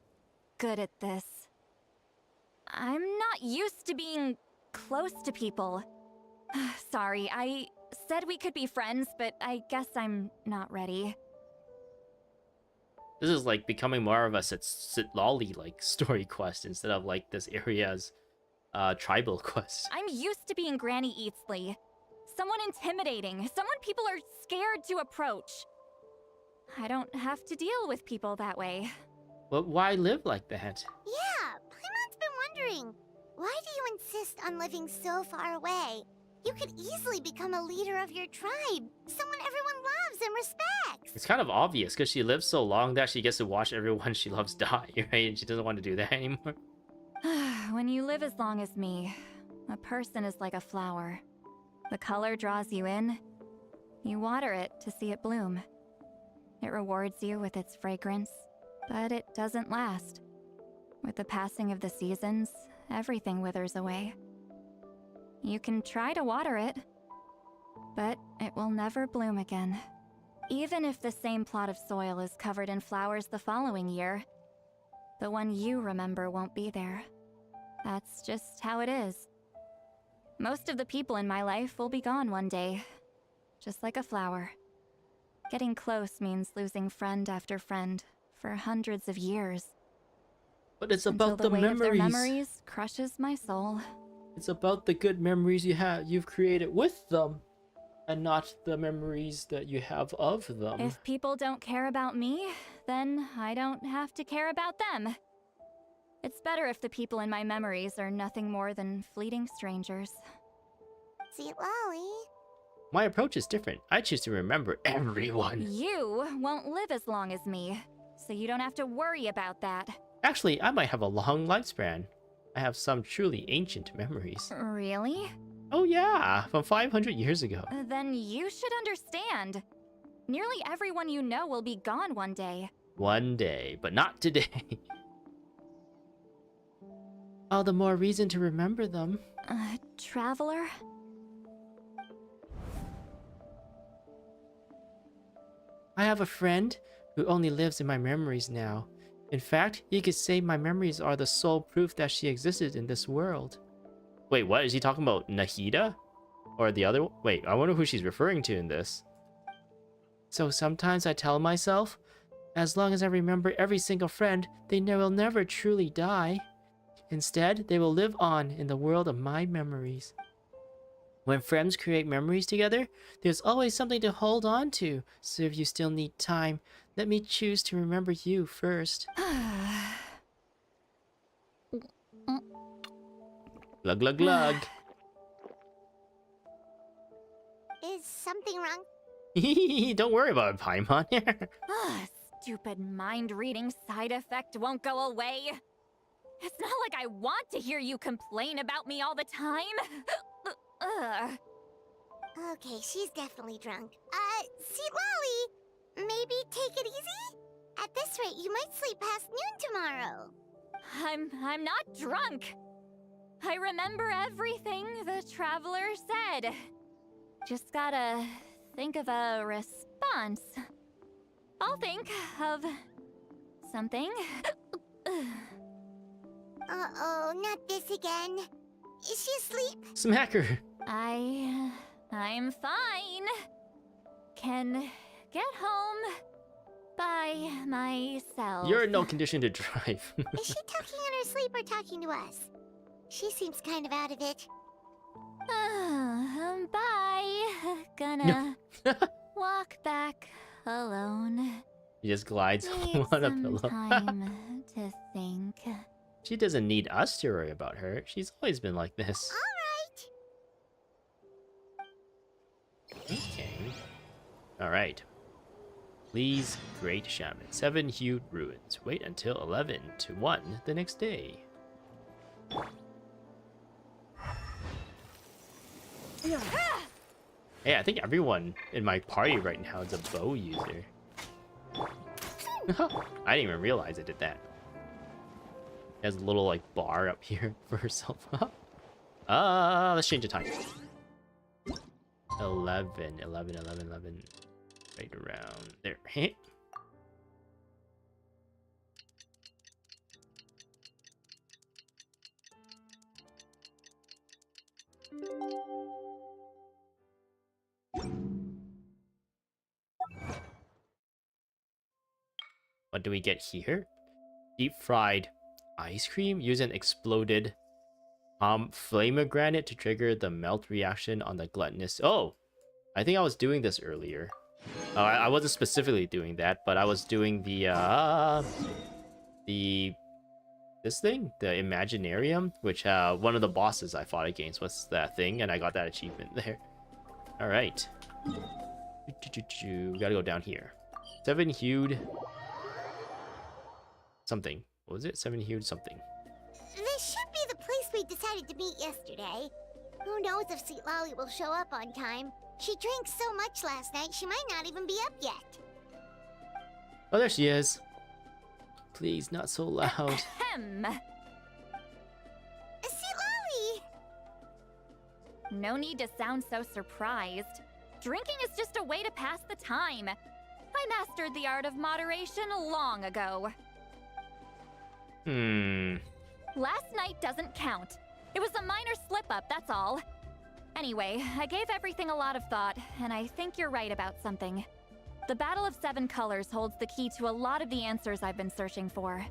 good at this. I'm not used to being close to people. Sorry, I said we could be friends, but I guess I'm not ready. This is like becoming more of a Sitlali like story quest instead of like this area's tribal quest. I'm used to being Granny Eatsley. Someone intimidating, someone people are scared to approach. I don't have to deal with people that way. But why live like that? Yeah, Paimon's been wondering. Why do you insist on living so far away? You could easily become a leader of your tribe. Someone everyone loves and respects. It's kind of obvious because she lives so long that she gets to watch everyone she loves die, right? And she doesn't want to do that anymore. When you live as long as me, a person is like a flower. The color draws you in. You water it to see it bloom. It rewards you with its fragrance, but it doesn't last. With the passing of the seasons, everything withers away. You can try to water it, but it will never bloom again. Even if the same plot of soil is covered in flowers the following year, the one you remember won't be there. That's just how it is. Most of the people in my life will be gone one day, just like a flower. Getting close means losing friend after friend for hundreds of years. But it's Until about the the weight of their memories. memories crushes my soul. It's about the good memories you've created with them, and not the memories that you have of them. If people don't care about me, then I don't have to care about them. It's better if the people in my memories are nothing more than fleeting strangers. See, Lolly. My approach is different. I choose to remember everyone. You won't live as long as me, so you don't have to worry about that. Actually, I might have a long lifespan. I have some truly ancient memories. Really? Oh yeah, from 500 years ago. Then you should understand. Nearly everyone you know will be gone one day. One day, but not today. All the more reason to remember them. Traveler? I have a friend who only lives in my memories now. In fact, you could say my memories are the sole proof that she existed in this world. Wait, what? Is he talking about Nahida? Or the other? Wait, I wonder who she's referring to in this. So sometimes I tell myself, as long as I remember every single friend, they will never truly die. Instead, they will live on in the world of my memories. When friends create memories together, there's always something to hold on to. So if you still need time, let me choose to remember you first. Glug glug glug. Is something wrong? Don't worry about it, Paimon. Stupid mind-reading side effect won't go away. It's not like I want to hear you complain about me all the time. Okay, she's definitely drunk. See, Lolly, maybe take it easy? At this rate, you might sleep past noon tomorrow. I'm not drunk. I remember everything the Traveler said. Just gotta think of a response. I'll think of something. Uh-oh, not this again. Is she asleep? Smack her. I'm fine. Can get home by myself. You're in no condition to drive. Is she talking in her sleep or talking to us? She seems kind of out of it. Bye. Gonna walk back alone. He just glides Need on a some pillow. time to think. She doesn't need us to worry about her. She's always been like this. Okay. Alright. Please, Great Shaman. 7 hued ruins. Wait until 11 to 1 the next day. Hey, I think everyone in my party right now is a bow user. I didn't even realize I did that. It has a little like bar up here for herself. Let's change the time. 11. Right around there. What do we get here? Deep fried ice cream. Use an exploded flamogranate to trigger the melt reaction on the gluttonous. Oh, I think I was doing this earlier. I wasn't specifically doing that, but I was doing the this thing, the Imaginarium, which one of the bosses I fought against was that thing, and I got that achievement there. All right, we gotta go down here. 7 hued something. What was it? 7 hued something. This should be the place we decided to meet yesterday. Who knows if Sweet Lolly will show up on time? She drank so much last night, she might not even be up yet. Oh, there she is. Please, not so loud. Sweet Lolly! No need to sound so surprised. Drinking is just a way to pass the time. I mastered the art of moderation long ago. Last night doesn't count. It was a minor slip-up, that's all. Anyway, I gave everything a lot of thought, and I think you're right about something. The Battle of 7 Colors holds the key to a lot of the answers I've been searching for.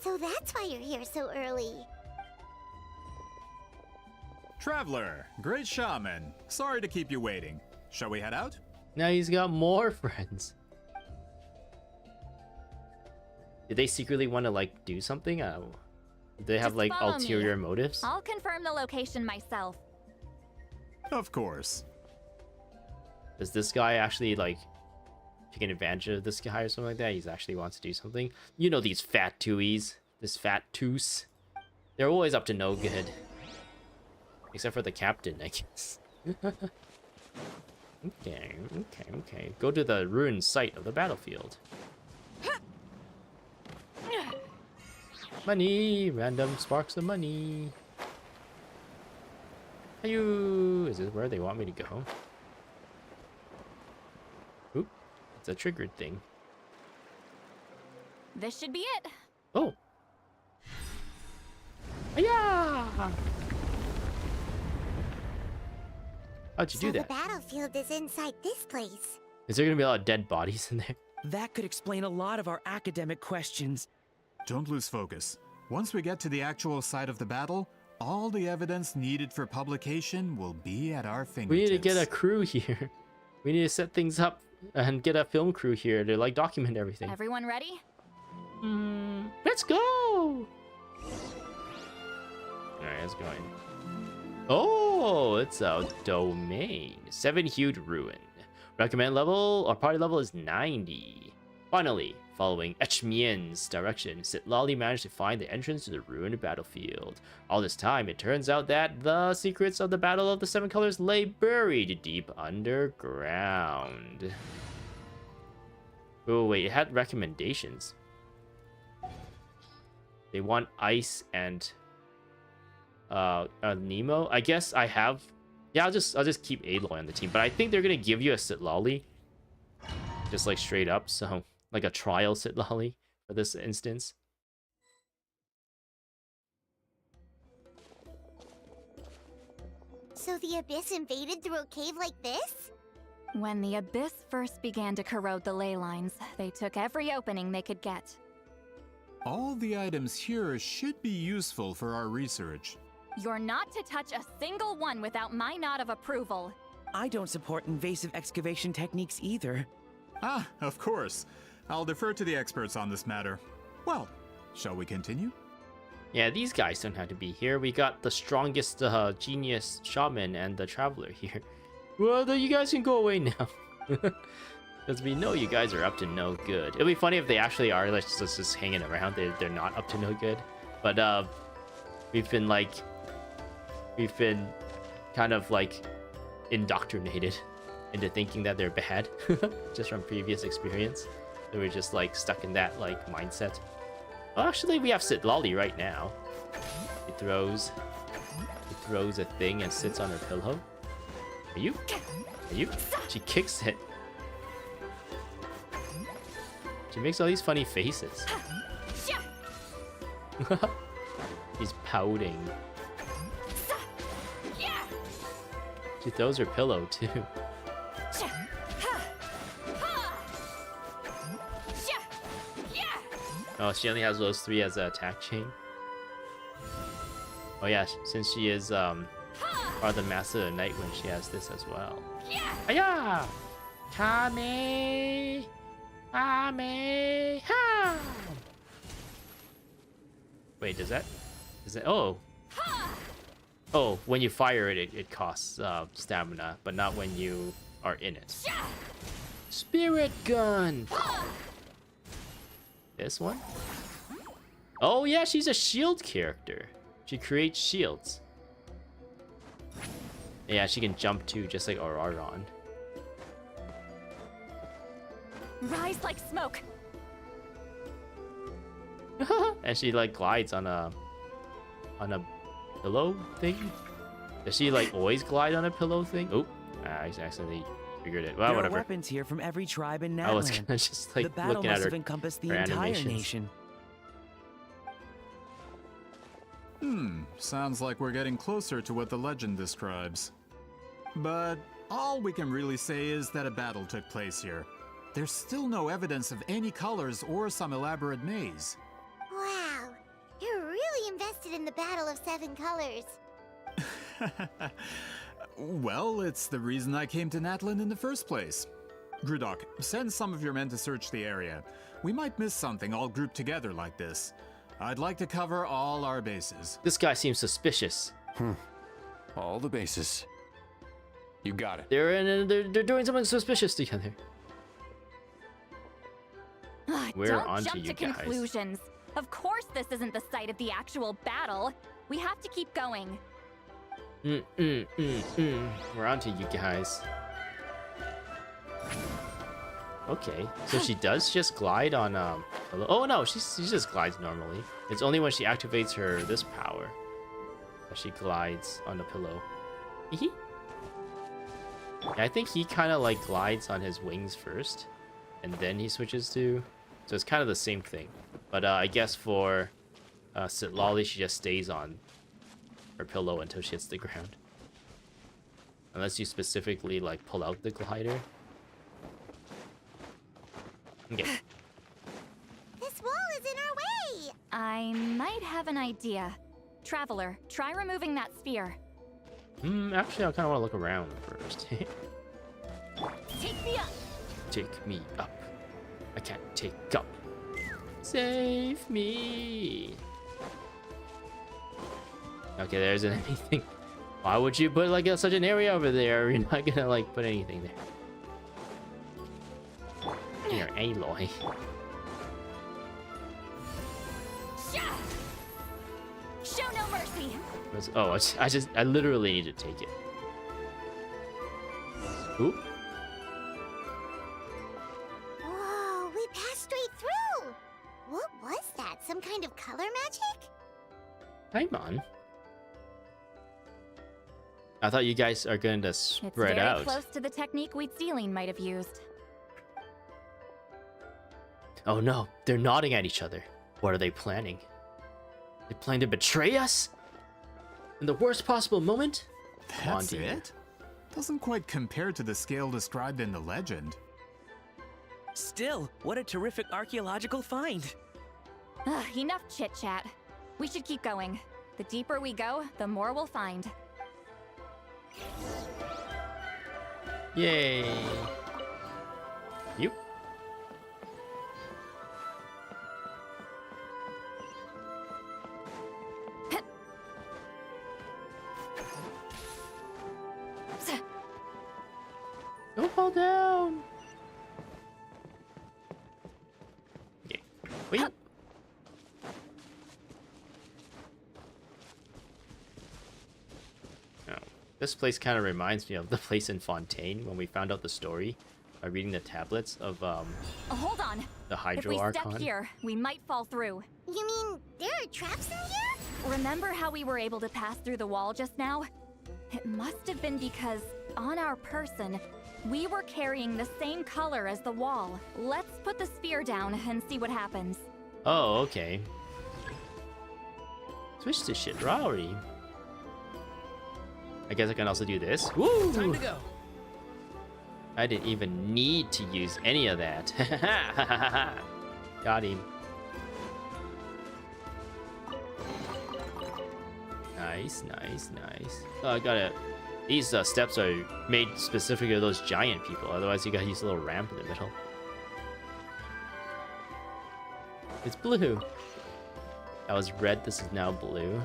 So that's why you're here so early. Traveler, Great Shaman, sorry to keep you waiting. Shall we head out? Now he's got more friends. Did they secretly want to like do something? Do they have Just like follow me. ulterior motives? I'll confirm the location myself. Of course. Does this guy actually like taking advantage of this guy or something like that? He's actually wants to do something. You know these fat tuies, this fat toos. They're always up to no good. Except for the captain, I guess. Okay. Go to the ruined site of the battlefield. Money! Random sparks of money. Hello! Is this where they want me to go? Oop. It's a triggered thing. This should be it. Oh! Yeah! How'd you do that? The battlefield is inside this place. Is there gonna be a lot of dead bodies in there? That could explain a lot of our academic questions. Don't lose focus. Once we get to the actual site of the battle, all the evidence needed for publication will be at our fingertips. We need to get a crew here. We need to set things up and get a film crew here to like document everything. Everyone ready? Let's go! Alright, let's go in. Oh, it's a domain. 7-hued ruin. Recommend level or party level is 90. Finally, following Echmien's direction, Sitlali managed to find the entrance to the ruined battlefield. All this time, it turns out that the secrets of the Battle of the Seven Colors lay buried deep underground. Oh wait, it had recommendations. They want ice and Nemo. I guess I have. Yeah, I'll just keep Aloy on the team, but I think they're gonna give you a Sitlali, just like straight up. So like a trial Sitlali for this instance. So the Abyss invaded through a cave like this? When the Abyss first began to corrode the ley lines, they took every opening they could get. All the items here should be useful for our research. You're not to touch a single one without my nod of approval. I don't support invasive excavation techniques either. Ah, of course. I'll defer to the experts on this matter. Well, shall we continue? Yeah, these guys don't have to be here. We got the strongest genius shaman and the traveler here. Well, then you guys can go away now. Because we know you guys are up to no good. It'll be funny if they actually are like, just hanging around. They're not up to no good. But we've been kind of like indoctrinated into thinking that they're bad just from previous experience. So we're just like stuck in that like mindset. Well, actually, we have Sitlali right now. He throws a thing and sits on her pillow. Are you? She kicks it. She makes all these funny faces. He's pouting. She throws her pillow too. Oh, she only has those 3 as an attack chain. Oh yeah, since she is part of the Master of the Night when she has this as well. Aya! Kame! Kame! Ha! Wait, does that? Is it? Oh! Oh, when you fire it, it costs stamina, but not when you are in it. Spirit gun! This one? Oh yeah, she's a shield character. She creates shields. Yeah, she can jump too, just like Auroron. Rise like smoke. And she like glides on a pillow thing. Does she like always glide on a pillow thing? Oh, I accidentally triggered it. Well, there whatever. are weapons here from every tribe in Natlan. I was gonna just like the battle looking must at her, have encompassed the her entire animations. nation. Sounds like we're getting closer to what the legend describes. But all we can really say is that a battle took place here. There's still no evidence of any colors or some elaborate maze. Wow, you're really invested in the Battle of Seven Colors. Well, it's the reason I came to Natlan in the first place. Grudok, send some of your men to search the area. We might miss something all grouped together like this. I'd like to cover all our bases. This guy seems suspicious. All the bases. You got it. They're doing something suspicious together. We're Don't onto jump you to guys. conclusions. Of course this isn't the site of the actual battle. We have to keep going. We're onto you guys. Okay, so she does just glide on oh no, she just glides normally. It's only when she activates her this power that she glides on the pillow. Yeah, I think he kind of like glides on his wings first, and then he switches to. So it's kind of the same thing, but I guess for Sitlali, she just stays on her pillow until she hits the ground, unless you specifically like pull out the glider. Okay. This wall is in our way! I might have an idea. Traveler, try removing that sphere. Actually, I kind of want to look around first. Take me up! Take me up. I can't take up. Save me. Okay, there isn't anything. Why would you put like such an area over there? You're not gonna like put anything there. Here, Aloy. Show no mercy. Oh, I literally need to take it. Oop. Whoa, we passed straight through! What was that? Some kind of color magic? Paimon. I thought you guys are going to spread It's very out. close to the technique Wheatsealing might have used. Oh no, they're nodding at each other. What are they planning? They plan to betray us? In the worst possible moment? That's it? Doesn't quite compare to the scale described in the legend. Still, what a terrific archaeological find. Enough chit-chat. We should keep going. The deeper we go, the more we'll find. Yay. You. Don't fall down. Okay. Wait. Oh, this place kind of reminds me of the place in Fontaine when we found out the story by reading the tablets of Hold on. the Hydro If we Archon. step here, we might fall through. You mean there are traps in here? Remember how we were able to pass through the wall just now? It must have been because on our person, we were carrying the same color as the wall. Let's put the sphere down and see what happens. Oh, okay. Switch to Shidrauri. I guess I can also do this. Woo! Time to go. I didn't even need to use any of that. Got him. Nice, nice, nice. Oh, I gotta... These steps are made specifically of those giant people. Otherwise, you gotta use a little ramp in the middle. It's blue. That was red. This is now blue.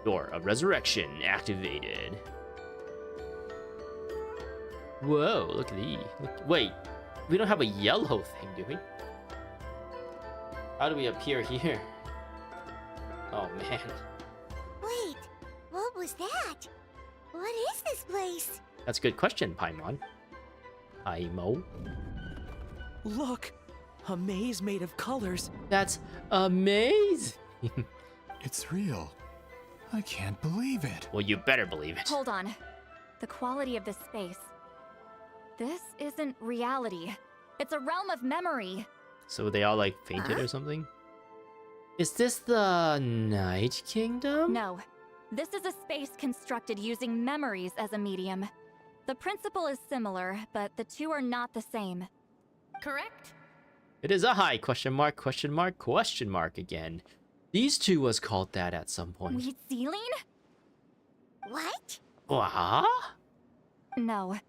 Door of Resurrection activated. Whoa, look at these. Wait, we don't have a yellow thing, do we? How do we appear here? Oh, man. Wait, what was that? What is this place? That's a good question, Paimon. Paimo. Look, a maze made of colors. That's amazing. It's real. I can't believe it. Well, you better believe it. Hold on. The quality of this space. This isn't reality. It's a realm of memory. So they all like fainted or something? Is this the Night Kingdom? No. This is a space constructed using memories as a medium. The principle is similar, but the two are not the same. Correct? It is a high question mark, question mark, question mark again. These two was called that at some point. Wheatsealing? What? What? No.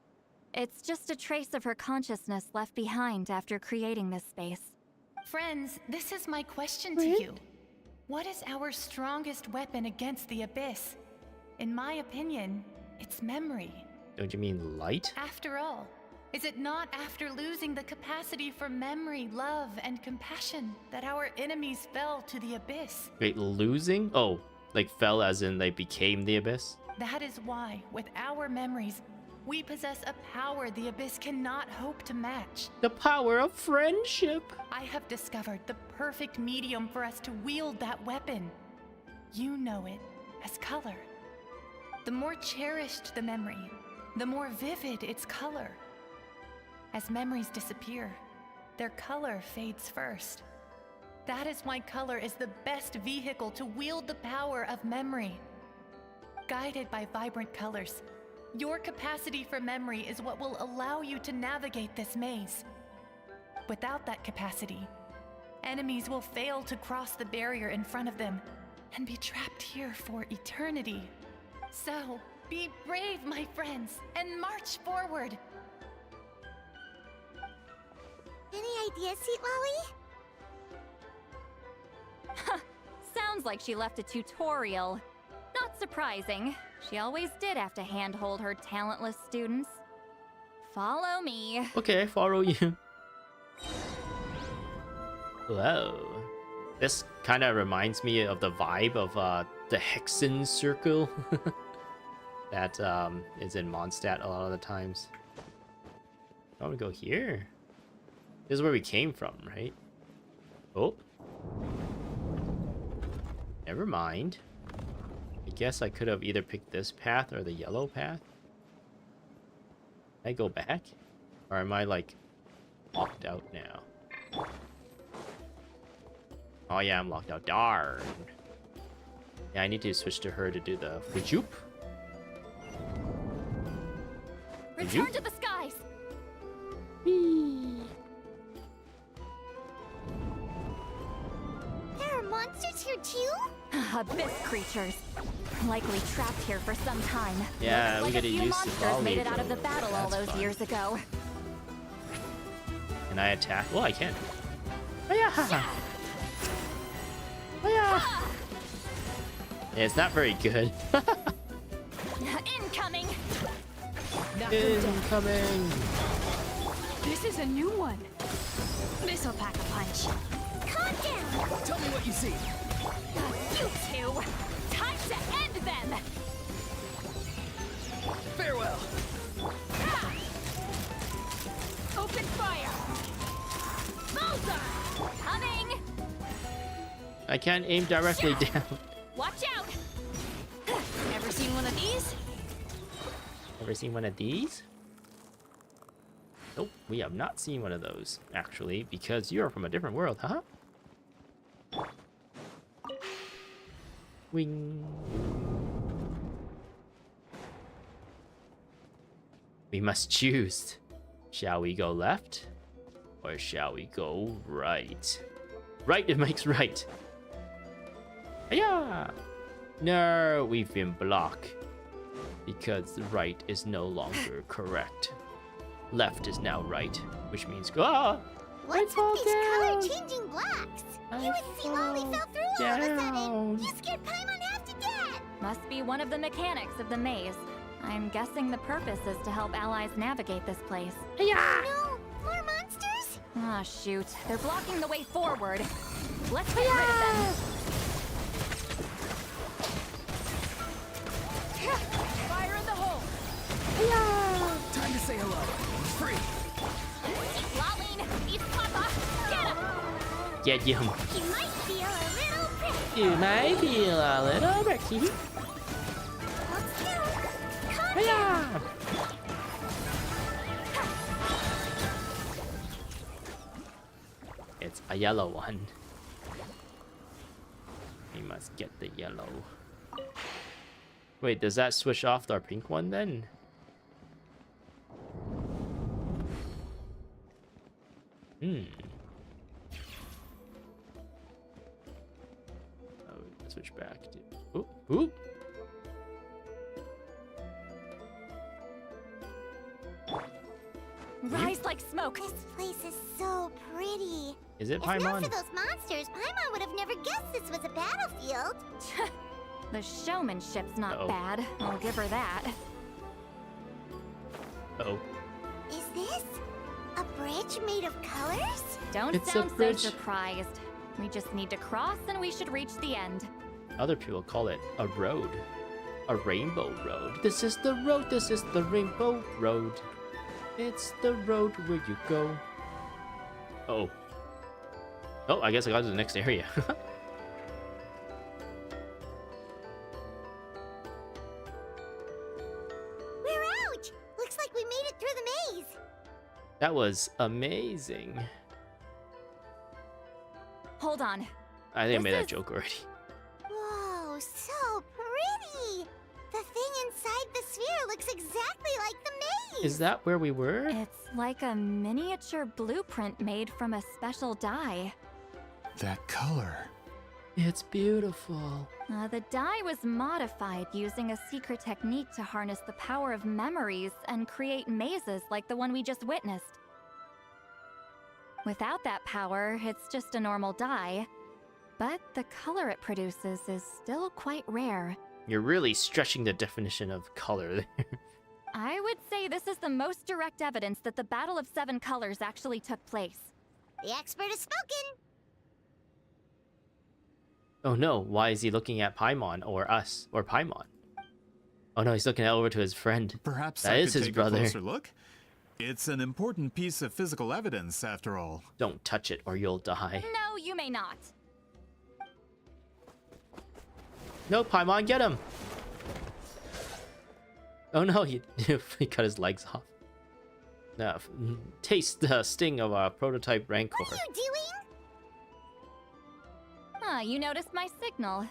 It's just a trace of her consciousness left behind after creating this space. Friends, this is my question to you. What is our strongest weapon against the Abyss? In my opinion, it's memory. Don't you mean light? After all, is it not after losing the capacity for memory, love, and compassion that our enemies fell to the Abyss? Wait, losing? Oh, like fell as in they became the Abyss? That is why, with our memories, we possess a power the Abyss cannot hope to match. The power of friendship. I have discovered the perfect medium for us to wield that weapon. You know it as color. The more cherished the memory, the more vivid its color. As memories disappear, their color fades first. That is why color is the best vehicle to wield the power of memory. Guided by vibrant colors, your capacity for memory is what will allow you to navigate this maze. Without that capacity, enemies will fail to cross the barrier in front of them and be trapped here for eternity. So, be brave, my friends, and march forward. Any ideas, Sweet Lolly? Sounds like she left a tutorial. Not surprising. She always did have to handhold her talentless students. Follow me. Okay, follow you. Hello. This kind of reminds me of the vibe of the Hexen Circle that is in Mondstadt a lot of the times. I want to go here. This is where we came from, right? Oh. Never mind. I guess I could have either picked this path or the yellow path. Can I go back? Or am I, like, locked out now? Oh yeah, I'm locked out. Darn. Yeah, I need to switch to her to do the Fujoop. Return to the skies! There are monsters here too? Abyss creatures. Likely trapped here for some time. Yeah, Looks we like gotta a few use monsters volley, made it out of the though. battle all That's those fun. years ago. Can I attack? Well, I can. Oh yeah! Oh yeah! Yeah, it's not very good. Incoming! Incoming! This is a new one. This'll pack a punch. Calm down! Tell me what you see. You two! Time to end them! Farewell. Open fire! Bullseye! Coming! I can't aim directly down. Watch out! Ever seen one of these? Ever seen one of these? Nope, we have not seen one of those, actually, because you're from a different world, huh? Wing. We must choose. Shall we go left? Or shall we go right? Right, it makes right. Yeah. No, we've been blocked. Because the right is no longer correct. Left is now right, which means go. Ah! What's with these color-changing blocks? You and Sweet Lolly fell through all of a sudden. You scared Paimon half to death. Must be one of the mechanics of the maze. I'm guessing the purpose is to help allies navigate this place. Yeah. No, more monsters? Ah, shoot. They're blocking the way forward. Let's get rid of them. Fire in the hole! Time to say hello. Free. Lolleen, eat Papa. Get him! Get him. You might feel a little prickly. You might feel a little pricky. Calm down. It's a yellow one. We must get the yellow. Wait, does that switch off our pink one then? Oh, let's switch back to. Ooh, ooh. rise like smoke. This place is so pretty. Is it If not Paimon? for those monsters, Paimon would have never guessed this was a battlefield. The showmanship's not Uh-oh. bad. I'll give her that. Uh-oh. Is this a bridge made of colors? Don't It's a sound so bridge. surprised. We just need to cross and we should reach the end. Other people call it a road. A rainbow road. This is the road, this is the rainbow road. It's the road where you go. Uh-oh. Oh, I guess I got to the next area. We're out! Looks like we made it through the maze. That was amazing. Hold on. I think I This made that is- joke already. Whoa, so pretty! The thing inside the sphere looks exactly like the maze! Is that where we were? It's like a miniature blueprint made from a special dye. That color. It's beautiful. The dye was modified using a secret technique to harness the power of memories and create mazes like the one we just witnessed. Without that power, it's just a normal dye, but the color it produces is still quite rare. You're really stretching the definition of color there. I would say this is the most direct evidence that the Battle of Seven Colors actually took place. The expert has spoken! Oh no, why is he looking at Paimon or us or Paimon? Oh no, he's looking over to his friend. Perhaps that I is could his take brother. a closer look? It's an important piece of physical evidence, after all. Don't touch it or you'll die. No, you may not. No, Paimon, get him! Oh no, he, he cut his legs off. Now, taste the sting of a prototype Rancor. What are you doing? You noticed my signal.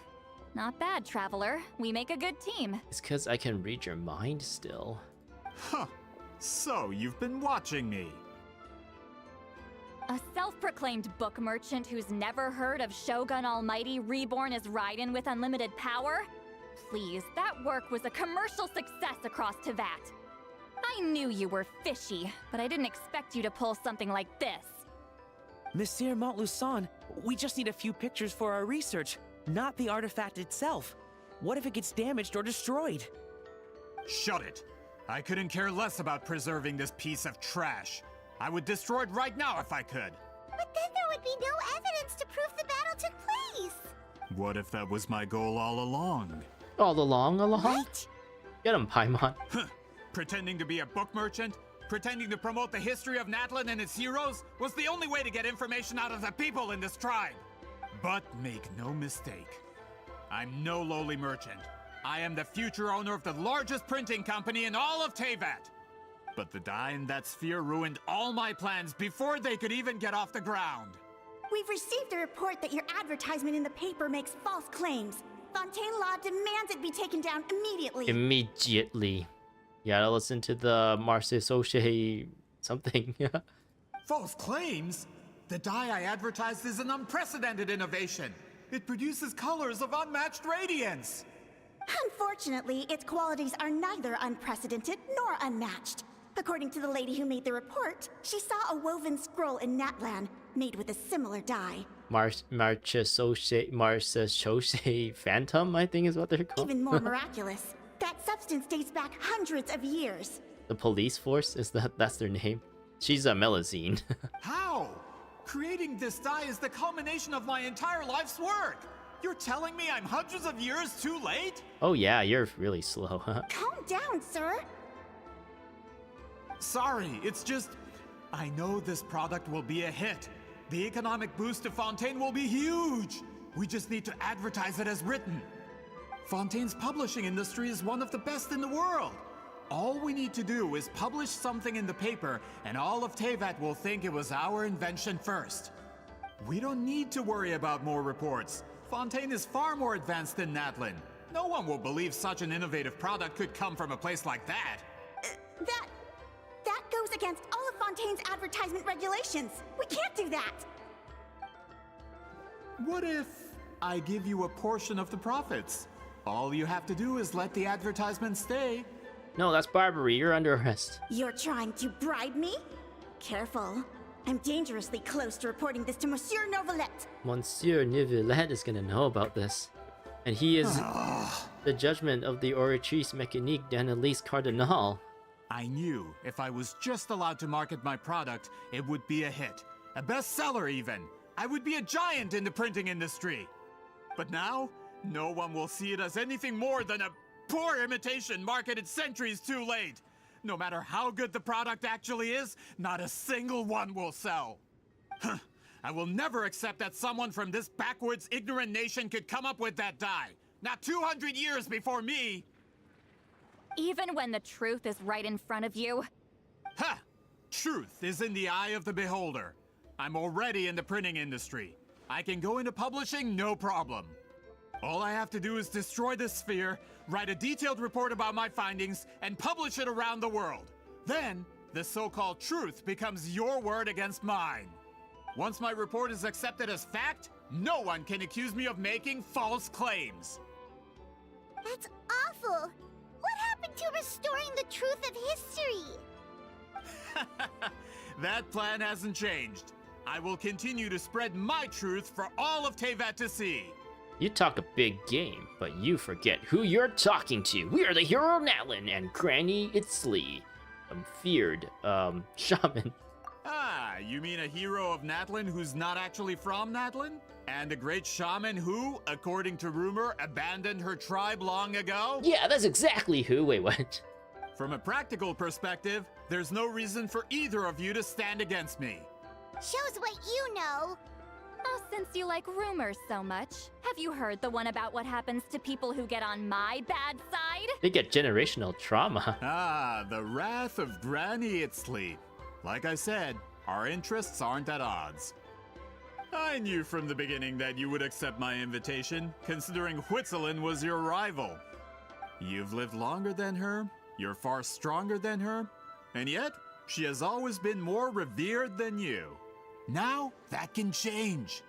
Not bad, Traveler. We make a good team. It's because I can read your mind still. Huh. So, you've been watching me. A self-proclaimed book merchant who's never heard of Shogun Almighty reborn as Raiden with unlimited power? Please, that work was a commercial success across Tevat. I knew you were fishy, but I didn't expect you to pull something like this. Monsieur Montluçon, we just need a few pictures for our research, not the artifact itself. What if it gets damaged or destroyed? Shut it. I couldn't care less about preserving this piece of trash. I would destroy it right now if I could. But then there would be no evidence to prove the battle took place! What if that was my goal all along? All along? What? Get him, Paimon. Pretending to be a book merchant? Pretending to promote the history of Natlan and its heroes was the only way to get information out of the people in this tribe. But make no mistake, I'm no lowly merchant. I am the future owner of the largest printing company in all of Tevat. But the dye in that sphere ruined all my plans before they could even get off the ground. We've received a report that your advertisement in the paper makes false claims. Fontaine Law demands it be taken down immediately. Immediately. You gotta listen to the Marseille Soche something. False claims? The dye I advertised is an unprecedented innovation. It produces colors of unmatched radiance. Unfortunately, its qualities are neither unprecedented nor unmatched. According to the lady who made the report, she saw a woven scroll in Natlan made with a similar dye. Marseille Soche Phantom, I think is what they're called. Even more miraculous, that substance dates back hundreds of years. The police force, that's their name? She's a Melusine. How? Creating this dye is the culmination of my entire life's work. You're telling me I'm hundreds of years too late? Oh yeah, you're really slow, huh? Calm down, sir. Sorry, it's just... I know this product will be a hit. The economic boost to Fontaine will be huge. We just need to advertise it as written. Fontaine's publishing industry is one of the best in the world. All we need to do is publish something in the paper, and all of Tevat will think it was our invention first. We don't need to worry about more reports. Fontaine is far more advanced than Natlan. No one will believe such an innovative product could come from a place like that. That goes against all of Fontaine's advertisement regulations. We can't do that. What if I give you a portion of the profits? All you have to do is let the advertisement stay. No, that's Barbary. You're under arrest. You're trying to bribe me? careful. I'm dangerously close to reporting this to Monsieur Novelette. Monsieur Nivelet is gonna know about this. And he is the judgment of the Oratrice Mécanique d'Annelise Cardinal. I knew if I was just allowed to market my product, it would be a hit. A bestseller even. I would be a giant in the printing industry. But now, no one will see it as anything more than a poor imitation marketed centuries too late. No matter how good the product actually is, not a single one will sell. I will never accept that someone from this backwoods, ignorant nation could come up with that dye. Not 200 years before me! Even when the truth is right in front of you? Ha! Truth is in the eye of the beholder. I'm already in the printing industry. I can go into publishing, no problem. All I have to do is destroy this sphere, write a detailed report about my findings, and publish it around the world. Then, the so-called truth becomes your word against mine. Once my report is accepted as fact, no one can accuse me of making false claims. That's awful. What happened to restoring the truth of history? That plan hasn't changed. I will continue to spread my truth for all of Teyvat to see. You talk a big game, but you forget who you're talking to. We are the hero Natlin and Granny Itzli, a feared shaman. Ah, you mean a hero of Natlin who's not actually from Natlin? And a great shaman who, according to rumor, abandoned her tribe long ago? Yeah, that's exactly who. Wait, what? From a practical perspective, there's no reason for either of you to stand against me. Shows what you know. Oh, since you like rumors so much, have you heard the one about what happens to people who get on my bad side? They get generational trauma. Ah, the wrath of Granny Itzli. Like I said, our interests aren't at odds. I knew from the beginning that you would accept my invitation, considering Huitzilin was your rival. You've lived longer than her, you're far stronger than her, and yet, she has always been more revered than you. Now, that can change.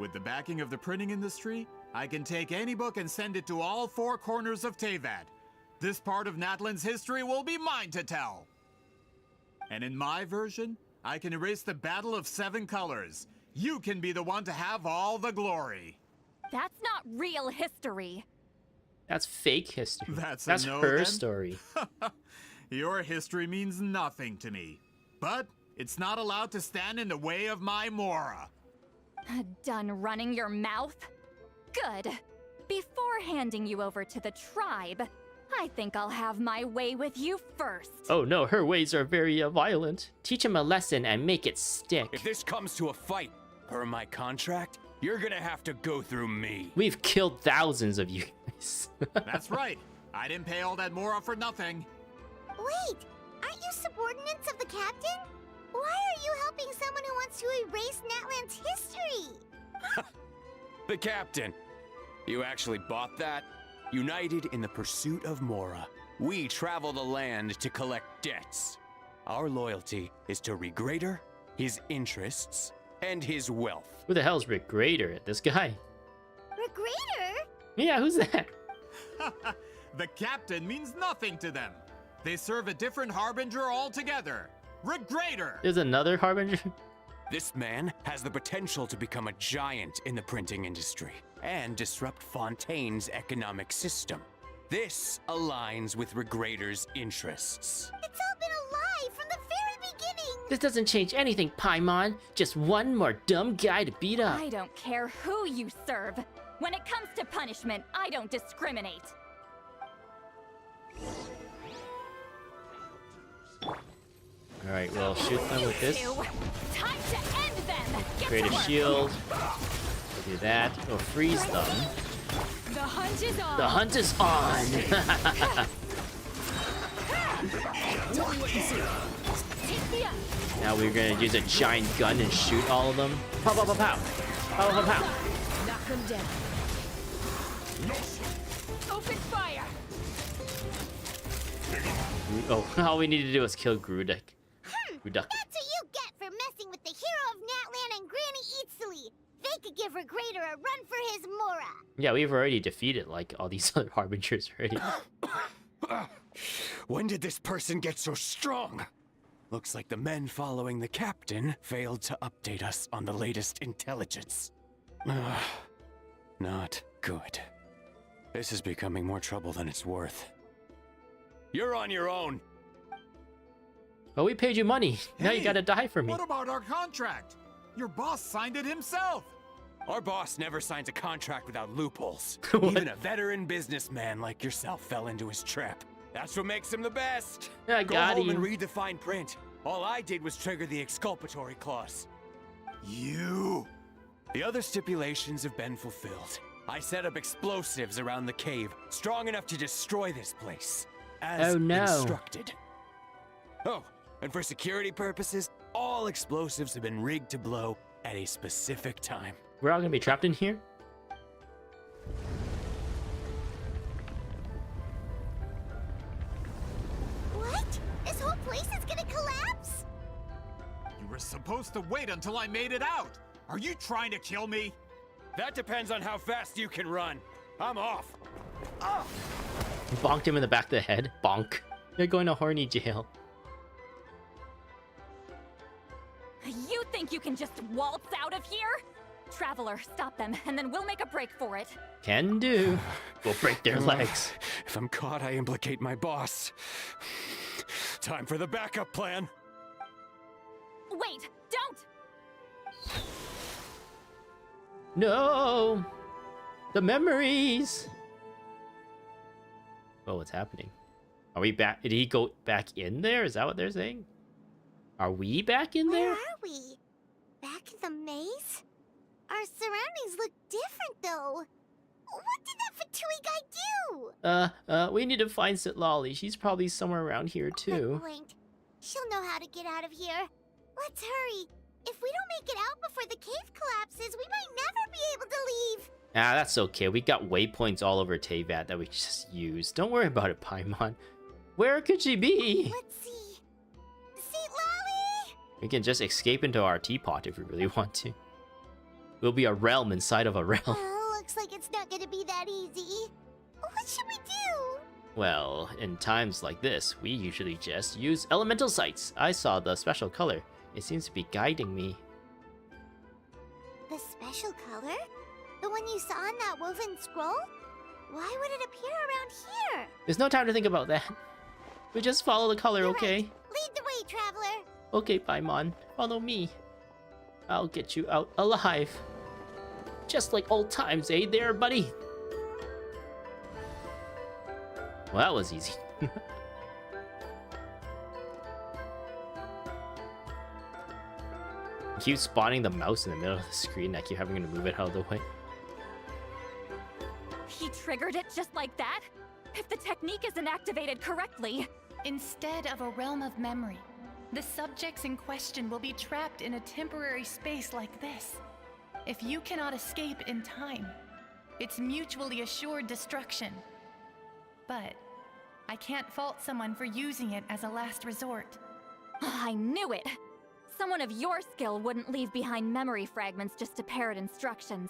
With the backing of the printing industry, I can take any book and send it to all four corners of Teyvat. This part of Natlin's history will be mine to tell. And in my version, I can erase the Battle of Seven Colors. You can be the one to have all the glory. That's not real history. That's fake history. That's her then? story. Your history means nothing to me. But it's not allowed to stand in the way of my Mora. Done running your mouth? Good. Before handing you over to the tribe, I think I'll have my way with you first. Oh no, her ways are very violent. Teach him a lesson and make it stick. If this comes to a fight, per my contract, you're gonna have to go through me. We've killed thousands of you guys. That's right. I didn't pay all that Mora for nothing. Wait, aren't you subordinates of the captain? Why are you helping someone who wants to erase Natlan's history? The captain. You actually bought that? United in the pursuit of Mora, we travel the land to collect debts. Our loyalty is to Regrader, his interests, and his wealth. Who the hell's Regrader? This guy? Regrader? Yeah, who's that? The captain means nothing to them. They serve a different harbinger altogether. Regrader! There's another harbinger? This man has the potential to become a giant in the printing industry and disrupt Fontaine's economic system. This aligns with Regrader's interests. It's all been a lie from the very beginning! This doesn't change anything, Paimon. Just one more dumb guy to beat up. I don't care who you serve. When it comes to punishment, I don't discriminate. Alright, well, shoot them with this. Time to end them. Create a shield. We'll do that. We'll freeze them. The hunt is on. The hunt is on! Tell me what you see. Now we're gonna use a giant gun and shoot all of them. Pow, pow, pow, pow. Pow, pow, pow. Knock them down. Open fire. Oh, all we need to do is kill Grudek. Grudek. That's what you get for messing with the hero of Natlan and Granny Itzli. They could give Regrader a run for his Mora. Yeah, we've already defeated, like, all these other harbingers already. When did this person get so strong? Looks like the men following the captain failed to update us on the latest intelligence. Not good. This is becoming more trouble than it's worth. You're on your own. But we paid you money. Now you gotta die for me. What about our contract? Your boss signed it himself. Our boss never signs a contract without loopholes. Even a veteran businessman like yourself fell into his trap. That's what makes him the best. I Go got home him. and read the fine print. All I did was trigger the exculpatory clause. You! The other stipulations have been fulfilled. I set up explosives around the cave, strong enough to destroy this place. As Oh, no. instructed. Oh, and for security purposes, all explosives have been rigged to blow at a specific time. We're all gonna be trapped in here? What? This whole place is gonna collapse? You were supposed to wait until I made it out. Are you trying to kill me? That depends on how fast you can run. I'm off. Bonked him in the back of the head. Bonk. You're going to horny jail. You think you can just waltz out of here? Traveler, stop them, and then we'll make a break for it. Can do. We'll break their legs. If I'm caught, I implicate my boss. Time for the backup plan. Wait, don't! No! The memories! Oh, what's happening? Are we back? Did he go back in there? Is that what they're saying? Are we back in there? Where are we? Back in the maze? Our surroundings look different, though. What did that Fatui guy do? We need to find Sitlali. She's probably somewhere around here, too. Good point. She'll know how to get out of here. Let's hurry. If we don't make it out before the cave collapses, we might never be able to leave. Ah, that's okay. We got waypoints all over Teyvat that we just use. Don't worry about it, Paimon. Where could she be? Let's see. Sitlali! We can just escape into our teapot if we really want to. We'll be a realm inside of a realm. Oh, looks like it's not gonna be that easy. What should we do? Well, in times like this, we usually just use elemental sights. I saw the special color. It seems to be guiding me. The special color? The one you saw in that woven scroll? Why would it appear around here? There's no time to think about that. We just follow the color, You're okay? right. Lead the way, traveler. Okay, Paimon. Follow me. I'll get you out alive. Just like old times, eh there, buddy? Well, that was easy. I keep spawning the mouse in the middle of the screen. I keep having to move it out of the way. He triggered it just like that? If the technique isn't activated correctly... Instead of a realm of memory, the subjects in question will be trapped in a temporary space like this. If you cannot escape in time, it's mutually assured destruction. But I can't fault someone for using it as a last resort. I knew it! Someone of your skill wouldn't leave behind memory fragments just to parrot instructions.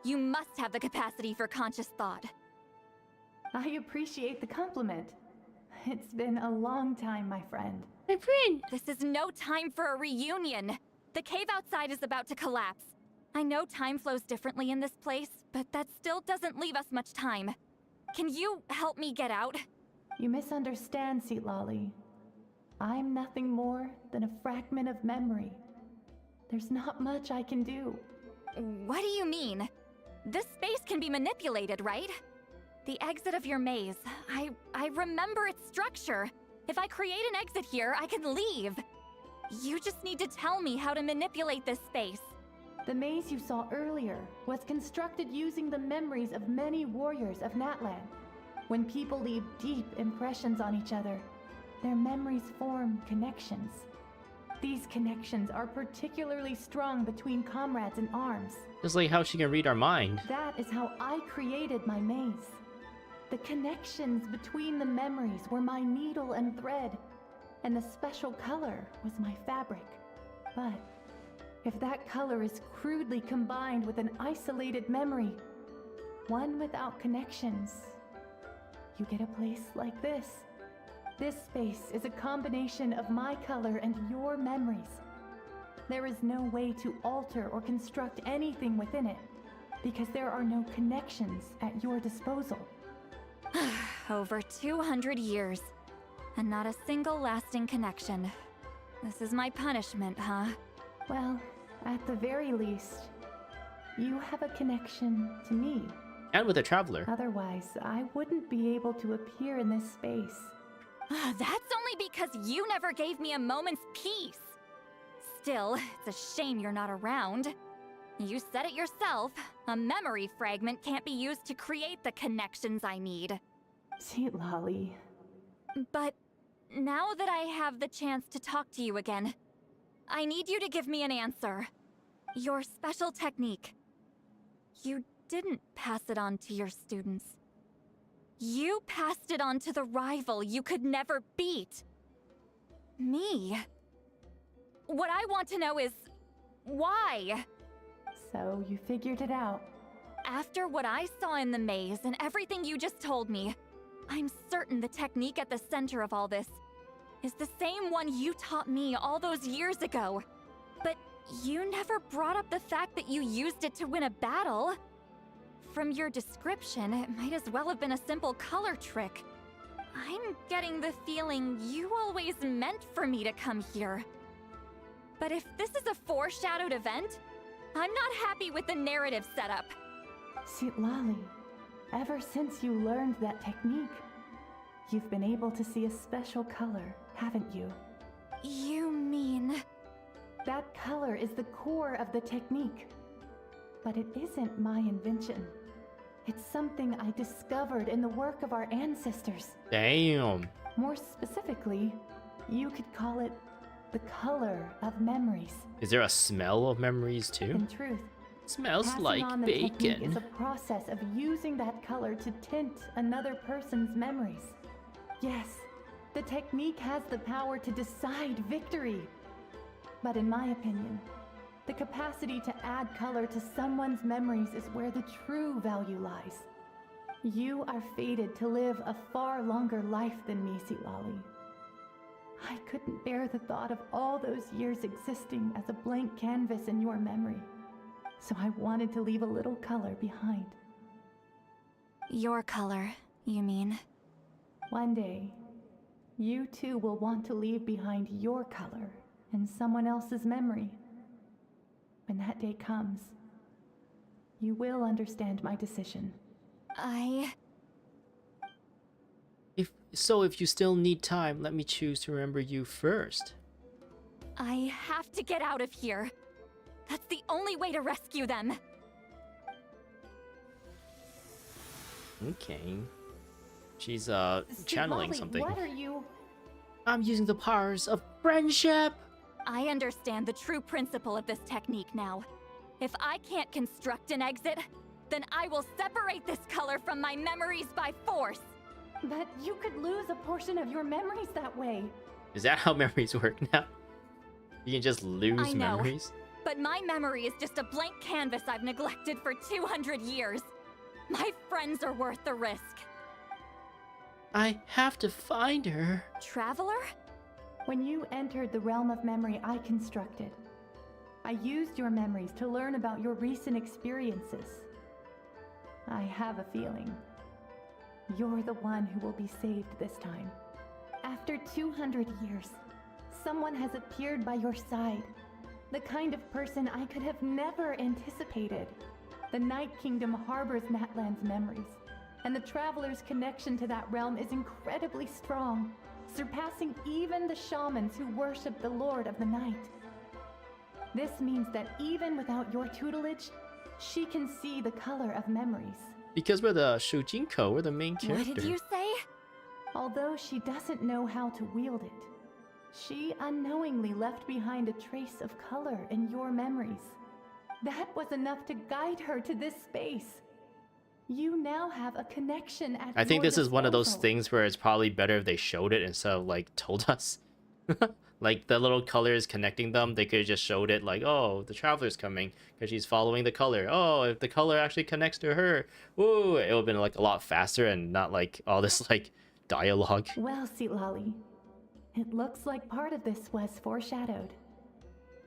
You must have the capacity for conscious thought. I appreciate the compliment. It's been a long time, my friend. My friend! This is no time for a reunion! The cave outside is about to collapse. I know time flows differently in this place, but that still doesn't leave us much time. Can you help me get out? You misunderstand, Sitlali. I'm nothing more than a fragment of memory. There's not much I can do. What do you mean? This space can be manipulated, right? The exit of your maze. I remember its structure. If I create an exit here, I can leave. You just need to tell me how to manipulate this space. The maze you saw earlier was constructed using the memories of many warriors of Natlan. When people leave deep impressions on each other, their memories form connections. These connections are particularly strong between comrades in arms. Just like how she can read our mind. That is how I created my maze. The connections between the memories were my needle and thread, and the special color was my fabric. But if that color is crudely combined with an isolated memory, one without connections, you get a place like this. This space is a combination of my color and your memories. There is no way to alter or construct anything within it, because there are no connections at your disposal. Over 200 years, and not a single lasting connection. This is my punishment, huh? Well, at the very least, you have a connection to me. And with a traveler. Otherwise, I wouldn't be able to appear in this space. That's only because you never gave me a moment's peace. Still, it's a shame you're not around. You said it yourself. A memory fragment can't be used to create the connections I need. Sweet Lolly. But now that I have the chance to talk to you again, I need you to give me an answer. Your special technique. You didn't pass it on to your students. You passed it on to the rival you could never beat. Me. What I want to know is, why? So you figured it out. After what I saw in the maze and everything you just told me, I'm certain the technique at the center of all this is the same one you taught me all those years ago. But you never brought up the fact that you used it to win a battle. From your description, it might as well have been a simple color trick. I'm getting the feeling you always meant for me to come here. But if this is a foreshadowed event, I'm not happy with the narrative setup. Sweet Lolly, ever since you learned that technique, you've been able to see a special color, haven't you? You mean... That color is the core of the technique. But it isn't my invention. It's something I discovered in the work of our ancestors. Damn. More specifically, you could call it the color of memories. Is there a smell of memories too? In truth, smells passing like on the technique bacon. is a process of using that color to tint another person's memories. Yes, the technique has the power to decide victory. But in my opinion, the capacity to add color to someone's memories is where the true value lies. You are fated to live a far longer life than me, Sweet Lolly. I couldn't bear the thought of all those years existing as a blank canvas in your memory, so I wanted to leave a little color behind. Your color, you mean? One day, you too will want to leave behind your color in someone else's memory. When that day comes, you will understand my decision. If you still need time, let me choose to remember you first. I have to get out of here. That's the only way to rescue them. Okay. She's channeling Lolly, something. What are you? I'm using the powers of friendship. I understand the true principle of this technique now. If I can't construct an exit, then I will separate this color from my memories by force. But you could lose a portion of your memories that way. Is that how memories work now? You can just lose I know, memories? but my memory is just a blank canvas I've neglected for 200 years. My friends are worth the risk. I have to find her. Traveler? When you entered the realm of memory I constructed, I used your memories to learn about your recent experiences. I have a feeling you're the one who will be saved this time. After 200 years, someone has appeared by your side. The kind of person I could have never anticipated. The Night Kingdom harbors Natlan's memories, and the Traveler's connection to that realm is incredibly strong, surpassing even the shamans who worship the Lord of the Night. This means that even without your tutelage, she can see the color of memories. Because we're the Shujinko, we're the main character. What did you say? Although she doesn't know how to wield it, she unknowingly left behind a trace of color in your memories. That was enough to guide her to this space. You now have a connection at I think your this is one of those disposal. things where it's probably better if they showed it instead of like told us. Like the little colors connecting them, they could have just showed it like, oh, the traveler's coming because she's following the color. Oh, if the color actually connects to her, whoa, it would have been like a lot faster and not like all this like dialogue. Well, Lolly, it looks like part of this was foreshadowed,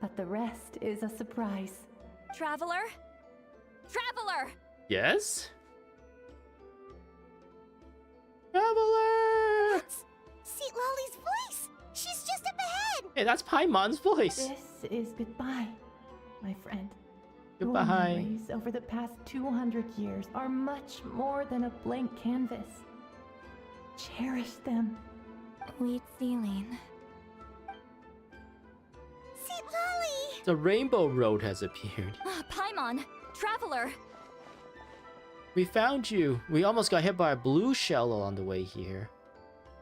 but the rest is a surprise. Traveler? Traveler! Yes? Traveler! That's Seat Lolly's voice! She's just up ahead! Hey, that's Paimon's voice. This is goodbye, my friend. Goodbye. Your memories over the past 200 years are much more than a blank canvas. Cherish them. Wheat ceiling. Seat Lolly! The Rainbow Road has appeared. Paimon! Traveler! We found you. We almost got hit by a blue shell on the way here.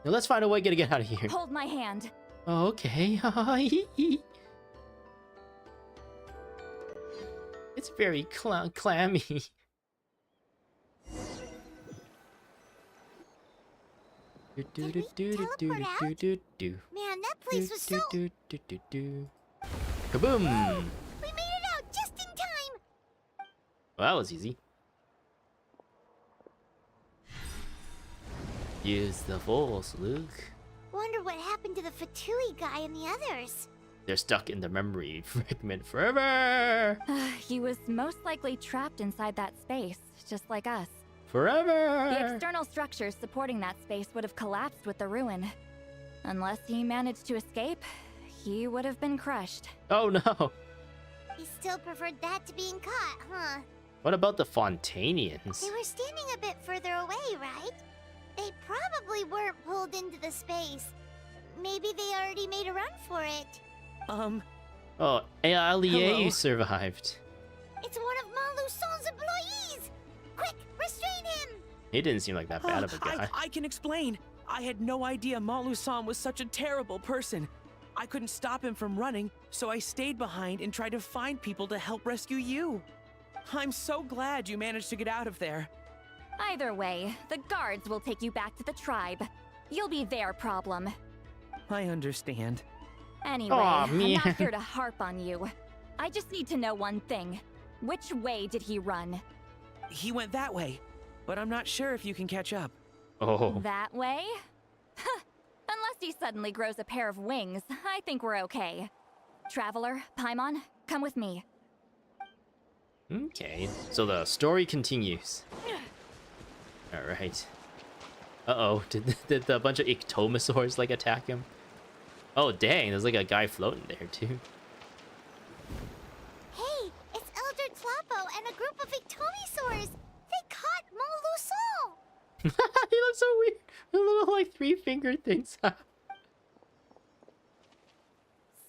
Now let's find a way to get out of here. Hold my hand. Oh, okay. It's very clammy. Did we teleport out? Man, that place was so... Kaboom! We made it out just in time! Well, that was easy. Use the Force, Luke. Wonder what happened to the Fatui guy and the others. They're stuck in the memory fragment forever! He was most likely trapped inside that space, just like us. Forever! The external structures supporting that space would have collapsed with the ruin. Unless he managed to escape, he would have been crushed. Oh no! He still preferred that to being caught, huh? What about the Fontanians? They were standing a bit further away, right? They probably weren't pulled into the space. Maybe they already made a run for it. Oh, Alia, you Hello? survived. It's one of Maluson's employees! Quick, restrain him! He didn't seem like that bad of a guy. I can explain. I had no idea Malu-san was such a terrible person. I couldn't stop him from running, so I stayed behind and tried to find people to help rescue you. I'm so glad you managed to get out of there. Either way, the guards will take you back to the tribe. You'll be their problem. I understand. Anyway, Aw, I'm man. not here to harp on you. I just need to know one thing. Which way did he run? He went that way, but I'm not sure if you can catch up. Oh. That way? Huh. Unless he suddenly grows a pair of wings, I think we're okay. Traveler, Paimon, come with me. Okay, so the story continues. Alright. Uh-oh, did a bunch of Ictomosaurs, like, attack him? Oh, dang, there's, like, a guy floating there, too. Hey, it's Elder Tlapo and a group of Ictomosaurs! They caught Maluson! He looks so weird. The little, like, three-finger things.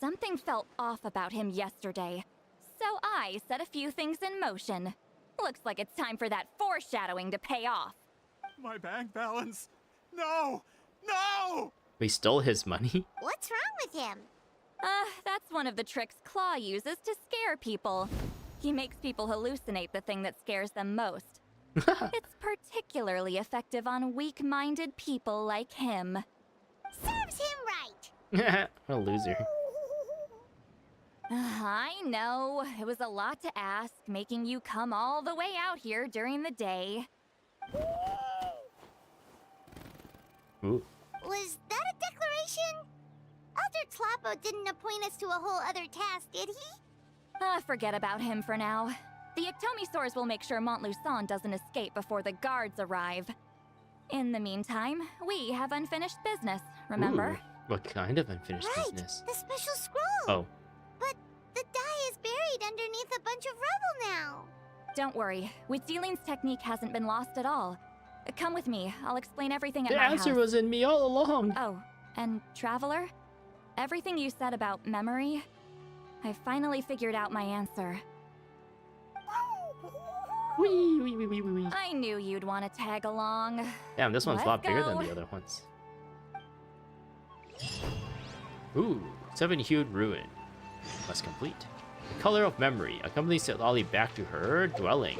Something felt off about him yesterday, so I set a few things in motion. Looks like it's time for that foreshadowing to pay off. My bank balance. No! No! We stole his money? What's wrong with him? That's one of the tricks Claw uses to scare people. He makes people hallucinate the thing that scares them most. It's particularly effective on weak-minded people like him. Serves him right! What a loser. I know, it was a lot to ask, making you come all the way out here during the day. Ooh. Was that a declaration? Elder Tlapo didn't appoint us to a whole other task, did he? Forget about him for now. The Ictomosaurs will make sure Montluçon doesn't escape before the guards arrive. In the meantime, we have unfinished business, remember? Ooh, what kind of unfinished business? The special scroll! Oh. But the die is buried underneath a bunch of rubble now. Don't worry, Witziling's technique hasn't been lost at all. Come with me, I'll explain everything at The my answer house. was in me all along. Oh, and Traveler? Everything you said about memory, I finally figured out my answer. Wee, wee, wee, wee, wee, wee. I knew you'd want to tag along. Damn, this one's a Let's lot bigger than go. the other ones. Ooh, 7-hued ruin. Must complete. The color of memory accompanies Sitlali back to her dwelling.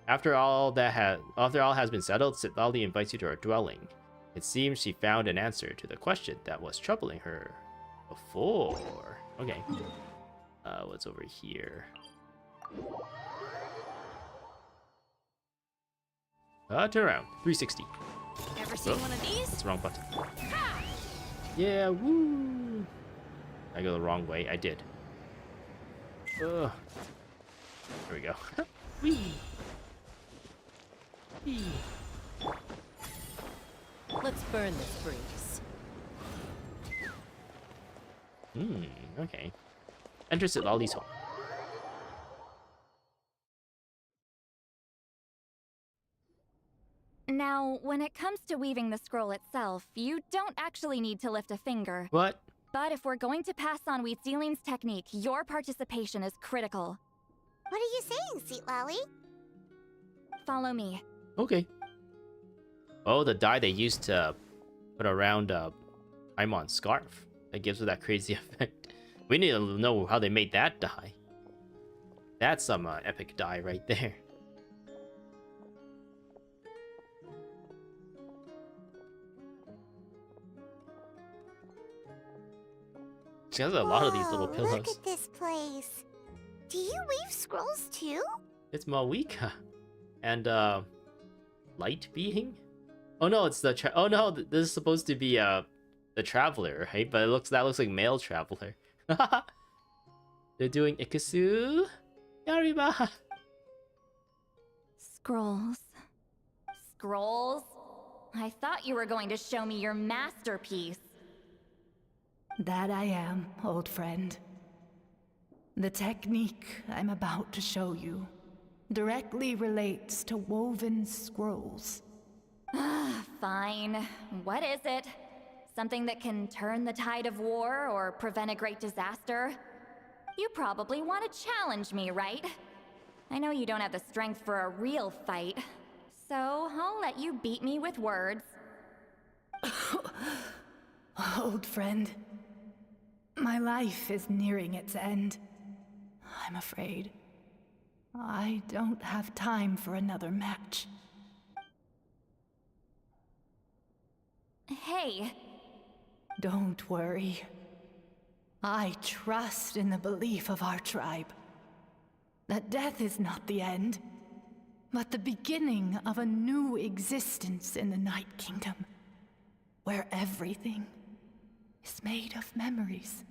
After all has been settled, Sitlali invites you to her dwelling. It seems she found an answer to the question that was troubling her before. Okay. What's over here? Turn around. 360. Ever seen one of these? That's the wrong button. Yeah, woo! I go the wrong way. I did. Ugh. There we go. Whee! Whee! Let's burn this breeze. Okay. Entrance at Lolly's home. Now, when it comes to weaving the scroll itself, you don't actually need to lift a finger. What? But if we're going to pass on Wheat Sealing's technique, your participation is critical. What are you saying, Sweet Lolly? Follow me. Okay. Oh, the dye they used to put around Paimon's scarf. That gives her that crazy effect. We need to know how they made that dye. That's some epic dye right there. She has a lot of these little pillows. Look at this place. Do you weave scrolls too? It's Mawika. And, Light Being? Oh no, it's the oh no, this is supposed to be, the Traveler, right? But that looks like Male Traveler. They're doing Ikasu? Yariba! Scrolls. Scrolls? I thought you were going to show me your masterpiece. That I am, old friend. The technique I'm about to show you directly relates to woven scrolls. Fine. What is it? Something that can turn the tide of war or prevent a great disaster? You probably want to challenge me, right? I know you don't have the strength for a real fight, so I'll let you beat me with words. Old friend, my life is nearing its end. I'm afraid I don't have time for another match. Hey. Don't worry. I trust in the belief of our tribe that death is not the end, but the beginning of a new existence in the Night Kingdom, where everything is made of memories.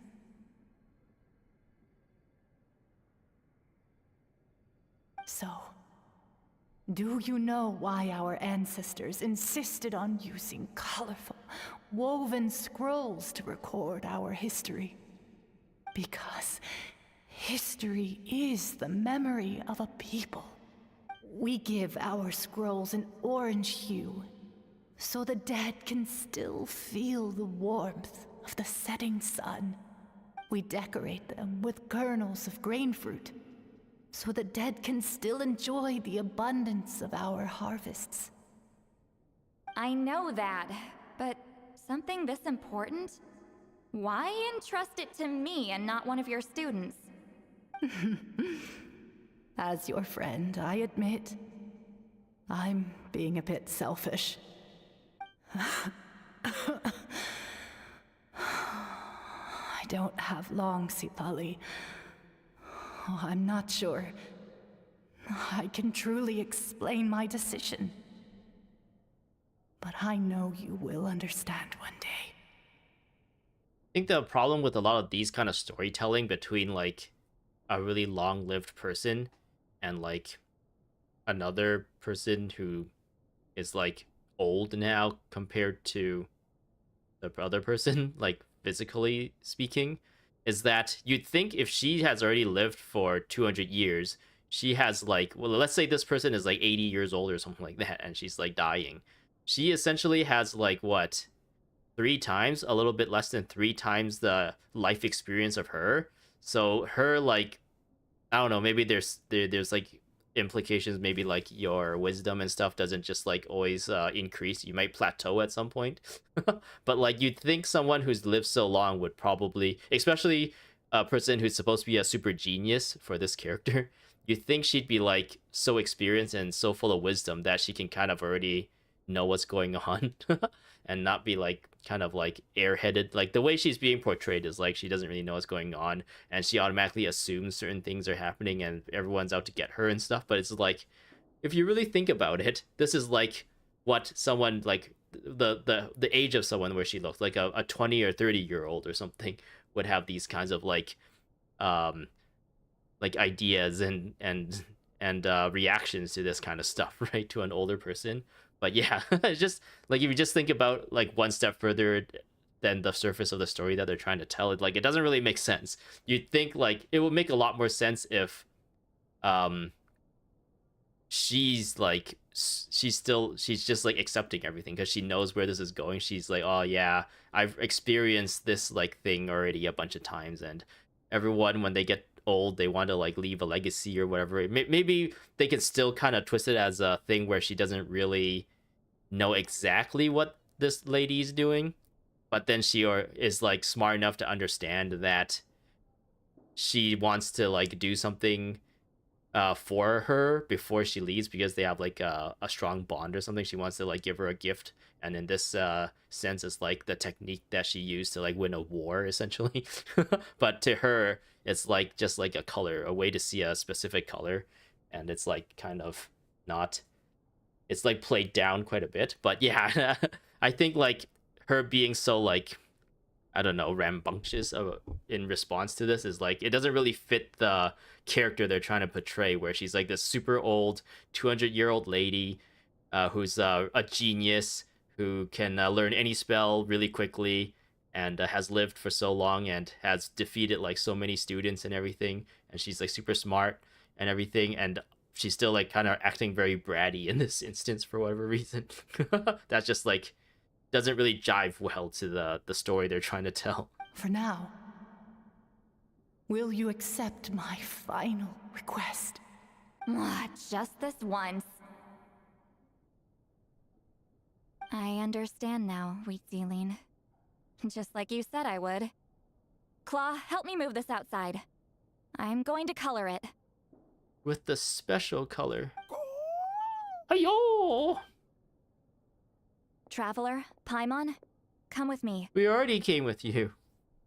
So, do you know why our ancestors insisted on using colorful, woven scrolls to record our history? Because history is the memory of a people. We give our scrolls an orange hue, so the dead can still feel the warmth of the setting sun. We decorate them with kernels of grain fruit, so the dead can still enjoy the abundance of our harvests. I know that, but something this important? Why entrust it to me and not one of your students? As your friend, I admit, I'm being a bit selfish. I don't have long, Sipali. Oh, I'm not sure I can truly explain my decision. But I know you will understand one day. I think the problem with a lot of these kind of storytelling between like a really long-lived person and like another person who is like old now compared to the other person, like physically speaking, is that you'd think if she has already lived for 200 years, she has like, well, let's say this person is like 80 years old or something like that, and she's like dying. She essentially has like, what, 3 times, a little bit less than 3 times the life experience of her. So her, like, I don't know, maybe there's like implications, maybe like your wisdom and stuff doesn't just like always increase. You might plateau at some point. But like you'd think someone who's lived so long would probably, especially a person who's supposed to be a super genius for this character, you'd think she'd be like so experienced and so full of wisdom that she can kind of already know what's going on and not be like kind of like airheaded. Like the way she's being portrayed is like she doesn't really know what's going on and she automatically assumes certain things are happening and everyone's out to get her and stuff. But it's like, if you really think about it, this is like what someone like the age of someone where she looks like a 20 or 30-year-old or something would have these kinds of like ideas and reactions to this kind of stuff, right, to an older person. But yeah, it's just like if you just think about like one step further than the surface of the story that they're trying to tell, it doesn't really make sense. You'd think like it would make a lot more sense if she's just like accepting everything because she knows where this is going. She's like, oh yeah, I've experienced this like thing already a bunch of times, and everyone when they get old they want to like leave a legacy or whatever. Maybe they can still kind of twist it as a thing where she doesn't really know exactly what this lady's doing, but then she is like smart enough to understand that she wants to like do something for her before she leaves because they have like a strong bond or something. She wants to like give her a gift, and in this sense it's like the technique that she used to like win a war essentially. But to her it's like just like a color, a way to see a specific color, and it's like kind of not, it's like played down quite a bit. But yeah, I think like her being so like, I don't know, rambunctious in response to this is like, it doesn't really fit the character they're trying to portray, where she's like this super old 200-year-old lady who's a genius who can learn any spell really quickly, and has lived for so long and has defeated like so many students and everything, and she's like super smart and everything, and she's still like kind of acting very bratty in this instance for whatever reason. That's just like doesn't really jive well to the story they're trying to tell. For now, will you accept my final request? Just this once. I understand now, Wheat Zealine. Just like you said I would. Claw, help me move this outside. I'm going to color it. With the special color. Ayo! Traveler, Paimon, come with me. We already came with you.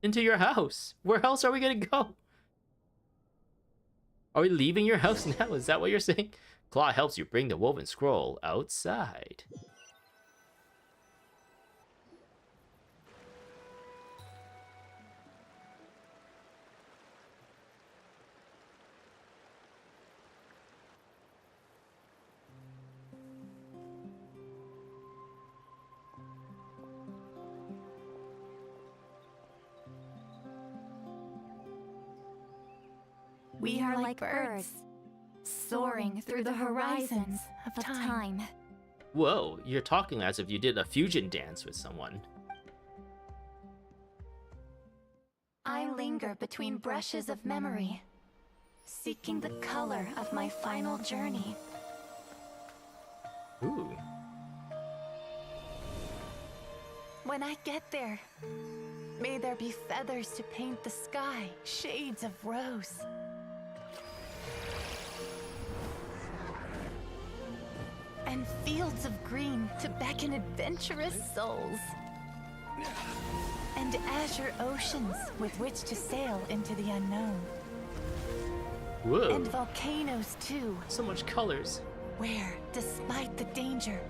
Into your house. Where else are we gonna go? Are we leaving your house now? Is that what you're saying? Claw helps you bring the woven scroll outside. We are like birds, soaring through the horizons of time. Whoa, you're talking as if you did a fusion dance with someone. I linger between brushes of memory, seeking the color of my final journey. Ooh. When I get there, may there be feathers to paint the sky, shades of rose. And fields of green to beckon adventurous souls. And azure oceans with which to sail into the unknown. Whoa. And volcanoes too. So much colors. Where, despite the danger,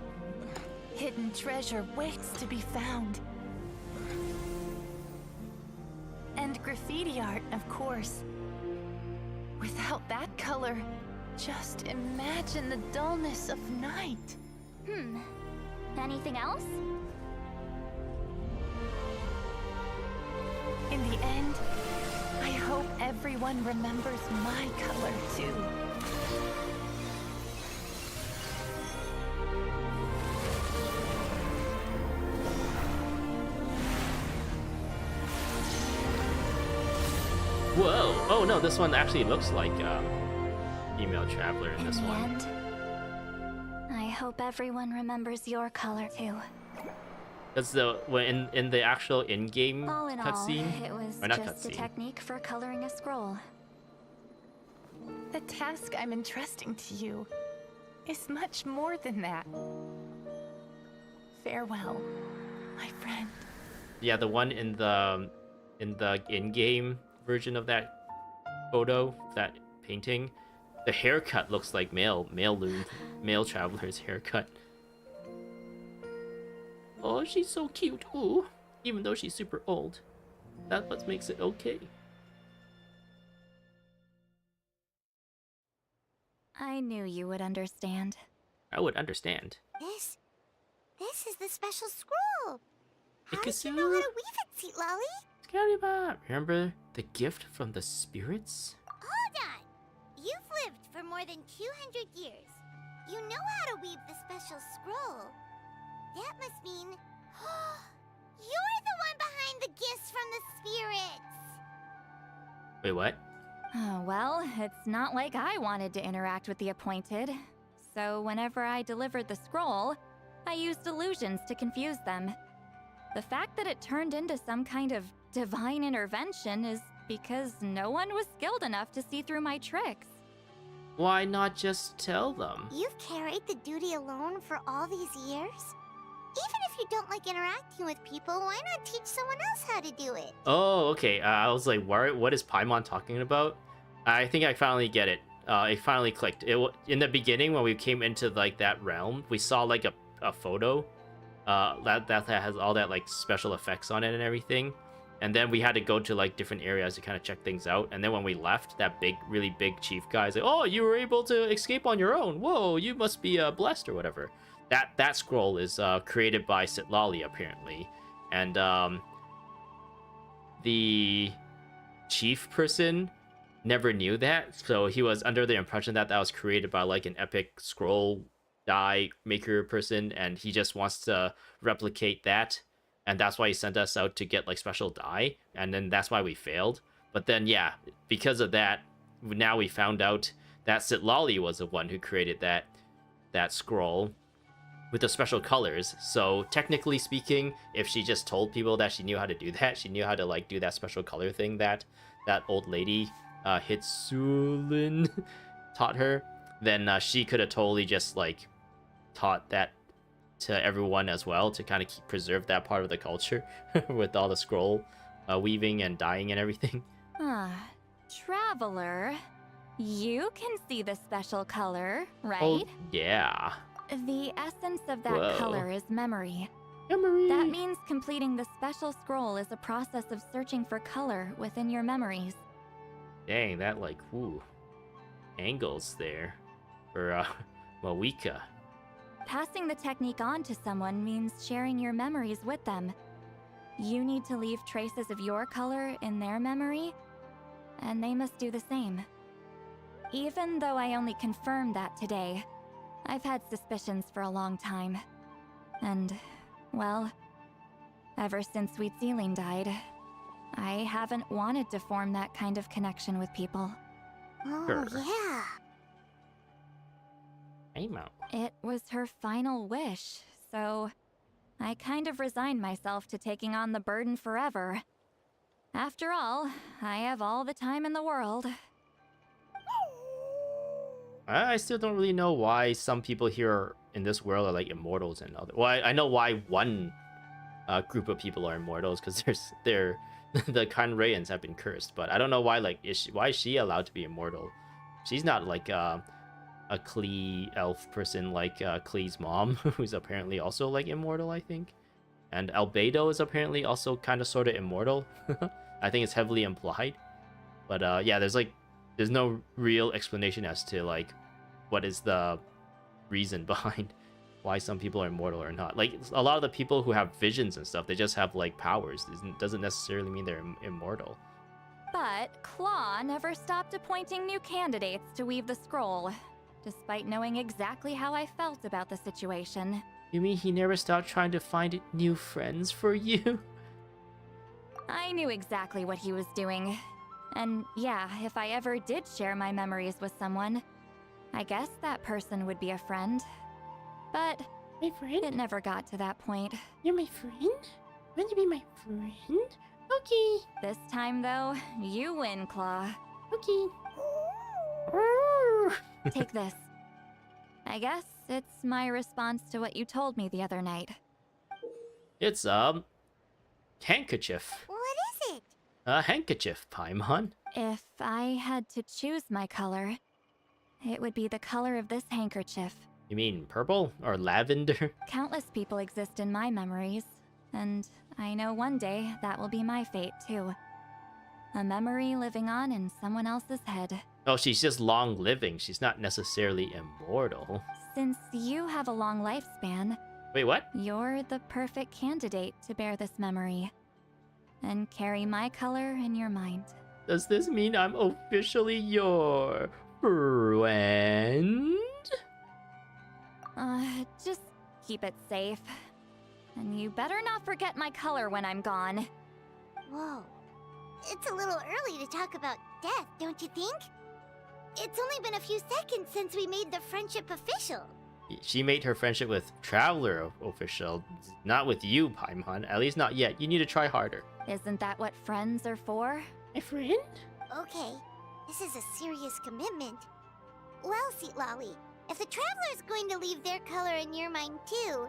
hidden treasure waits to be found. And graffiti art, of course. Without that color, just imagine the dullness of night. Anything else? In the end, I hope everyone remembers my color too. Whoa! Oh no, this one actually looks like Female Traveler in this one. And I hope everyone remembers your color too. That's the when in the actual in-game All in all, cutscene. it was Or not just a cutscene. technique for coloring a scroll. The task I'm entrusting to you is much more than that. Farewell, my friend. Yeah, the one in the in-game version of that photo, that painting, the haircut looks like male traveler's haircut. Oh, she's so cute. Ooh. Even though she's super old. That's what makes it okay. I knew you would understand. I would understand. This is the special scroll. How did you Ikasu. know how to weave it, Seat Lolly? Scary Bob. Remember the gift from the spirits? Hold on. You've lived for more than 200 years. You know how to weave the special scroll. That must mean you're the one behind the gifts from the spirits. Wait, what? Oh, well, it's not like I wanted to interact with the appointed. So whenever I delivered the scroll, I used illusions to confuse them. The fact that it turned into some kind of divine intervention is because no one was skilled enough to see through my tricks. Why not just tell them? You've carried the duty alone for all these years? Even if you don't like interacting with people, why not teach someone else how to do it? Oh, okay. I was like, what is Paimon talking about? I think I finally get it. It finally clicked. In the beginning, when we came into like that realm, we saw like a photo that has all that like special effects on it and everything. And then we had to go to like different areas to kind of check things out. And then when we left, that really big chief guy's like, "Oh, you were able to escape on your own. Whoa, you must be blessed or whatever." That scroll is created by Sitlali apparently, and the chief person never knew that, so he was under the impression that was created by like an epic scroll die maker person, and he just wants to replicate that, and that's why he sent us out to get like special die, and then that's why we failed. But then yeah, because of that, now we found out that Sitlali was the one who created that scroll with the special colors. So technically speaking, if she just told people that she knew how to do that, she knew how to like do that special color thing that old lady Hitsulin taught her, then she could have totally just like taught that to everyone as well to kind of preserve that part of the culture with all the scroll weaving and dyeing and everything. Traveler, you can see the special color, right? Oh, yeah. The essence of that Whoa. color is memory. Memory. That means completing the special scroll is a process of searching for color within your memories. Dang, that like, ooh, angles there for Mawika. Passing the technique on to someone means sharing your memories with them. You need to leave traces of your color in their memory, and they must do the same. Even though I only confirmed that today, I've had suspicions for a long time. And, well, ever since Sweet Ceiling died, I haven't wanted to form that kind of connection with people. Oh, Sure. yeah. Amo. It was her final wish, so I kind of resigned myself to taking on the burden forever. After all, I have all the time in the world. I still don't really know why some people here in this world are like immortals and other. Well, I know why one group of people are immortals, because they're the Kanrayans have been cursed, but I don't know why. Like, why is she allowed to be immortal? She's not like a Klee elf person like Klee's mom, who's apparently also like immortal, I think. And Albedo is apparently also kind of sort of immortal. I think it's heavily implied. But yeah, there's no real explanation as to like what is the reason behind why some people are immortal or not. Like, a lot of the people who have visions and stuff, they just have like powers. It doesn't necessarily mean they're immortal. But Claw never stopped appointing new candidates to weave the scroll, despite knowing exactly how I felt about the situation. You mean he never stopped trying to find new friends for you? I knew exactly what he was doing. And yeah, if I ever did share my memories with someone, I guess that person would be a friend. But my friend? It never got to that point. You're my friend? Want to be my friend? Okay. This time though, you win, Claw. Okay. Take this. I guess it's my response to what you told me the other night. It's handkerchief. What is it? A handkerchief, Paimon. If I had to choose my color, it would be the color of this handkerchief. You mean purple or lavender? Countless people exist in my memories, and I know one day that will be my fate too. A memory living on in someone else's head. Oh, she's just long living. She's not necessarily immortal. Since you have a long lifespan, Wait, what? you're the perfect candidate to bear this memory and carry my color in your mind. Does this mean I'm officially your friend? Just keep it safe. And you better not forget my color when I'm gone. Whoa. It's a little early to talk about death, don't you think? It's only been a few seconds since we made the friendship official. She made her friendship with Traveler official, not with you, Paimon. At least not yet. You need to try harder. Isn't that what friends are for? My friend? Okay, this is a serious commitment. Well, Seat Lolly, if the Traveler's going to leave their color in your mind too,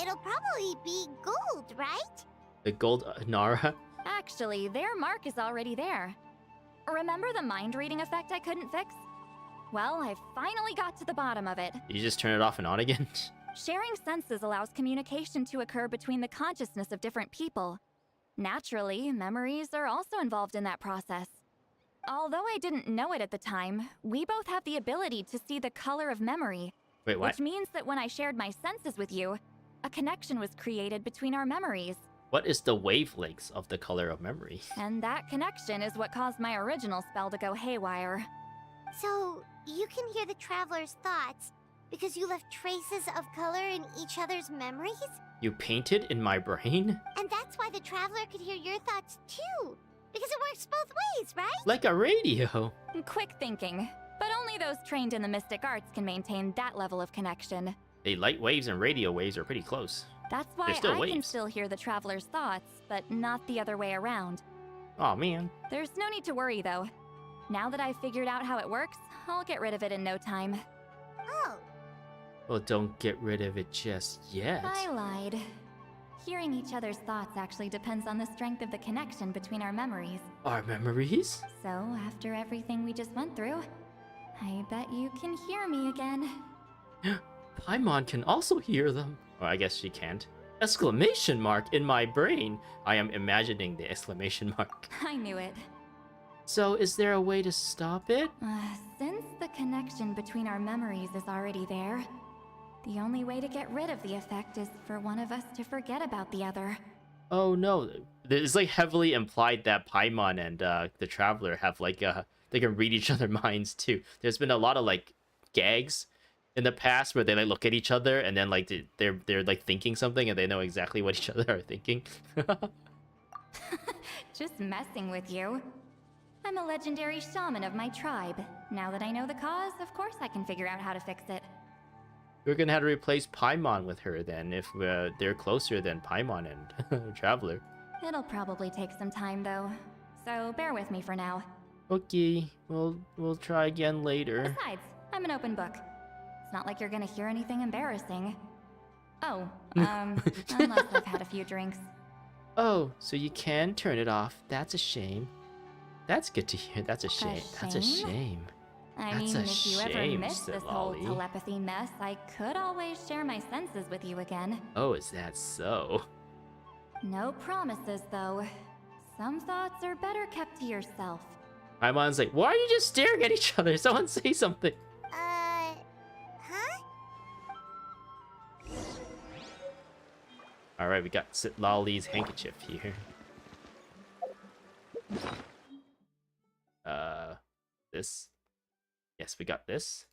it'll probably be gold, right? The gold Nara? Actually, their mark is already there. Remember the mind reading effect I couldn't fix? Well, I finally got to the bottom of it. You just turn it off and on again? Sharing senses allows communication to occur between the consciousness of different people. Naturally, memories are also involved in that process. Although I didn't know it at the time, we both have the ability to see the color of memory. Wait, what? Which means that when I shared my senses with you, a connection was created between our memories. What is the wavelengths of the color of memory? And that connection is what caused my original spell to go haywire. So, you can hear the Traveler's thoughts because you left traces of color in each other's memories? You painted in my brain? And that's why the Traveler could hear your thoughts too! Because it works both ways, right? Like a radio. Quick thinking. But only those trained in the mystic arts can maintain that level of connection. The light waves and radio waves are pretty close. That's why They're still I can waves. still hear the Traveler's thoughts, but not the other way around. Aw, man. There's no need to worry, though. Now that I've figured out how it works, I'll get rid of it in no time. Oh. Well, don't get rid of it just yet. I lied. Hearing each other's thoughts actually depends on the strength of the connection between our memories. Our memories? So, after everything we just went through, I bet you can hear me again. Paimon can also hear them. Or I guess she can't. Exclamation mark in my brain. I am imagining the exclamation mark. I knew it. So, is there a way to stop it? Since the connection between our memories is already there, the only way to get rid of the effect is for one of us to forget about the other. Oh no, it's like heavily implied that Paimon and the Traveler have like they can read each other's minds too. There's been a lot of like gags in the past where they like look at each other and then like they're like thinking something and they know exactly what each other are thinking. Just messing with you. I'm a legendary shaman of my tribe. Now that I know the cause, of course I can figure out how to fix it. We're gonna have to replace Paimon with her then if they're closer than Paimon and Traveler. It'll probably take some time though, so bear with me for now. Okay, we'll try again later. Besides, I'm an open book. It's not like you're gonna hear anything embarrassing. Oh, unless I've had a few drinks. Oh, so you can turn it off. That's a shame. That's good to hear. That's a shame. That's a shame. I That's mean, a if you ever shame, miss this whole Silali. telepathy mess, I could always share my senses with you again. Oh, is that so? No promises, though. Some thoughts are better kept to yourself. Paimon's like, why are you just staring at each other? Someone say something. Huh? Alright, we got Sitlali's handkerchief here. This. Yes, we got this.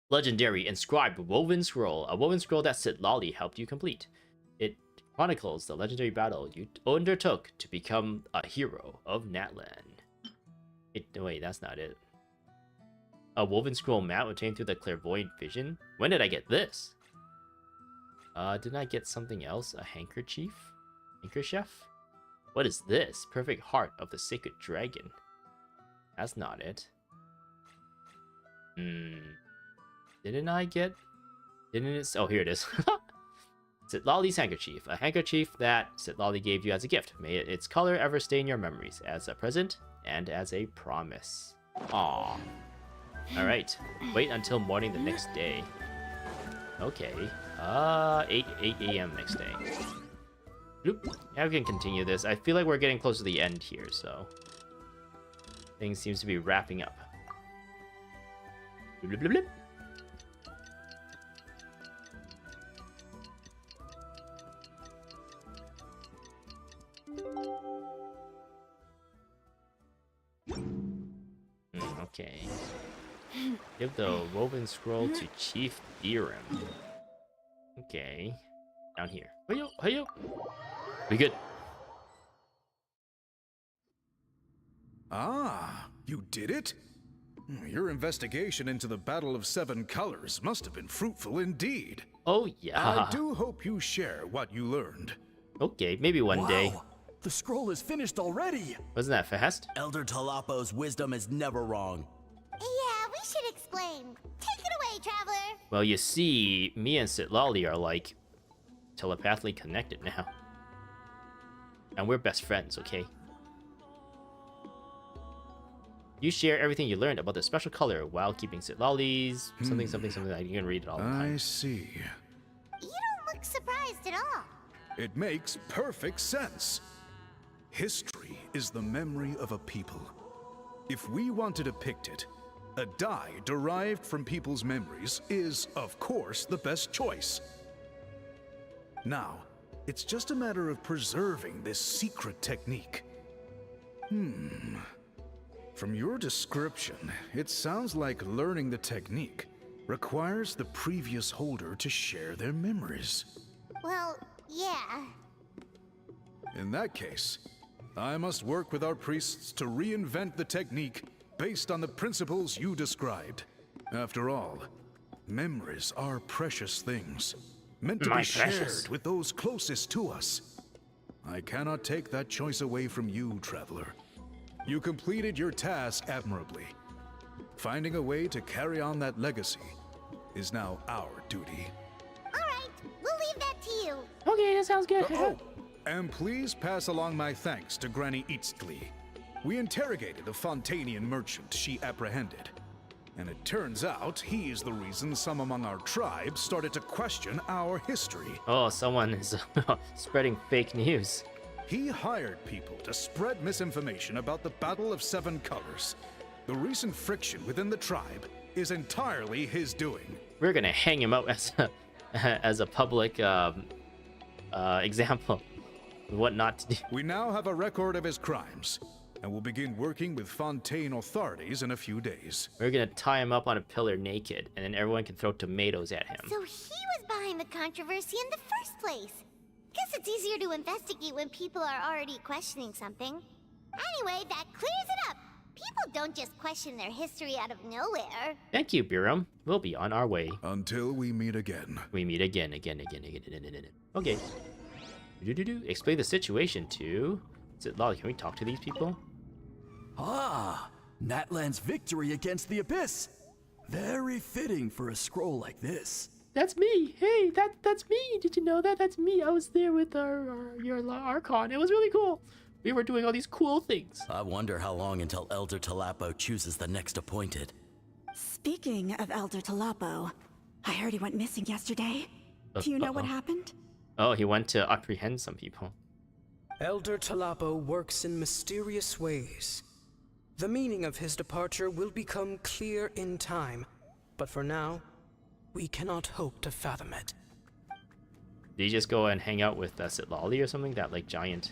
Legendary inscribed woven scroll. A woven scroll that Sitlali helped you complete. It chronicles the legendary battle you undertook to become a hero of Natlan. Wait, that's not it. A woven scroll map obtained through the clairvoyant vision. When did I get this? Didn't I get something else? A handkerchief? Handkerchief? What is this? Perfect heart of the sacred dragon. That's not it. Didn't I get... Didn't it... Oh, here it is. Sitlali's handkerchief. A handkerchief that Sitlali gave you as a gift. May its color ever stay in your memories as a present and as a promise. Aww. Alright. Wait until morning the next day. Okay. 8 a.m. next day. Oop. Yeah, we can continue this. I feel like we're getting close to the end here, so things seems to be wrapping up. Bloop, bloop, bloop. Okay. Give the woven scroll to Chief Biram. Okay. Down here. Hey-yo, hey-yo. We good. Ah, you did it? Your investigation into the Battle of Seven Colors must have been fruitful indeed. Oh, yeah. I do hope you share what you learned. Okay, maybe one day. The scroll is finished already! Wasn't that fast? Elder Talapo's wisdom is never wrong. Yeah, we should explain. Take it away, Traveler. Well, you see, me and Sitlali are like telepathically connected now. And we're best friends, okay? You share everything you learned about the special color while keeping Sitlali's something. You can read it all the time. I see. You don't look surprised at all. It makes perfect sense. History is the memory of a people. If we want to depict it, a dye derived from people's memories is, of course, the best choice. Now, it's just a matter of preserving this secret technique. From your description, it sounds like learning the technique requires the previous holder to share their memories. Well, yeah. In that case, I must work with our priests to reinvent the technique based on the principles you described. After all, memories are precious things, meant to be shared with those closest to us. I cannot take that choice away from you, Traveler. You completed your task admirably. Finding a way to carry on that legacy is now our duty. All right, we'll leave that to you. Okay, that sounds good. And please pass along my thanks to Granny Eastly. We interrogated a Fontanian merchant she apprehended. And it turns out he is the reason some among our tribe started to question our history. Oh, someone is spreading fake news. He hired people to spread misinformation about the Battle of Seven Colors. The recent friction within the tribe is entirely his doing. We're gonna hang him out as a public example of what not to do. We now have a record of his crimes, and will begin working with Fontaine authorities in a few days. We're gonna tie him up on a pillar naked, and then everyone can throw tomatoes at him. So he was behind the controversy in the first place. Guess it's easier to investigate when people are already questioning something. Anyway, that clears it up. People don't just question their history out of nowhere. Thank you, Biram. We'll be on our way. Until we meet again. We meet again. Okay. Explain the situation to... Lolly, can we talk to these people? Ah, Natlan's victory against the Abyss. Very fitting for a scroll like this. That's me. Hey, that's me. Did you know that? That's me. I was there with your Archon. It was really cool. We were doing all these cool things. I wonder how long until Elder Talapo chooses the next appointed. Speaking of Elder Talapo, I heard he went missing yesterday. Do you know what happened? Oh, he went to apprehend some people. Elder Talapo works in mysterious ways. The meaning of his departure will become clear in time, but for now, we cannot hope to fathom it. Did he just go and hang out with Sitlali or something? That like giant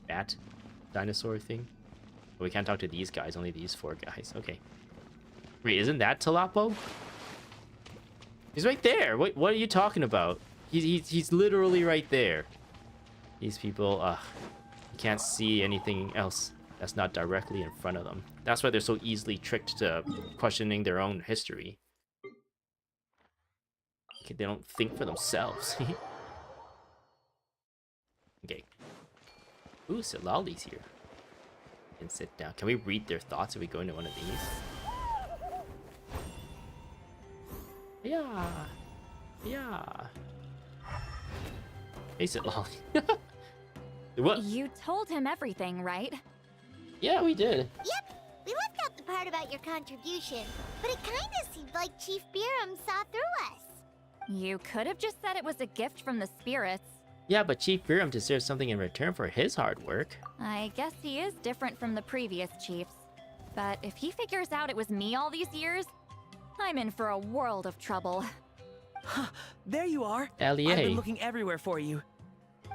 bat dinosaur thing? But we can't talk to these guys, only these four guys. Okay. Wait, isn't that Talapo? He's right there. What are you talking about? He's literally right there. These people, you can't see anything else that's not directly in front of them. That's why they're so easily tricked to questioning their own history. Okay, they don't think for themselves. Okay. Ooh, Sitlali's here. And sit down. Can we read their thoughts if we go into one of these? Yeah. Hey, Sitlali. What? You told him everything, right? Yeah, we did. Yep, we left out the part about your contribution, but it kinda seemed like Chief Biram saw through us. You could have just said it was a gift from the spirits. Yeah, but Chief Biram deserves something in return for his hard work. I guess he is different from the previous chiefs. But if he figures out it was me all these years, I'm in for a world of trouble. There you are. Allie. I've been looking everywhere for you.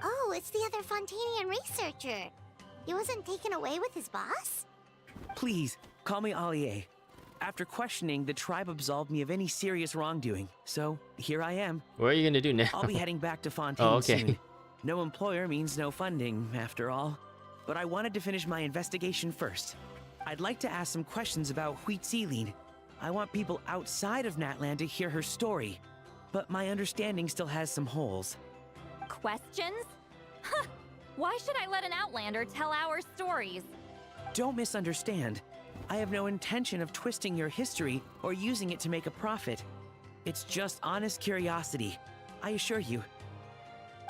Oh, it's the other Fontanian researcher. He wasn't taken away with his boss? Please, call me Allie. After questioning, the tribe absolved me of any serious wrongdoing. So, here I am. What are you gonna do now? I'll be heading back to Fontaine Oh, okay. soon. No employer means no funding, after all. But I wanted to finish my investigation first. I'd like to ask some questions about Huitziline. I want people outside of Natland to hear her story. But my understanding still has some holes. Questions? Huh! Why should I let an Outlander tell our stories? Don't misunderstand. I have no intention of twisting your history or using it to make a profit. It's just honest curiosity, I assure you.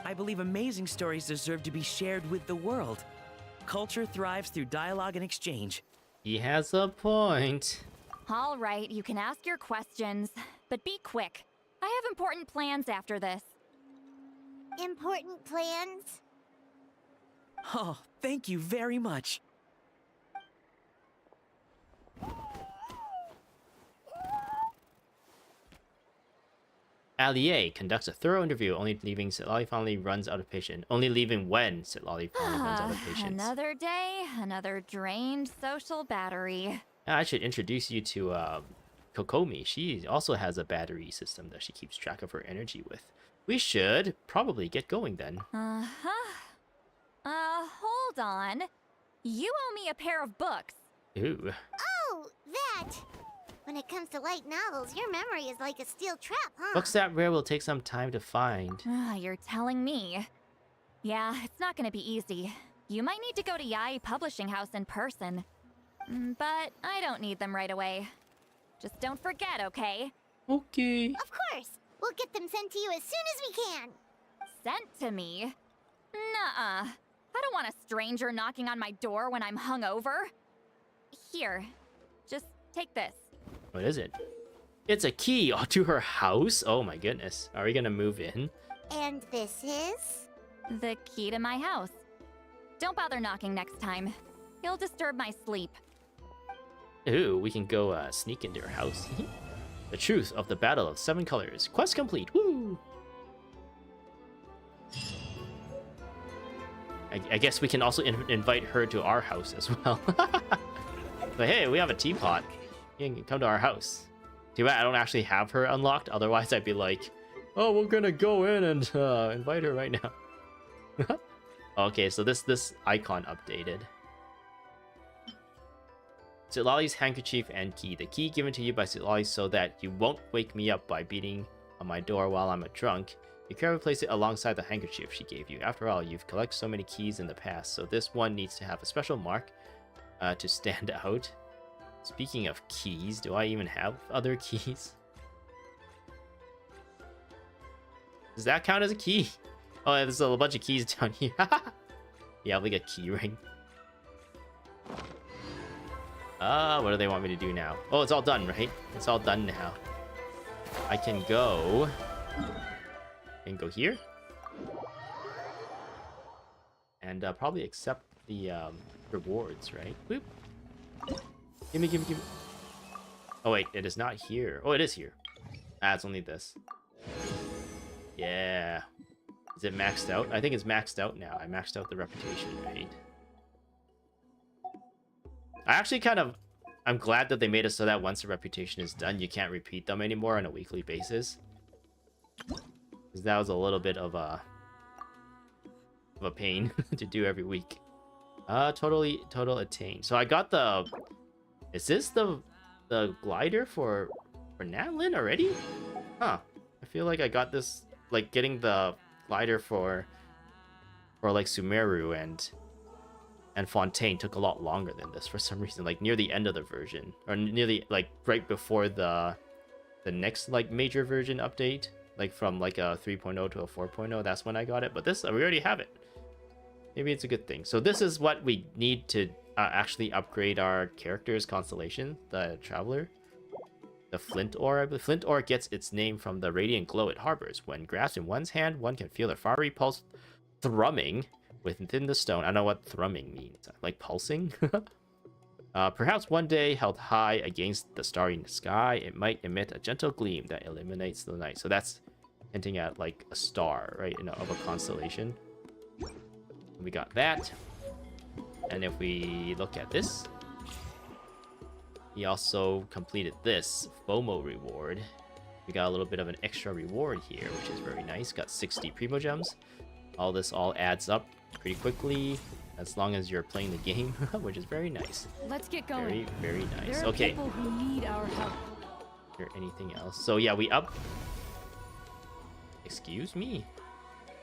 I believe amazing stories deserve to be shared with the world. Culture thrives through dialogue and exchange. He has a point. All right, you can ask your questions, but be quick. I have important plans after this. Important plans? Oh, thank you very much. Allie conducts a thorough interview, only leaving Sitlali finally runs out of patience. Only leaving when Sitlali finally runs out of patience. Another day, another drained social battery. I should introduce you to Kokomi. She also has a battery system that she keeps track of her energy with. We should probably get going then. Hold on. You owe me a pair of books. Ooh. Oh, that! When it comes to light novels, your memory is like a steel trap, huh? Books that rare will take some time to find. You're telling me. Yeah, it's not gonna be easy. You might need to go to Yai Publishing House in person. But I don't need them right away. Just don't forget, okay? Okay. Of course! We'll get them sent to you as soon as we can! Sent to me? Nuh-uh. I don't want a stranger knocking on my door when I'm hungover. Here, just take this. What is it? It's a key to her house? Oh my goodness. Are we gonna move in? And this is? The key to my house. Don't bother knocking next time. You'll disturb my sleep. Ooh, we can go sneak into her house. The truth of the Battle of Seven Colors. Quest complete. Woo! I guess we can also invite her to our house as well. But hey, we have a teapot. You can come to our house. Too bad I don't actually have her unlocked. Otherwise, I'd be like, oh, we're gonna go in and invite her right now. Okay, so this icon updated. Sitlali's handkerchief and key. The key given to you by Sitlali so that you won't wake me up by beating on my door while I'm drunk. You can replace it alongside the handkerchief she gave you. After all, you've collected so many keys in the past, so this one needs to have a special mark to stand out. Speaking of keys, do I even have other keys? Does that count as a key? Oh, yeah, there's a bunch of keys down here. Yeah, like a key ring. What do they want me to do now? Oh, it's all done, right? It's all done now. I can go here. And probably accept the rewards, right? Boop. Gimme. Oh wait, it is not here. Oh, it is here. Ah, it's only this. Yeah. Is it maxed out? I think it's maxed out now. I maxed out the reputation, right? I actually I'm glad that they made it so that once the reputation is done, you can't repeat them anymore on a weekly basis. Because that was a little bit of a pain to do every week. Total attain. So I got the... Is this the glider for Natlin already? Huh. I feel like I got this, like getting the glider for like Sumeru and Fontaine took a lot longer than this for some reason, like near the end of the version, or nearly like right before the next like major version update, like from like a 3.0 to a 4.0. That's when I got it, but this we already have it. Maybe it's a good thing. So this is what we need to actually upgrade our character's Constellation, the Traveler. The flint ore. The flint ore gets its name from the radiant glow it harbors. When grasped in one's hand, one can feel the fiery pulse thrumming within the stone. I don't know what thrumming means. Like pulsing? Perhaps one day, held high against the starry sky, it might emit a gentle gleam that illuminates the night. So that's hinting at like a star, right? Of a constellation. We got that. And if we look at this, he also completed this FOMO reward. We got a little bit of an extra reward here, which is very nice. Got 60 Primo Gems. This all adds up pretty quickly, as long as you're playing the game, which is very nice. Let's get going. Very, very nice. There are Okay. people who need our help. Is there anything else? So yeah, we up. Excuse me.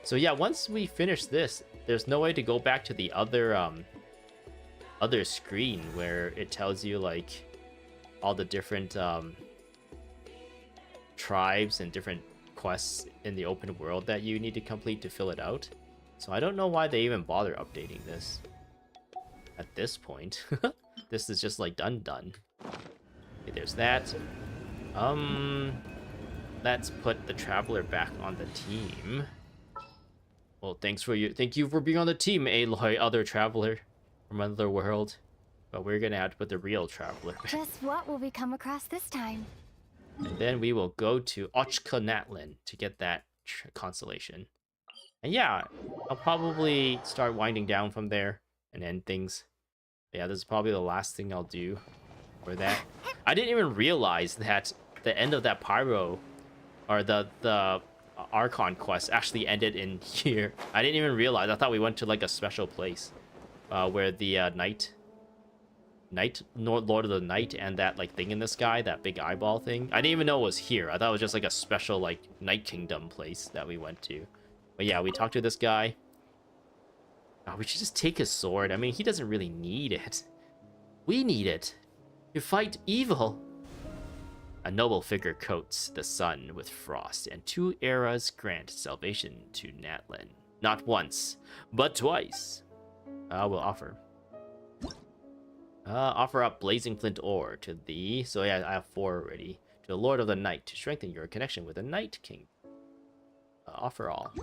So yeah, once we finish this, there's no way to go back to the other screen where it tells you like all the different tribes and different quests in the open world that you need to complete to fill it out. So I don't know why they even bother updating this at this point. This is just like done. Okay, there's that. Let's put the Traveler back on the team. Well, thank you for being on the team, Aloy, other Traveler from another world. But we're gonna have to put the real Traveler back. Just what will we come across this time? And then we will go to Ochka Natlin to get that constellation. And yeah, I'll probably start winding down from there and end things. Yeah, this is probably the last thing I'll do for that. I didn't even realize that the end of that Pyro, or the Archon quest actually ended in here. I didn't even realize. I thought we went to like a special place where the Lord of the Night and that like thing in the sky, that big eyeball thing. I didn't even know it was here. I thought it was just like a special like Night Kingdom place that we went to. But yeah, we talked to this guy. We should just take his sword. I mean, he doesn't really need it. We need it to fight evil. A noble figure coats the sun with frost, and 2 eras grant salvation to Natlin. Not once, but twice. We'll offer. Offer up blazing flint ore to thee. So yeah, I have 4 already. To the Lord of the Night to strengthen your connection with the Night King. Offer all.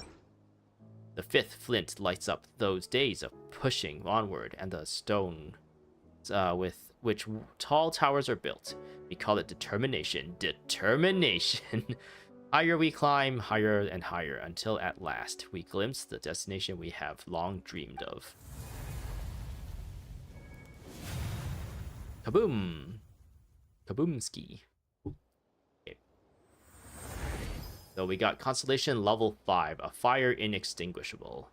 The 5th flint lights up those days of pushing onward, and the stone with which tall towers are built. We call it determination. Determination! Higher we climb, higher and higher, until at last we glimpse the destination we have long dreamed of. Kaboom! Kaboomski. Okay. So we got Constellation level 5, a fire inextinguishable.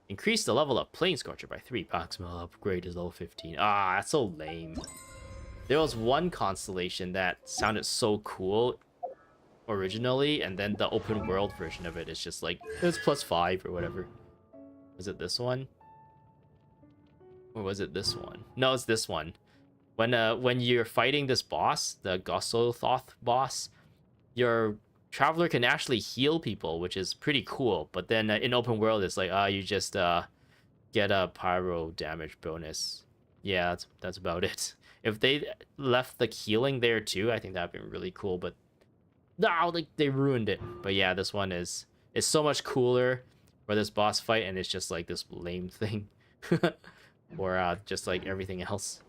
Increase the level of Plane Scorcher by 3. Maximal upgrade is level 15. Ah, that's so lame. There was one constellation that sounded so cool originally, and then the open world version of it is just like, it's +5 or whatever. Was it this one? Or was it this one? No, it's this one. When you're fighting this boss, the Gossothoth boss, your Traveler can actually heal people, which is pretty cool. But then in open world, it's like, you just get a pyro damage bonus. Yeah, that's about it. If they left the healing there too, I think that'd been really cool. But no, they ruined it. But yeah, this one is so much cooler for this boss fight, and it's just like this lame thing, or just like everything else.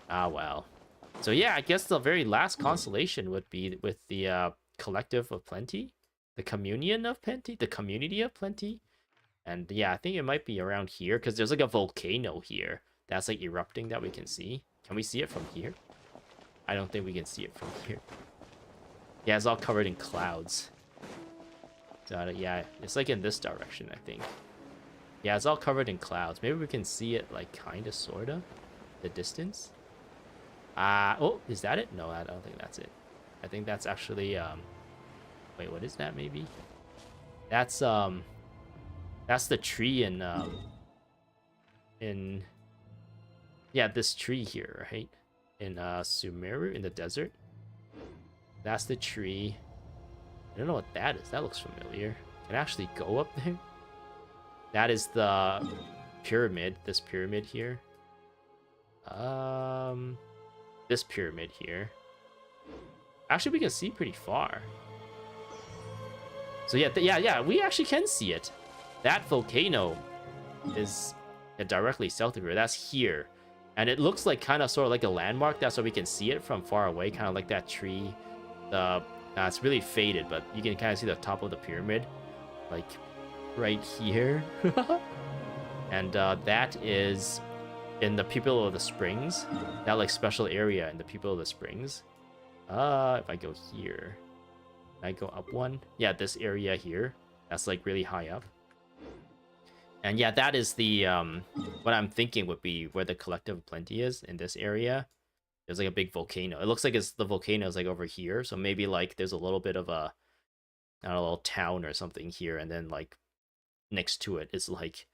Wow. So yeah, I guess the very last constellation would be with the Collective of Plenty, the Communion of Plenty, the Community of Plenty. And yeah, I think it might be around here, because there's like a volcano here that's like erupting that we can see. Can we see it from here? I don't think we can see it from here. Yeah, it's all covered in clouds. So yeah, it's like in this direction, I think. Yeah, it's all covered in clouds. Maybe we can see it like kinda sorta, the distance. Oh, is that it? No, I don't think that's it. I think that's actually wait, what is that? Maybe that's the tree in yeah, this tree here, right? In Sumeru, in the desert. That's the tree. I don't know what that is. That looks familiar. Can I actually go up there? That is the pyramid. This pyramid here. This pyramid here. Actually, we can see pretty far. So yeah, we actually can see it. That volcano is directly south of here. That's here. And it looks like kind of sort of like a landmark. That's why we can see it from far away, kind of like that tree. It's really faded, but you can kind of see the top of the pyramid, like right here. And that is in the People of the Springs, that like special area in the People of the Springs. If I go here, I go up one. Yeah, this area here, that's like really high up. And yeah, that is the what I'm thinking would be where the Collective of Plenty is in this area. There's like a big volcano. It looks like the volcano is like over here, so maybe like there's a little bit of a, I don't know, a little town or something here, and then like next to it is like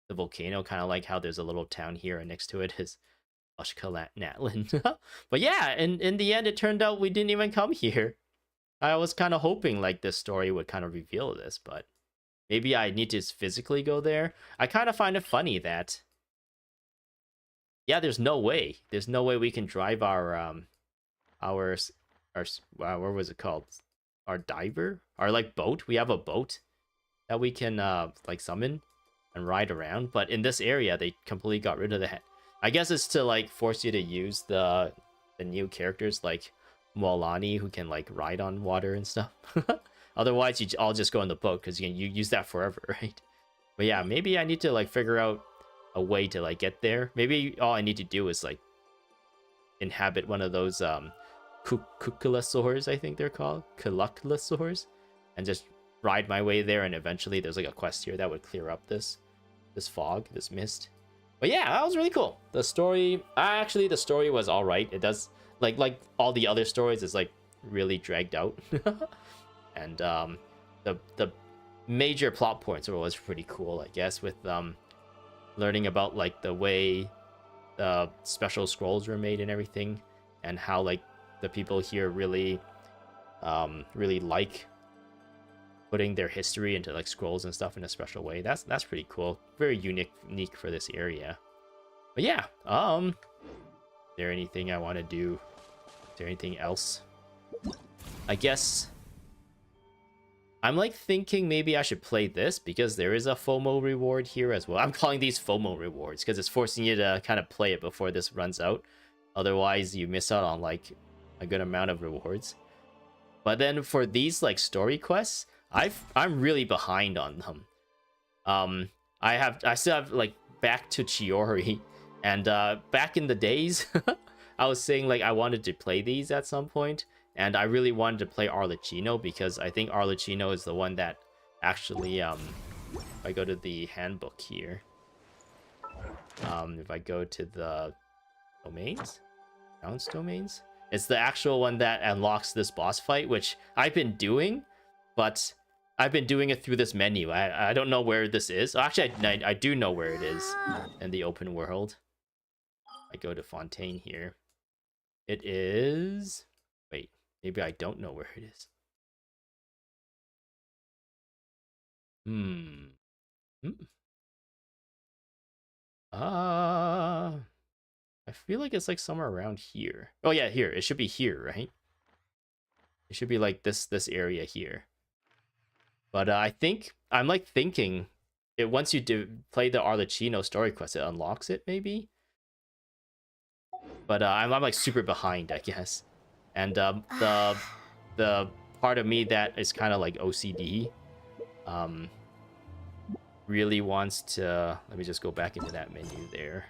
the volcano, kind of like how there's a little town here, and next to it is Natlan. But yeah, in the end, it turned out we didn't even come here. I was kind of hoping like this story would kind of reveal this, but maybe I need to physically go there. I kind of find it funny that, yeah, there's no way we can drive our what was it called? Our diver? Our like boat? We have a boat that we can like summon and ride around, but in this area they completely got rid of that. I guess it's to like force you to use the new characters like Moalani, who can like ride on water and stuff. Otherwise, you all just go in the boat because you use that forever, right? But yeah, maybe I need to like figure out a way to like get there. Maybe all I need to do is like inhabit one of those Kukulasaurs, I think they're called, Kuluklasaurs, and just ride my way there. And eventually, there's like a quest here that would clear up this fog, this mist. But yeah, that was really cool. The story, actually, the story was all right. It does like all the other stories is like really dragged out. And the major plot points was pretty cool, I guess, with learning about like the way the special scrolls were made and everything, and how like the people here really like putting their history into like scrolls and stuff in a special way. That's pretty cool. Very unique for this area. But yeah, is there anything I want to do? Is there anything else? I guess I'm like thinking maybe I should play this because there is a FOMO reward here as well. I'm calling these FOMO rewards because it's forcing you to kind of play it before this runs out. Otherwise, you miss out on like a good amount of rewards. But then for these like story quests, I'm really behind on them. I still have like back to Chiori, and back in the days, I was saying like I wanted to play these at some point. And I really wanted to play Arlecchino because I think Arlecchino is the one that actually, if I go to the handbook here, if I go to the domains, bounce domains, it's the actual one that unlocks this boss fight, which I've been doing, but I've been doing it through this menu. I don't know where this is. Actually, I do know where it is in the open world. I go to Fontaine here. It is... Wait. Maybe I don't know where it is. I feel like it's like somewhere around here. Oh yeah, here. It should be here, right? It should be like this area here. But I think I'm like thinking it once you do play the Arlecchino story quest, it unlocks it maybe. But I'm like super behind, I guess. And the part of me that is kind of like OCD really wants to, let me just go back into that menu there,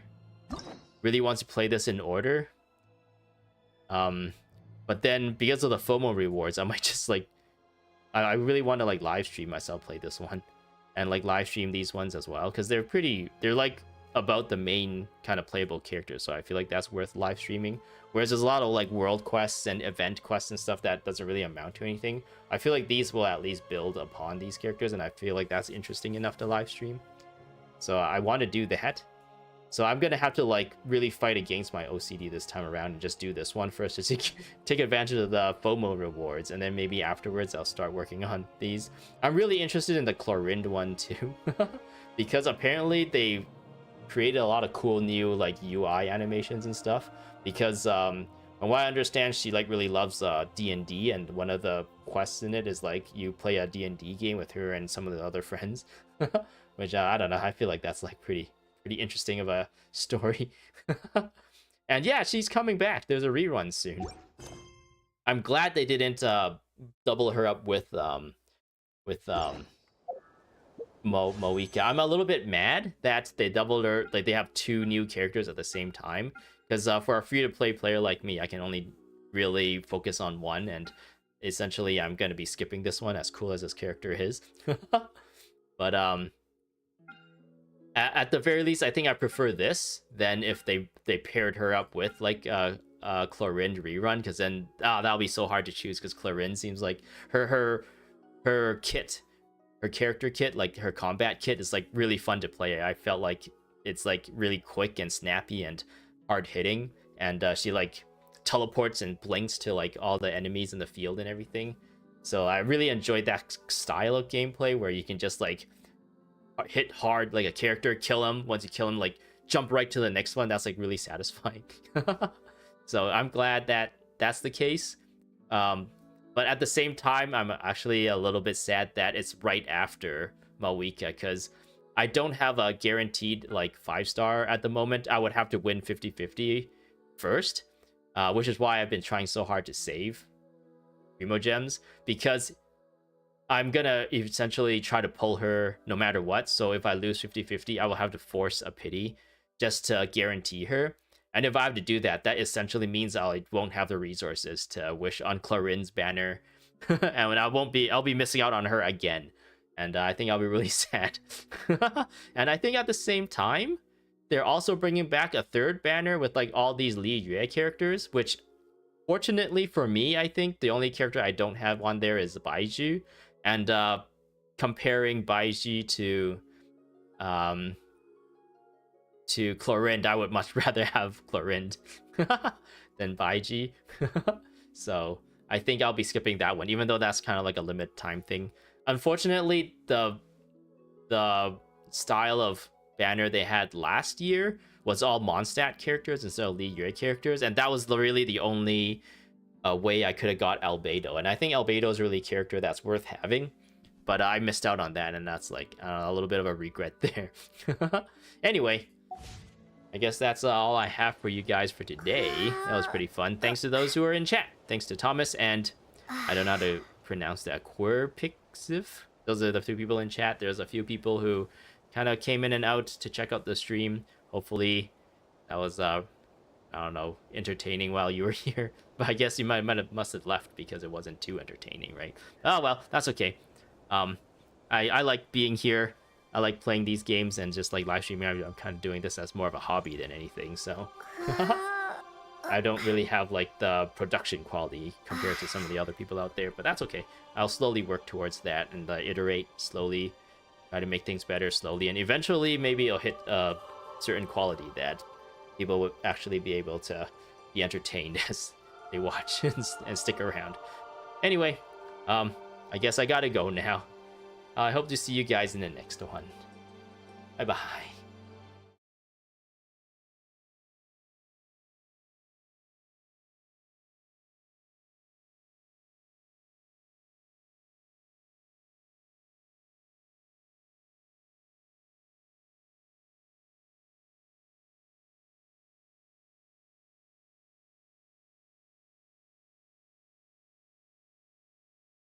really wants to play this in order, but then because of the FOMO rewards, I might just like I really want to like live stream myself play this one and like live stream these ones as well, because they're like about the main kind of playable characters, so I feel like that's worth live streaming. Whereas there's a lot of like world quests and event quests and stuff that doesn't really amount to anything. I feel like these will at least build upon these characters, and I feel like that's interesting enough to live stream. So I want to do that. So I'm gonna have to like really fight against my OCD this time around and just do this one first to take advantage of the FOMO rewards, and then maybe afterwards I'll start working on these. I'm really interested in the Chlorinde one too, because apparently they created a lot of cool new like UI animations and stuff, because From what I understand, she like really loves D&D, and one of the quests in it is like you play a D&D game with her and some of the other friends, which I don't know. I feel like that's like pretty interesting of a story. And yeah, she's coming back. There's a rerun soon. I'm glad they didn't double her up with Moika. I'm a little bit mad that they doubled her, like they have 2 new characters at the same time. Because for a free-to-play player like me, I can only really focus on one, and essentially I'm going to be skipping this one, as cool as this character is. But at the very least, I think I prefer this than if they paired her up with like Chlorinde rerun, because then that'll be so hard to choose, because Chlorinde seems like her kit, her character kit, like her combat kit, is like really fun to play. I felt like it's like really quick and snappy and hard hitting, and she like teleports and blinks to like all the enemies in the field and everything. So I really enjoyed that style of gameplay where you can just like hit hard like a character, kill him. Once you kill him, like jump right to the next one. That's like really satisfying. So I'm glad that that's the case. But at the same time, I'm actually a little bit sad that it's right after Moika, because I don't have a guaranteed like 5-star at the moment. I would have to win 50-50 first, which is why I've been trying so hard to save Primo Gems, because I'm gonna essentially try to pull her no matter what. So if I lose 50-50, I will have to force a pity just to guarantee her. And if I have to do that, that essentially means I won't have the resources to wish on Clorinde's banner. And I'll be missing out on her again. And I think I'll be really sad. And I think at the same time, they're also bringing back a 3rd banner with like all these Li Yue characters, which fortunately for me, I think the only character I don't have on there is Baizhu. And comparing Baizhi to Chlorinde, I would much rather have Chlorinde than Baizhi. So I think I'll be skipping that one, even though that's kind of like a limited time thing. Unfortunately, the style of banner they had last year was all Mondstadt characters instead of Li Yue characters, and that was really the only way I could have got Albedo. And I think Albedo is really a character that's worth having, but I missed out on that, and that's like a little bit of a regret there. Anyway, I guess that's all I have for you guys for today. That was pretty fun. Thanks to those who are in chat. Thanks to Thomas and I don't know how to pronounce that, Querpixif. Those are the 2 people in chat. There's a few people who kind of came in and out to check out the stream. Hopefully that was I don't know, entertaining while you were here. But I guess you must have left because it wasn't too entertaining, right? Oh well, that's okay. I like being here. I like playing these games and just like live streaming. I'm kind of doing this as more of a hobby than anything, so I don't really have like the production quality compared to some of the other people out there, but that's okay. I'll slowly work towards that and iterate slowly, try to make things better slowly, and eventually maybe it'll hit a certain quality that people would actually be able to be entertained as they watch and stick around. Anyway, I guess I gotta go now. I hope to see you guys in the next one. Bye-bye.